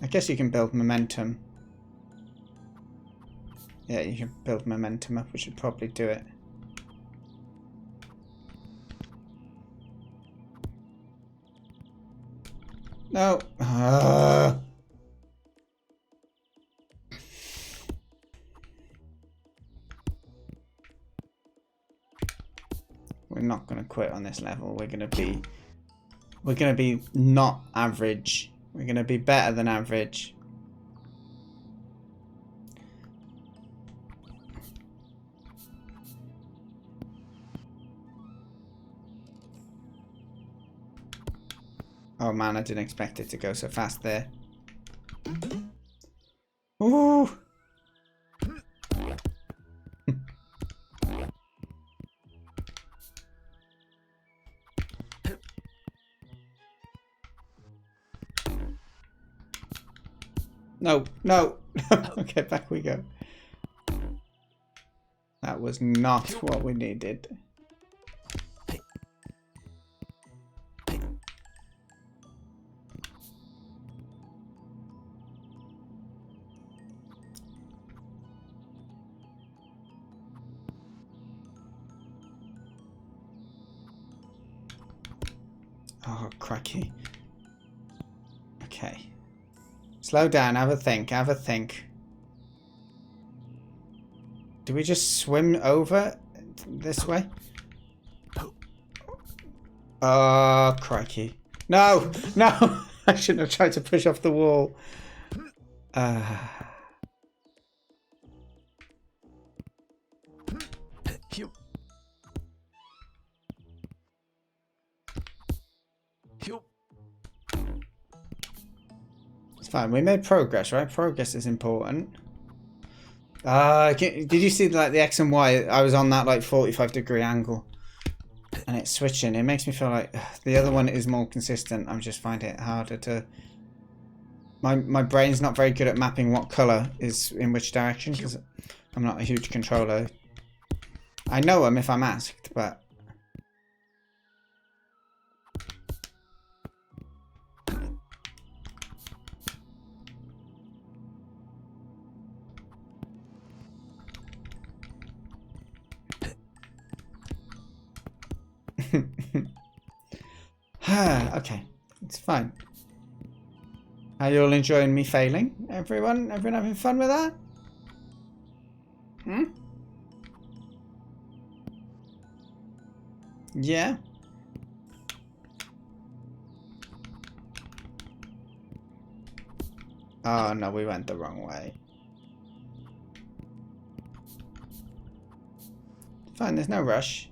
I guess you can build momentum. Yeah, you can build momentum up. We should probably do it. No. We're not going to quit on this level. We're going to be not average. We're going to be better than average. Oh man, I didn't expect it to go so fast there. Ooh. No. Okay, back we go. That was not what we needed. Oh, cracky. Okay. Slow down, have a think. Do we just swim over this way? Oh, crikey. No! I shouldn't have tried to push off the wall. Fine, we made progress, right? Progress is important. Did you see like the X and Y? I was on that like 45-degree angle. And it's switching. It makes me feel like the other one is more consistent. I'm just finding it harder to... My brain's not very good at mapping what colour is in which direction because I'm not a huge controller. I know them if I'm asked, but... Okay, it's fine. Are you all enjoying me failing? Everyone having fun with that? Hmm? Yeah? Oh no, we went the wrong way. Fine, there's no rush.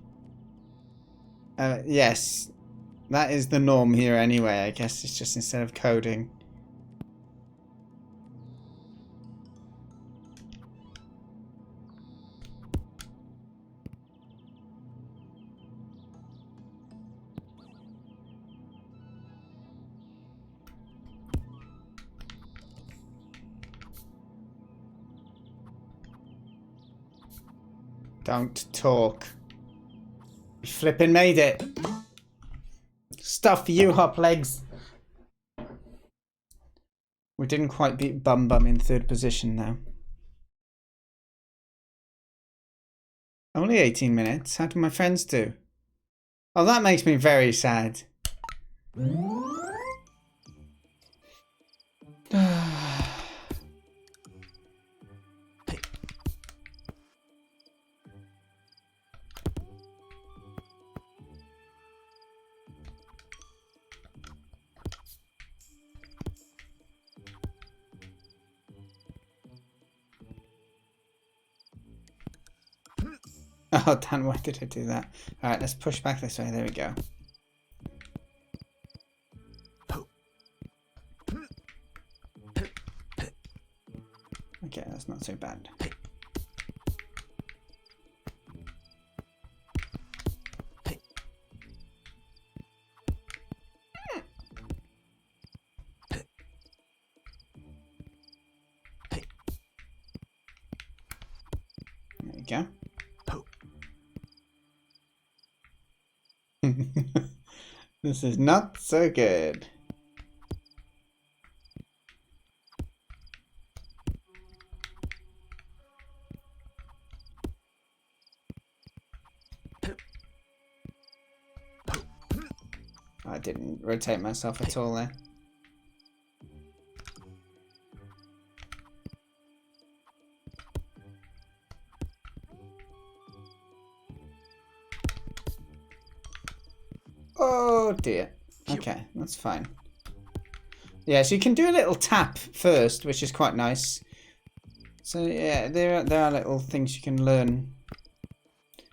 Yes. That is the norm here anyway, I guess it's just instead of coding. Don't talk. You flipping made it. Stuff for you, Hoplegs. We didn't quite beat Bum Bum in third position though. Only 18 minutes. How do my friends do? Oh, that makes me very sad. Oh, Dan, why did I do that? Alright, let's push back this way. There we go. Okay, that's not so bad. There we go. This is not so good. I didn't rotate myself at all there. Oh dear. Okay, that's fine. Yeah, so you can do a little tap first, which is quite nice. So yeah, there are little things you can learn.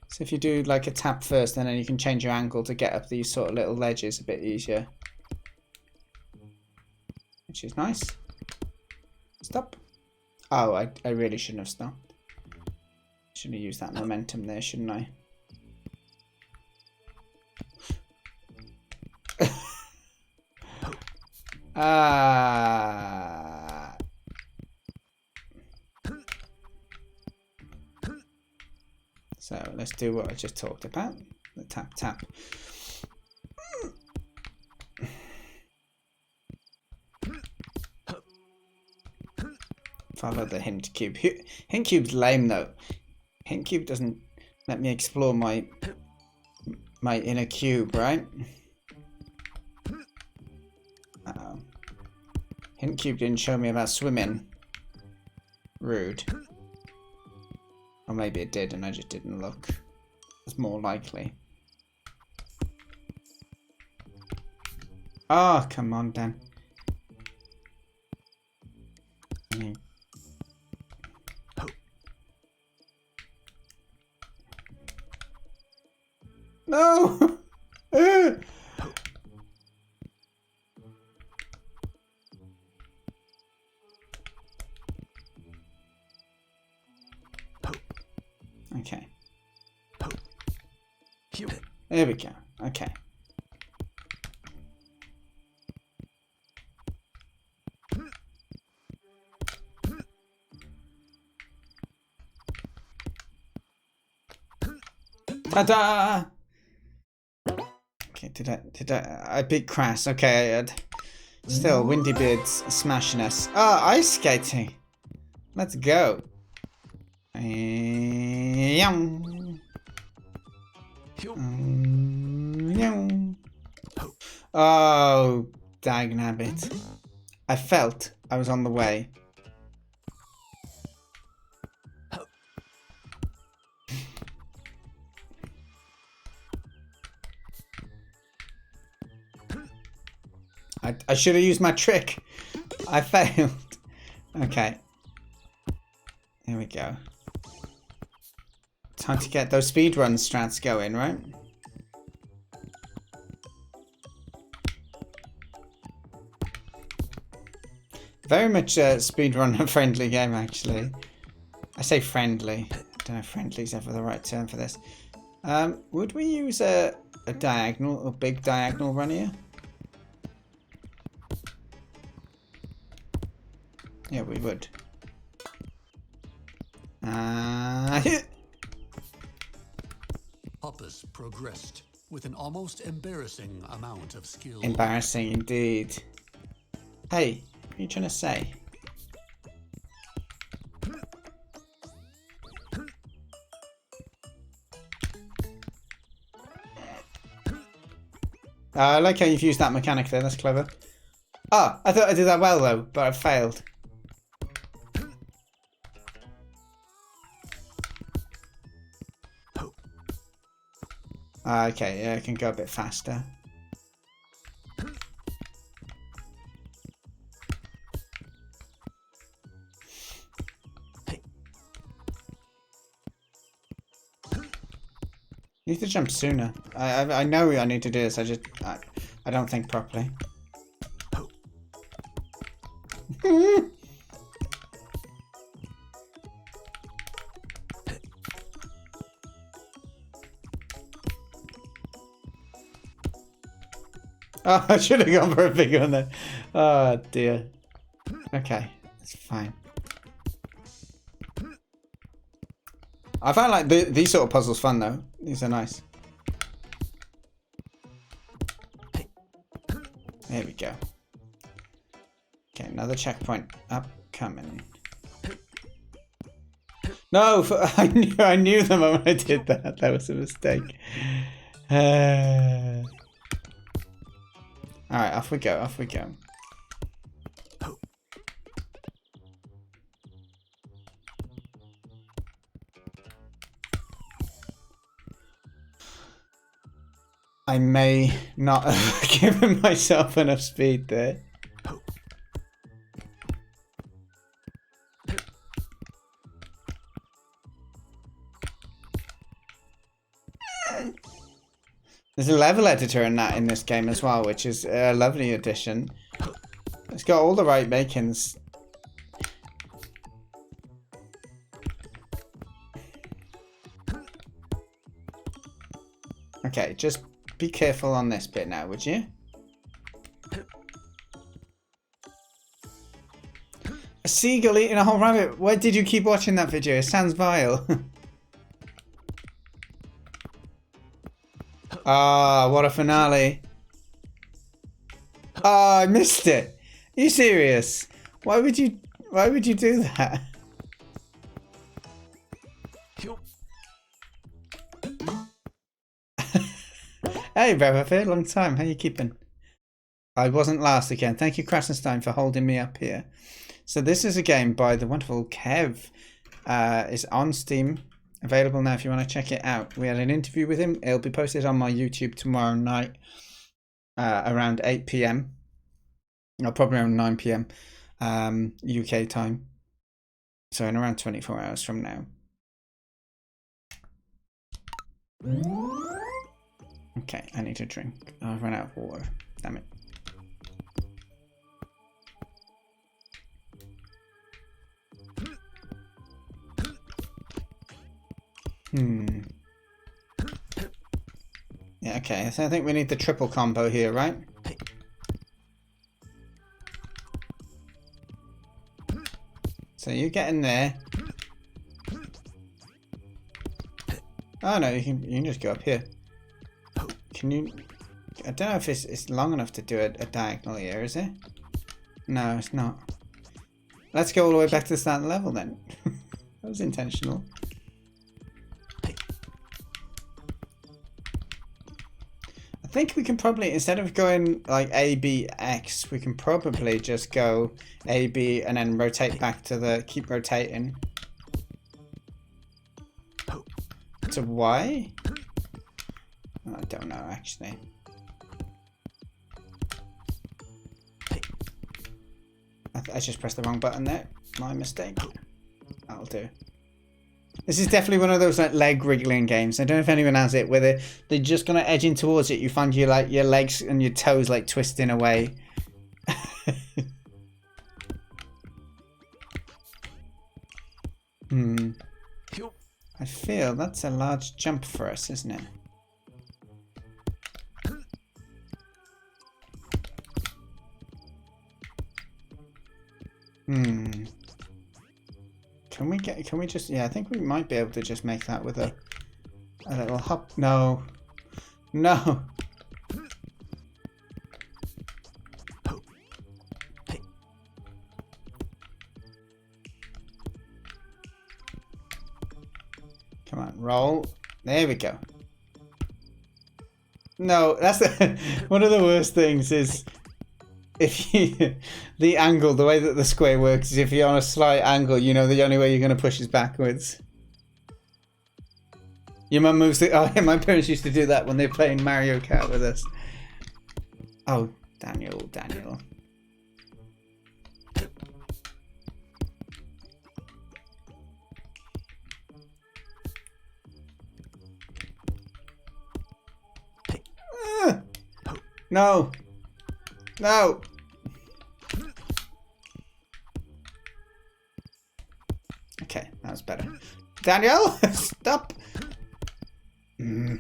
So if you do like a tap first, and then you can change your angle to get up these sort of little ledges a bit easier. Which is nice. Stop. Oh, I really shouldn't have stopped. Should have used that momentum there, shouldn't I? So let's do what I just talked about. The tap tap. Follow the hint cube. Hint cube's lame though. Hint cube doesn't let me explore my inner cube, right? Uh-oh. Hint cube didn't show me about swimming. Rude. Or maybe it did and I just didn't look. It's more likely. Oh, come on, Dan. No! Okay. There we go. Okay. Ta-da! Okay, did I beat Crass. Okay, I had still Windy Beard's smashing us. Ah, ice skating. Let's go. Yum. Yum. Oh, dagnabbit. I felt I was on the way. I should have used my trick. I failed. Okay. Here we go. Time to get those speedrun strats going, right? Very much a speedrun friendly game, actually. I say friendly. I don't know if friendly is ever the right term for this. Would we use a diagonal, a big diagonal run here? Yeah, we would. Hoppus progressed with an almost embarrassing amount of skill. Embarrassing indeed. Hey, what are you trying to say? I like how you've used that mechanic there, that's clever. Ah, I thought I did that well though, but I failed. Okay, yeah, I can go a bit faster. You need to jump sooner. I know I need to do this, I don't think properly. Oh, I should have gone for a bigger one there. Oh dear. Okay, it's fine. I find like these sort of puzzles fun though. These are nice. There we go. Okay, another checkpoint upcoming. No, I knew the moment I did that. That was a mistake. Alright, off we go, off we go. I may not have given myself enough speed there. There's a level editor in this game as well, which is a lovely addition. It's got all the right makings. Okay, just be careful on this bit now, would you? A seagull eating a whole rabbit. Why did you keep watching that video? It sounds vile. Ah, what a finale. Oh, I missed it. Are you serious? Why would you do that? Hey, Brotherfield, long time. How you keeping? I wasn't last again. Thank you, Krasenstein, for holding me up here. So this is a game by the wonderful Kev. It's on Steam. Available now if you want to check it out. We had an interview with him. It'll be posted on my YouTube tomorrow night around 8 p.m. Or probably around 9 p.m. UK time. So in around 24 hours from now. Okay, I need a drink. I've run out of water. Damn it. Yeah, okay, so I think we need the triple combo here, right? So you get in there. Oh no, you can just go up here. Can you... I don't know if it's long enough to do a diagonal here, is it? No, it's not. Let's go all the way back to the start of the level then. That was intentional. I think we can probably, instead of going like A, B, X, we can probably just go A, B, and then rotate back to the, keep rotating. To Y? Oh, I don't know actually. I just pressed the wrong button there. My mistake. That'll do. This is definitely one of those like leg wriggling games. I don't know if anyone has it, where they're just gonna edging towards it. You find your like your legs and your toes like twisting away. I feel that's a large jump for us, isn't it? Can we just, yeah, I think we might be able to just make that with a little hop. No. No. Come on, roll. There we go. No, that's one of the worst things is if you, the angle, the way that the square works is if you're on a slight angle, you know the only way you're going to push is backwards. Your mum moves the... Oh, yeah, my parents used to do that when they were playing Mario Kart with us. Oh, Daniel. No. No. Okay, that was better. Daniel, stop. I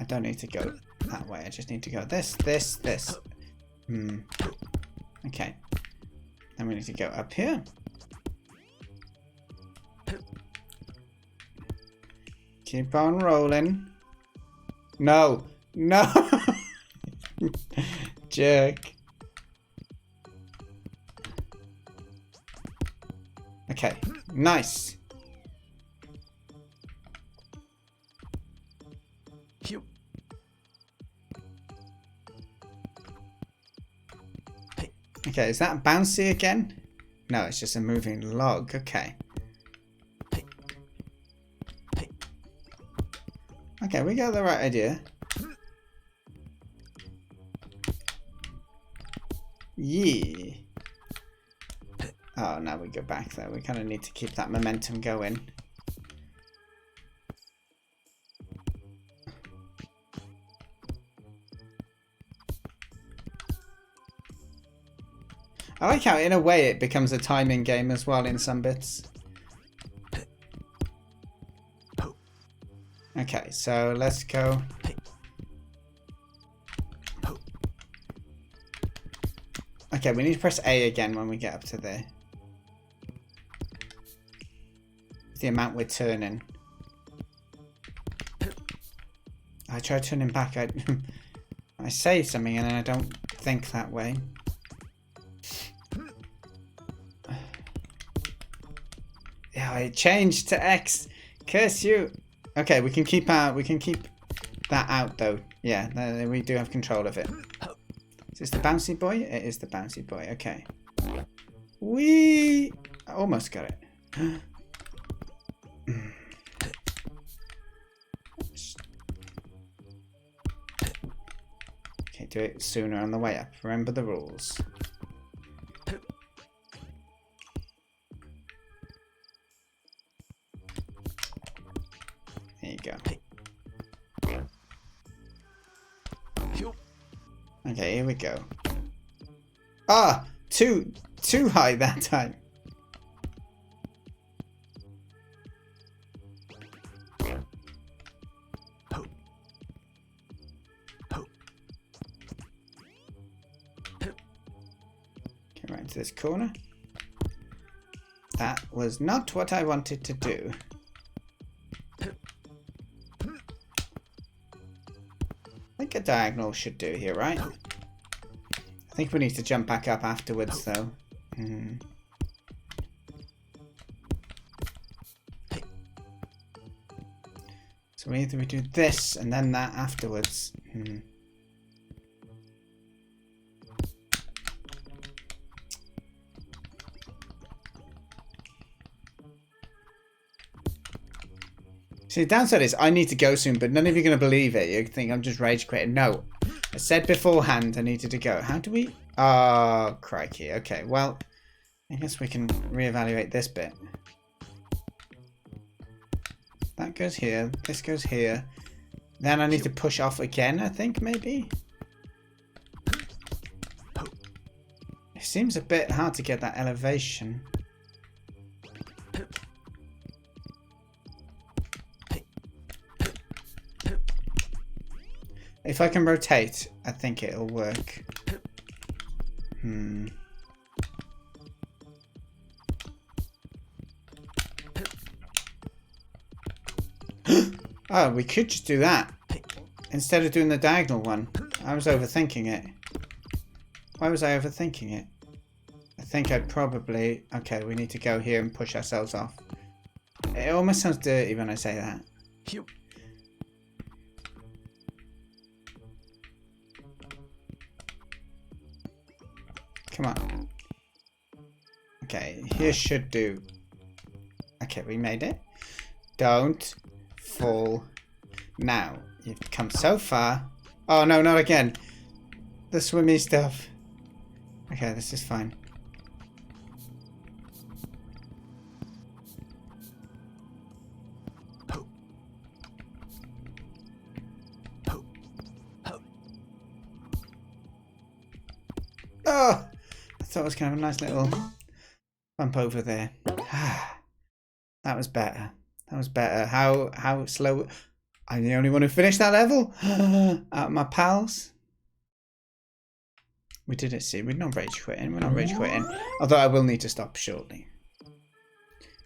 don't need to go that way. I just need to go this. Okay. Then we need to go up here. Keep on rolling. No. No. Jerk. Okay. Nice. Okay, is that bouncy again? No, it's just a moving log. Okay. Okay, we got the right idea. Yeah. Oh, now we go back there. We kind of need to keep that momentum going. I like how, in a way, it becomes a timing game as well in some bits. Okay, so let's go. Okay, we need to press A again when we get up to there. The amount we're turning. I try turning back. I say something and then I don't think that way. Yeah, I changed to X. Curse you. Okay, we can keep that out though. Yeah, we do have control of it. Is this the bouncy boy? It is the bouncy boy. Okay. We almost got it. Okay, do it sooner on the way up. Remember the rules. There you go. Okay, here we go. Ah, too high that time. Get right into this corner. That was not what I wanted to do. I think a diagonal should do here, right? I think we need to jump back up afterwards, though. So either we do this and then that afterwards. See, the downside is I need to go soon, but none of you are going to believe it. You think I'm just rage quitting. No. I said beforehand I needed to go. How do we... Oh, crikey. Okay, well, I guess we can reevaluate this bit. That goes here. This goes here. Then I need to push off again, I think, maybe? It seems a bit hard to get that elevation. If I can rotate, I think it'll work. Oh, we could just do that. Instead of doing the diagonal one. I was overthinking it. Why was I overthinking it? I think I'd probably... Okay, we need to go here and push ourselves off. It almost sounds dirty when I say that. Come on. Okay, here should do. Okay, we made it. Don't fall now. You've come so far. Oh no, not again. The swimmy stuff. Okay, this is fine. Oh! I thought it was kind of a nice little bump over there. That was better. That was better. How slow... I'm the only one who finished that level? Out of my pals. We did it, see. We're not rage quitting. We're not rage quitting. Although I will need to stop shortly.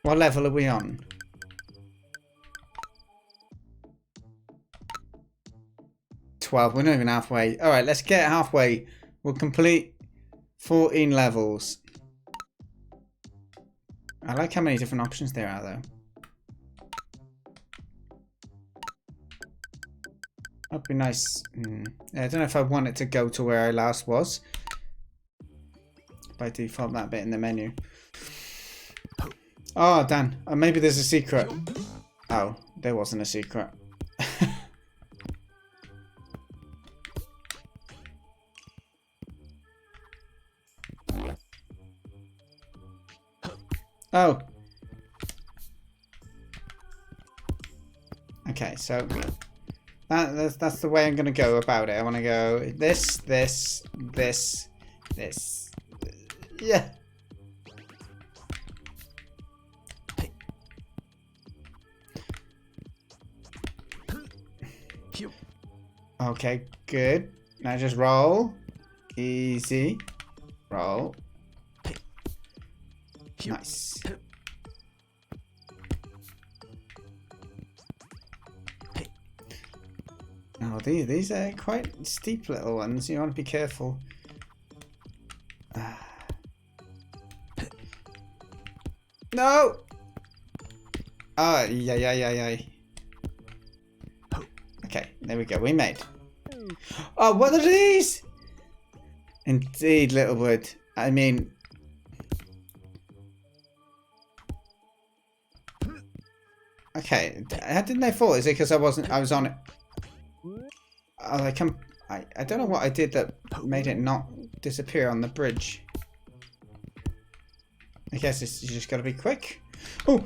What level are we on? 12. We're not even halfway. Alright, let's get halfway. We'll complete 14 levels. I like how many different options there are, though. That'd be nice. I don't know if I want it to go to where I last was. By default, that bit in the menu. Oh, Dan. Maybe there's a secret. Oh, there wasn't a secret. Oh. Okay, so that's the way I'm gonna go about it. I want to go this. Yeah. Okay, good. Now just roll. Easy. Roll. Nice. Oh, these are quite steep little ones. You want to be careful. No! Oh, yeah. Okay, there we go. We made. Oh, what are these? Indeed, Littlewood. I mean... Okay, how didn't they fall? Is it because I was on it? Oh, I don't know what I did that made it not disappear on the bridge. I guess you just got to be quick. Oh,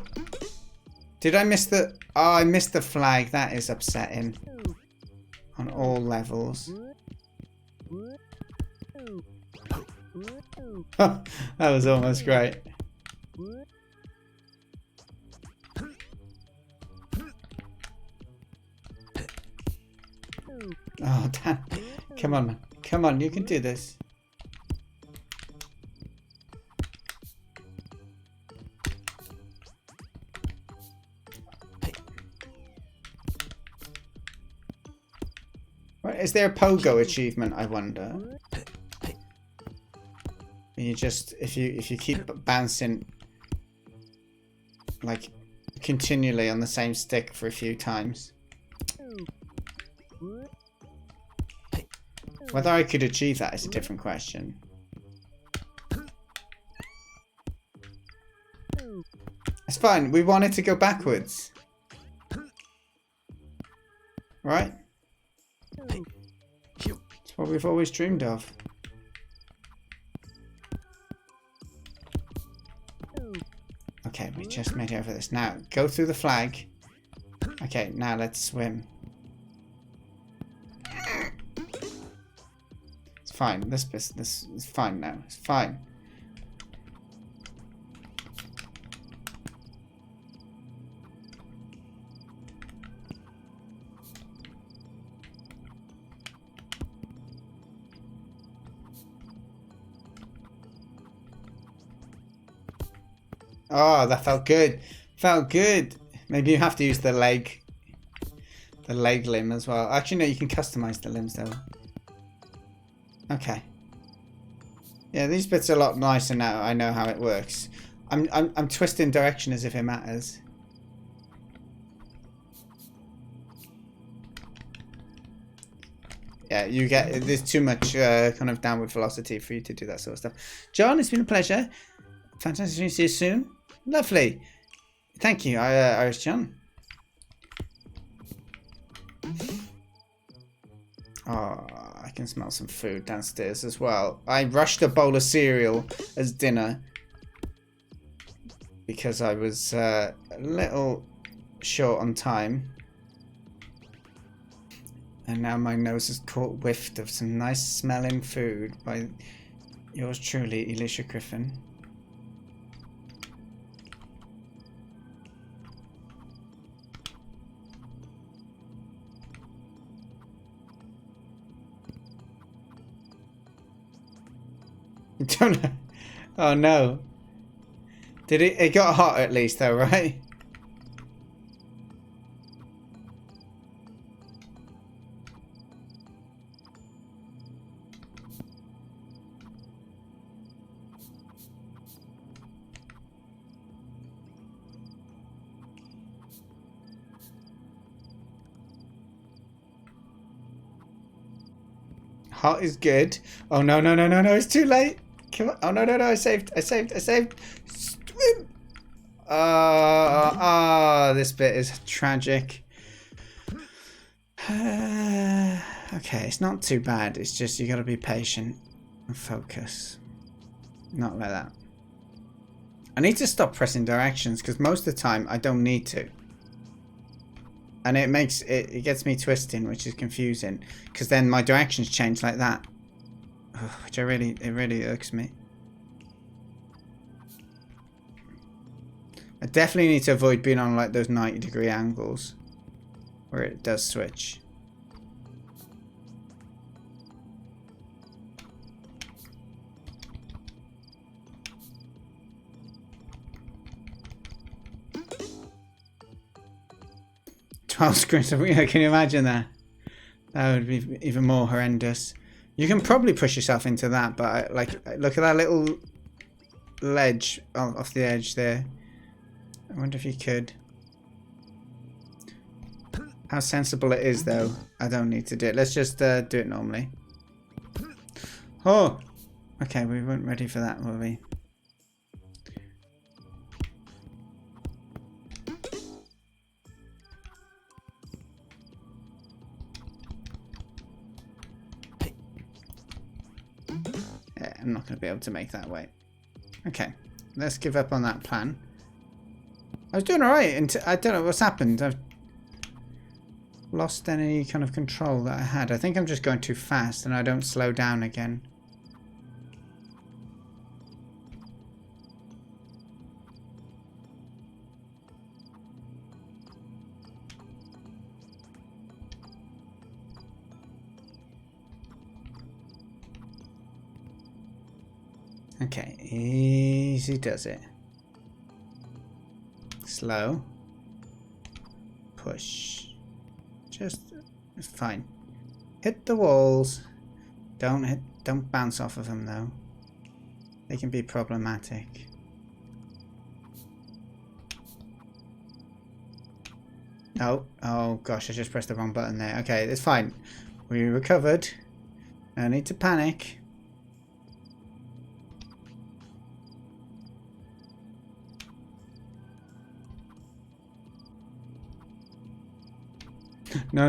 did I miss the... Oh, I missed the flag. That is upsetting. On all levels. That was almost great. Oh, damn. Come on, man. Come on, you can do this. Right, is there a pogo achievement, I wonder? You just, if you keep bouncing like continually on the same stick for a few times. Whether I could achieve that is a different question. It's fine, we wanted to go backwards. Right? It's what we've always dreamed of. Okay, we just made it over this. Now, go through the flag. Okay, now let's swim. It's fine. This is fine now. It's fine. Oh, that felt good. Felt good. Maybe you have to use the leg limb as well. Actually, no, you can customize the limbs though. Okay. Yeah, these bits are a lot nicer now. I know how it works. I'm twisting direction as if it matters. Yeah, you get, there's too much kind of downward velocity for you to do that sort of stuff. John, it's been a pleasure. Fantastic to see you soon. Lovely. Thank you, Irish John. Oh, I can smell some food downstairs as well. I rushed a bowl of cereal as dinner because I was a little short on time. And now my nose is caught whiffed of some nice smelling food by yours truly, Elisha Griffin. Don't know. Oh no. Did it? It got hot at least though, right? Hot is good. Oh no, no, no, no, no, it's too late. Come on. Oh no, no, no, I saved. Swim. This bit is tragic. Okay, it's not too bad. It's just you gotta be patient and focus. Not like that. I need to stop pressing directions because most of the time I don't need to. And it makes it gets me twisting, which is confusing because then my directions change like that. Which it really irks me. I definitely need to avoid being on like those 90-degree angles where it does switch. Screens. Yeah, can you imagine that? That would be even more horrendous. You can probably push yourself into that, but like, look at that little ledge off the edge there. I wonder if you could. How sensible it is, though. I don't need to do it. Let's just do it normally. Oh, okay. We weren't ready for that, were we? I'm not going to be able to make that way. Okay, let's give up on that plan. I was doing alright until I don't know what's happened. I've lost any kind of control that I had. I think I'm just going too fast and I don't slow down again. Okay, easy does it. Slow. Push. Just fine. Hit the walls. Don't bounce off of them though. They can be problematic. Oh gosh, I just pressed the wrong button there. Okay, it's fine. We recovered. No need to panic. No.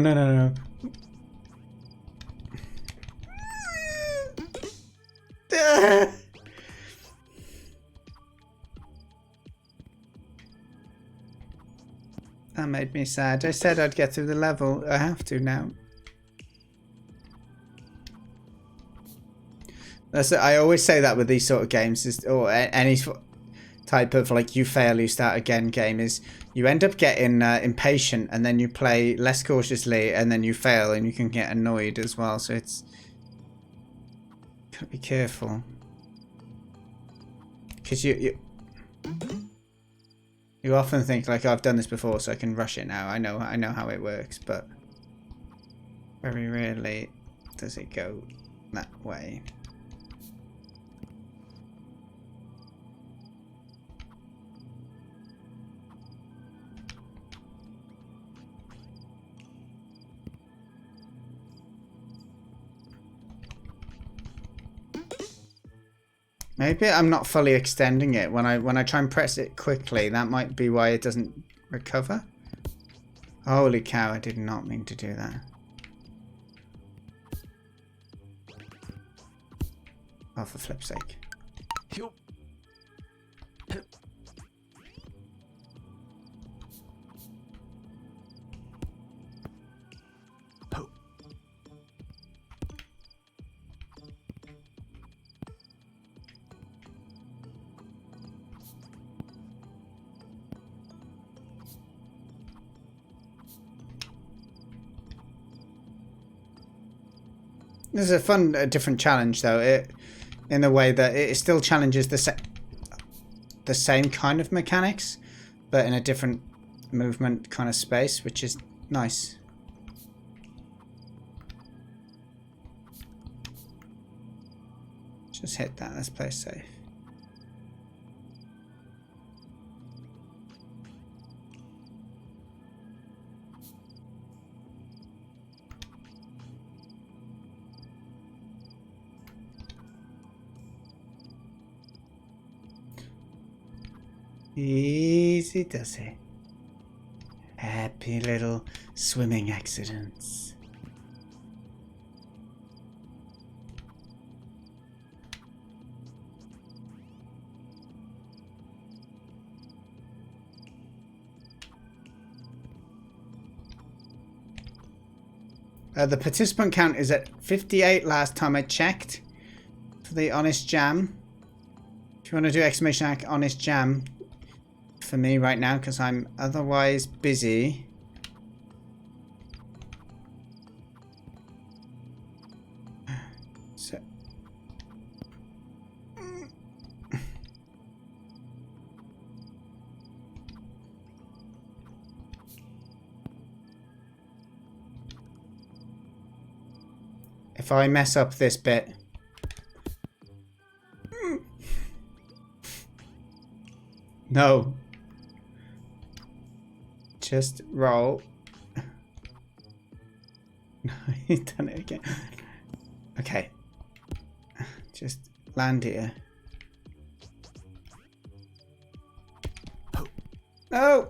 That made me sad. I said I'd get through the level. I have to now. I always say that with these sort of games, or any type of like you fail, you start again game, is you end up getting impatient and then you play less cautiously and then you fail and you can get annoyed as well. So it's gotta be careful because you often think like, oh, I've done this before, so I can rush it now. I know how it works, but very rarely does it go that way. Maybe I'm not fully extending it. When I try and press it quickly, that might be why it doesn't recover. Holy cow, I did not mean to do that. Oh, for flip's sake. This is a fun, different challenge, though. In the way that it still challenges the same kind of mechanics, but in a different movement kind of space, which is nice. Just hit that. Let's play safe. Easy does it. Happy little swimming accidents. The participant count is at 58 last time I checked for the Honest Jam. If you want to do exclamation mark Honest Jam for me right now, because I'm otherwise busy. So if I mess up this bit, no. Just roll. No, he's done it again. Okay. Just land here. No!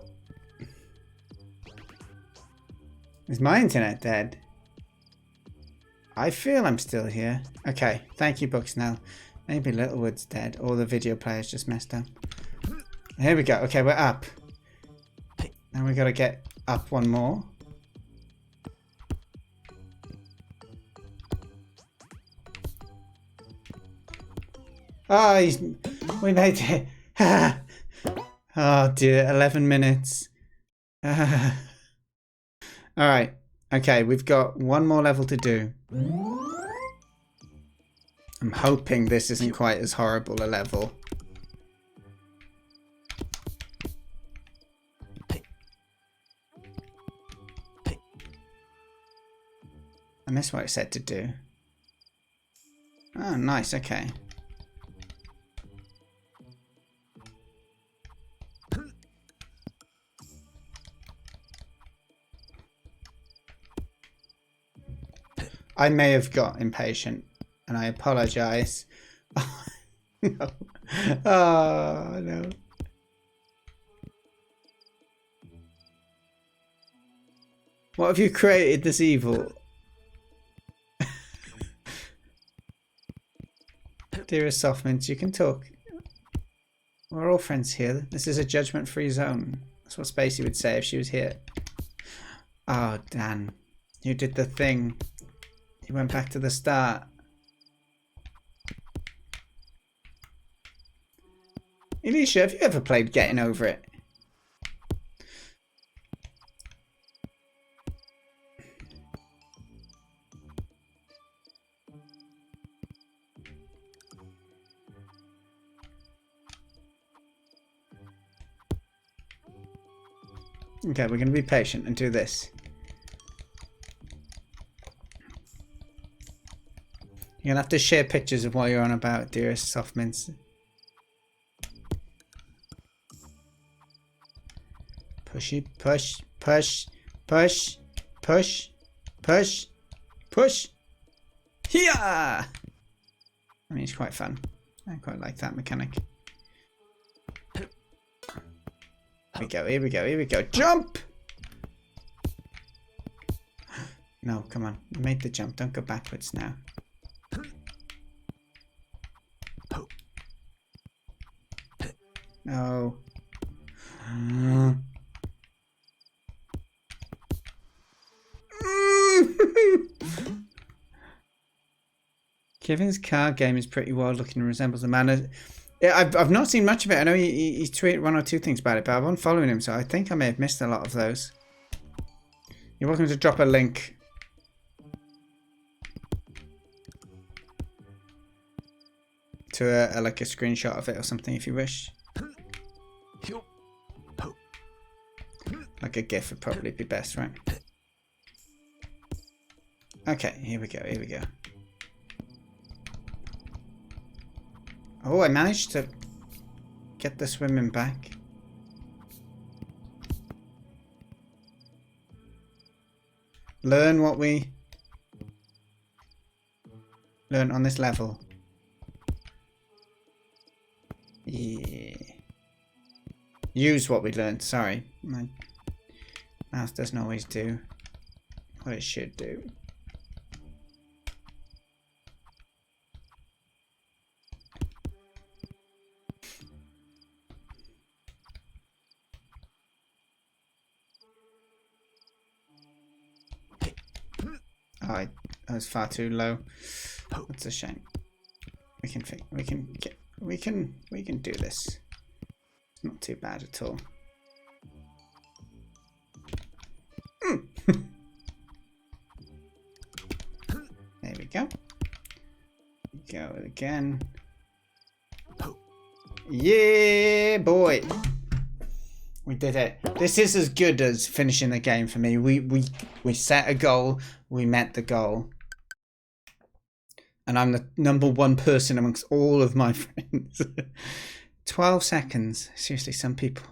Is my internet dead? I feel I'm still here. Okay, thank you, Bucksnell. Maybe Littlewood's dead, or the video player's just messed up. Here we go. Okay, we're up. Now we gotta get up one more. Oh, we made it. Oh dear, 11 minutes. Alright, okay, we've got one more level to do. I'm hoping this isn't quite as horrible a level. I missed what it said to do. Oh, nice, okay. I may have got impatient, and I apologize. Oh, no. Oh, no. What have you created this evil? Dearest Softmints, you can talk. We're all friends here. This is a judgment-free zone. That's what Spacey would say if she was here. Oh, Dan. You did the thing. You went back to the start. Alicia, have you ever played Getting Over It? Okay, we're going to be patient and do this. You're going to have to share pictures of what you're on about, dearest Softmints. Pushy, push, push, push, push, push, push. Yeah! I mean, it's quite fun. I quite like that mechanic. Here we go, here we go, here we go. Jump! No, come on. You made the jump. Don't go backwards now. No. Kevin's car game is pretty wild looking and resembles the manner. Yeah, I've not seen much of it. I know he tweeted one or two things about it, but I wasn't following him, so I think I may have missed a lot of those. You're welcome to drop a link. To like a screenshot of it or something if you wish. Like a GIF would probably be best, right? Okay, here we go, here we go. Oh, I managed to get the swimming back. Learn what we learn on this level. Yeah. Use what we learned. Sorry. My mouse doesn't always do what it should do. Oh, I was far too low. That's a shame. We can do this. It's not too bad at all. There we go. Go again. Yeah, boy. We did it. This is as good as finishing the game for me. We set a goal. We met the goal. And I'm the #1 person amongst all of my friends. 12 seconds. Seriously, some people.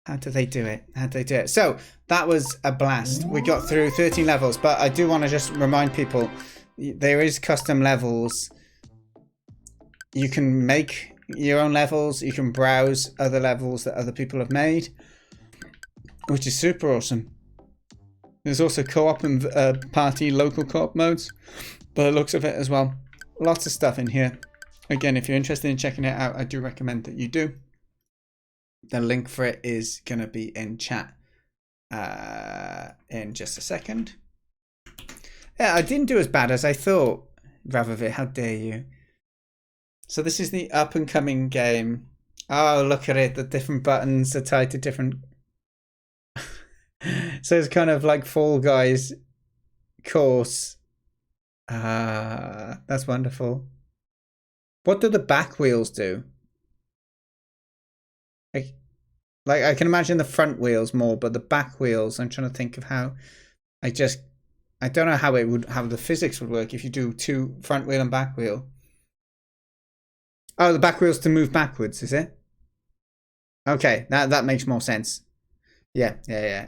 How do they do it? How do they do it? So, that was a blast. We got through 13 levels. But I do want to just remind people, there is custom levels. You can make your own levels. You can browse other levels that other people have made. Which is super awesome. There's also co-op and party local co-op modes. By the looks of it as well. Lots of stuff in here. Again, if you're interested in checking it out, I do recommend that you do. The link for it is going to be in chat in just a second. Yeah, I didn't do as bad as I thought. Ravavit, how dare you. So this is the up and coming game. Oh, look at it. The different buttons are tied to different... So it's kind of like Fall Guys course. That's wonderful. What do the back wheels do? Like I can imagine the front wheels more, but the back wheels, I'm trying to think of how. I don't know how the physics would work if you do two front wheel and back wheel. Oh, the back wheel's to move backwards, is it? Okay, that makes more sense. Yeah.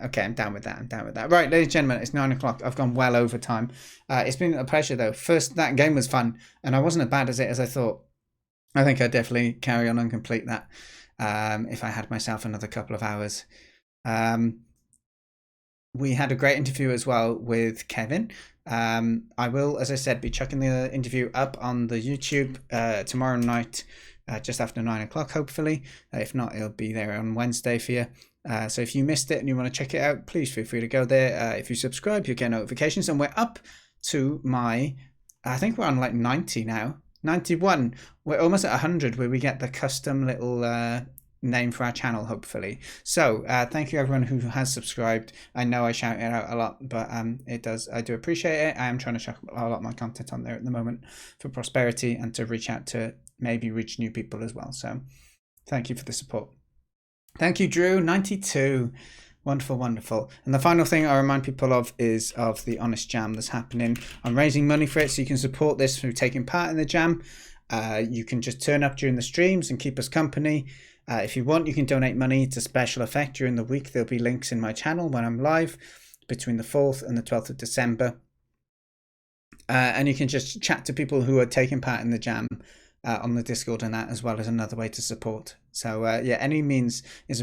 Okay, I'm down with that. Right, ladies and gentlemen, it's 9 o'clock. I've gone well over time. It's been a pleasure, though. First, that game was fun, and I wasn't as bad as it as I thought. I think I'd definitely carry on and complete that if I had myself another couple of hours. We had a great interview as well with Kevin. I will, as I said, be chucking the interview up on the YouTube tomorrow night, just after 9 o'clock, hopefully. If not, it'll be there on Wednesday for you. So if you missed it and you want to check it out, please feel free to go there. If you subscribe, you get notifications. And we're up to I think we're on like 90 now. 91. We're almost at 100 where we get the custom little name for our channel, hopefully. So thank you everyone who has subscribed. I know I shout it out a lot, but I do appreciate it. I am trying to chuck a lot of my content on there at the moment for prosperity and to maybe reach new people as well. So thank you for the support. Thank you, Drew. 92. Wonderful. And the final thing I remind people of is of the Honest Jam that's happening. I'm raising money for it, so you can support this through taking part in the jam. You can just turn up during the streams and keep us company. If you want, you can donate money to special effect during the week. There'll be links in my channel when I'm live between the 4th and the 12th of December. And you can just chat to people who are taking part in the jam on the Discord and that, as well as another way to support. So yeah, any means is